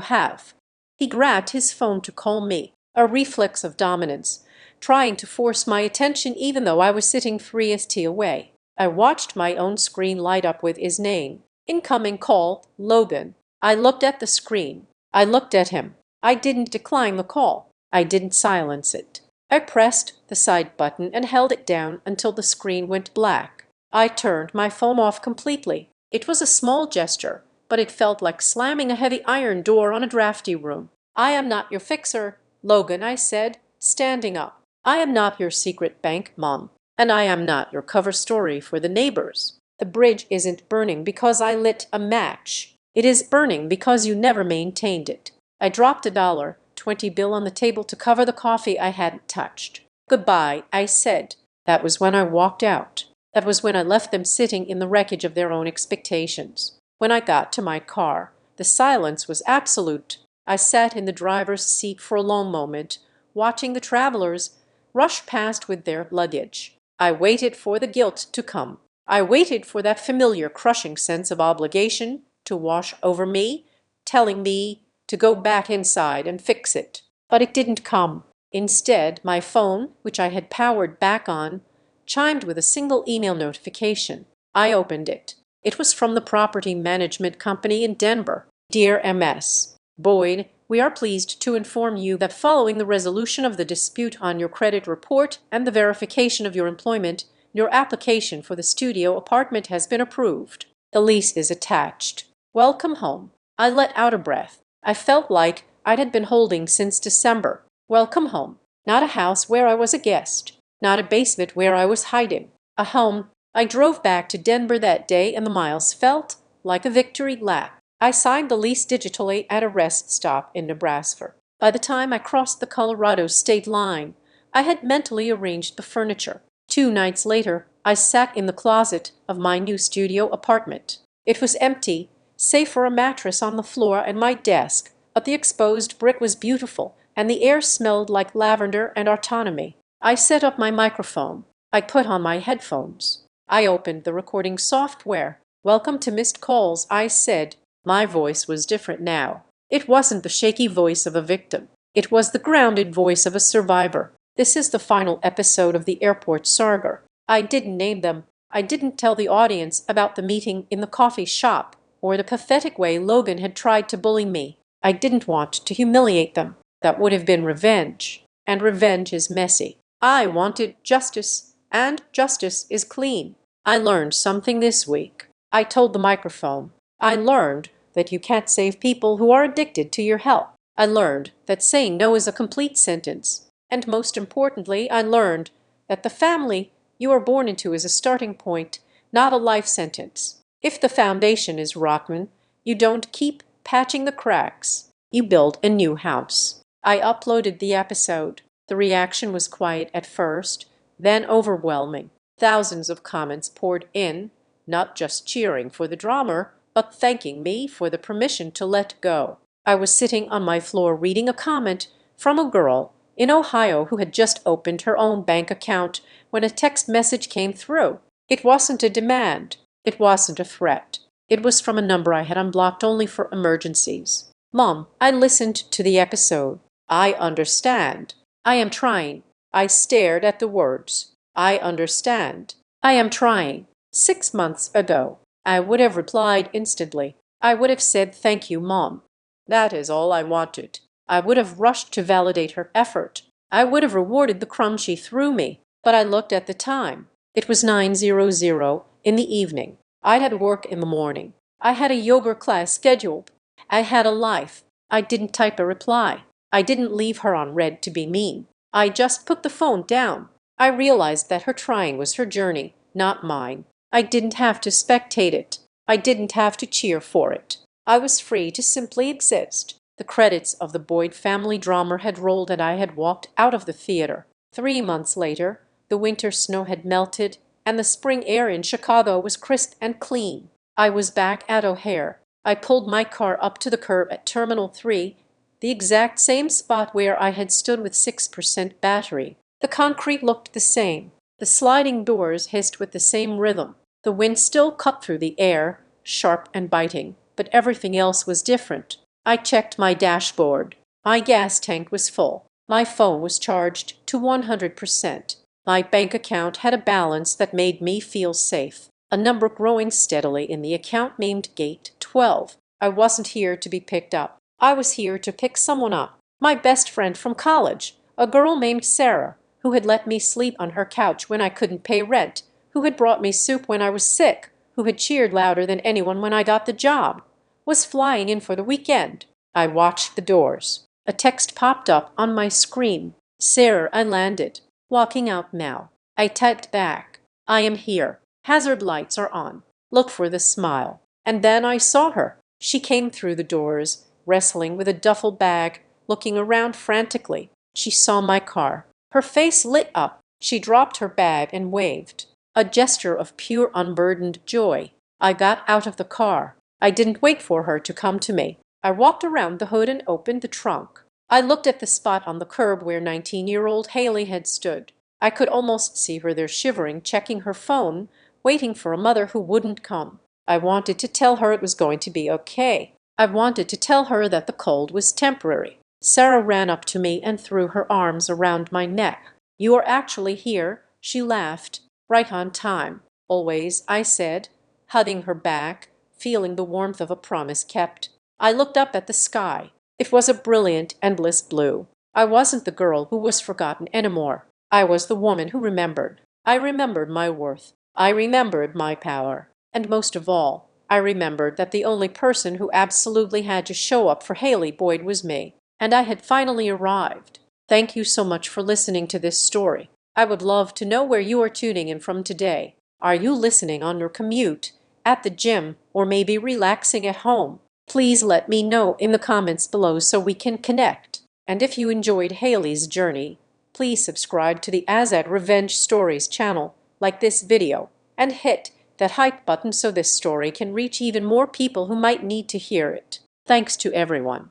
have. He grabbed his phone to call me, a reflex of dominance, trying to force my attention even though I was sitting 3 st away. I watched my own screen light up with his name. Incoming call, Logan. I looked at the screen. I looked at him. I didn't decline the call. I didn't silence it. I pressed the side button and held it down until the screen went black. I turned my phone off completely. It was a small gesture, but it felt like slamming a heavy iron door on a drafty room. I am not your fixer, Logan, I said, standing up. I am not your secret bank, Mom, and I am not your cover story for the neighbors. The bridge isn't burning because I lit a match. It is burning because you never maintained it. I dropped a $20 bill on the table to cover the coffee I hadn't touched. Goodbye, I said. That was when I walked out. That was when I left them sitting in the wreckage of their own expectations. When I got to my car, the silence was absolute. I sat in the driver's seat for a long moment, watching the travelers rush past with their luggage. I waited for the guilt to come. I waited for that familiar crushing sense of obligation to wash over me, telling me to go back inside and fix it. But it didn't come. Instead, my phone, which I had powered back on, chimed with a single email notification. I opened it. It was from the property management company in Denver. Dear MS. Boyd, we are pleased to inform you that following the resolution of the dispute on your credit report and the verification of your employment, your application for the studio apartment has been approved. The lease is attached. Welcome home. I let out a breath. I felt like I had been holding since December. Welcome home. Not a house where I was a guest. Not a basement where I was hiding. A home. I drove back to Denver that day and the miles felt like a victory lap. I signed the lease digitally at a rest stop in Nebraska. By the time I crossed the Colorado state line, I had mentally arranged the furniture. 2 nights later, I sat in the closet of my new studio apartment. It was empty, save for a mattress on the floor and my desk, but the exposed brick was beautiful, and the air smelled like lavender and autonomy. I set up my microphone. I put on my headphones. I opened the recording software. "Welcome to Missed Calls," I said. My voice was different now. It wasn't the shaky voice of a victim. It was the grounded voice of a survivor. This is the final episode of the airport saga. I didn't name them. I didn't tell the audience about the meeting in the coffee shop or the pathetic way Logan had tried to bully me. I didn't want to humiliate them. That would have been revenge. And revenge is messy. I wanted justice, and justice is clean. I learned something this week. I told the microphone. I learned that you can't save people who are addicted to your help. I learned that saying no is a complete sentence. And most importantly, I learned that the family you are born into is a starting point, not a life sentence. If the foundation is rotten, you don't keep patching the cracks. You build a new house. I uploaded the episode. The reaction was quiet at first, then overwhelming. Thousands of comments poured in, not just cheering for the drama, but thanking me for the permission to let go. I was sitting on my floor reading a comment from a girl in Ohio who had just opened her own bank account when a text message came through. It wasn't a demand. It wasn't a threat. It was from a number I had unblocked only for emergencies. "Mom, I listened to the episode. I understand. I am trying." I stared at the words. "I understand. I am trying." 6 months ago, I would have replied instantly. I would have said, "Thank you, Mom." That is all I wanted. I would have rushed to validate her effort. I would have rewarded the crumb she threw me. But I looked at the time. It was 9:00 in the evening. I'd had work in the morning. I had a yoga class scheduled. I had a life. I didn't type a reply. I didn't leave her on red to be mean. I just put the phone down. I realized that her trying was her journey, not mine. I didn't have to spectate it. I didn't have to cheer for it. I was free to simply exist. The credits of the Boyd family drama had rolled and I had walked out of the theater. 3 months later, the winter snow had melted and the spring air in Chicago was crisp and clean. I was back at O'Hare. I pulled my car up to the curb at Terminal 3, the exact same spot where I had stood with 6% battery. The concrete looked the same. The sliding doors hissed with the same rhythm. The wind still cut through the air, sharp and biting, but everything else was different. I checked my dashboard. My gas tank was full. My phone was charged to 100%. My bank account had a balance that made me feel safe, a number growing steadily in the account named Gate 12. I wasn't here to be picked up. I was here to pick someone up. My best friend from college, a girl named Sarah, who had let me sleep on her couch when I couldn't pay rent, who had brought me soup when I was sick, who had cheered louder than anyone when I got the job, was flying in for the weekend. I watched the doors. A text popped up on my screen. "Sarah, I landed. Walking out now." I typed back, "I am here. Hazard lights are on. Look for the smile." And then I saw her. She came through the doors, wrestling with a duffel bag, looking around frantically. She saw my car. Her face lit up. She dropped her bag and waved. A gesture of pure unburdened joy. I got out of the car. I didn't wait for her to come to me. I walked around the hood and opened the trunk. I looked at the spot on the curb where 19-year-old Haley had stood. I could almost see her there shivering, checking her phone, waiting for a mother who wouldn't come. I wanted to tell her it was going to be okay. I wanted to tell her that the cold was temporary. Sarah ran up to me and threw her arms around my neck. "You are actually here," she laughed. "Right on time." "Always," I said, hugging her back, feeling the warmth of a promise kept. I looked up at the sky. It was a brilliant, endless blue. I wasn't the girl who was forgotten anymore. I was the woman who remembered. I remembered my worth. I remembered my power. And most of all, I remembered that the only person who absolutely had to show up for Haley Boyd was me, and I had finally arrived. Thank you so much for listening to this story. I would love to know where you are tuning in from today. Are you listening on your commute, at the gym, or maybe relaxing at home? Please let me know in the comments below so we can connect. And if you enjoyed Haley's journey, please subscribe to the Azad Revenge Stories channel, like this video, and hit that hype button so this story can reach even more people who might need to hear it. Thanks to everyone.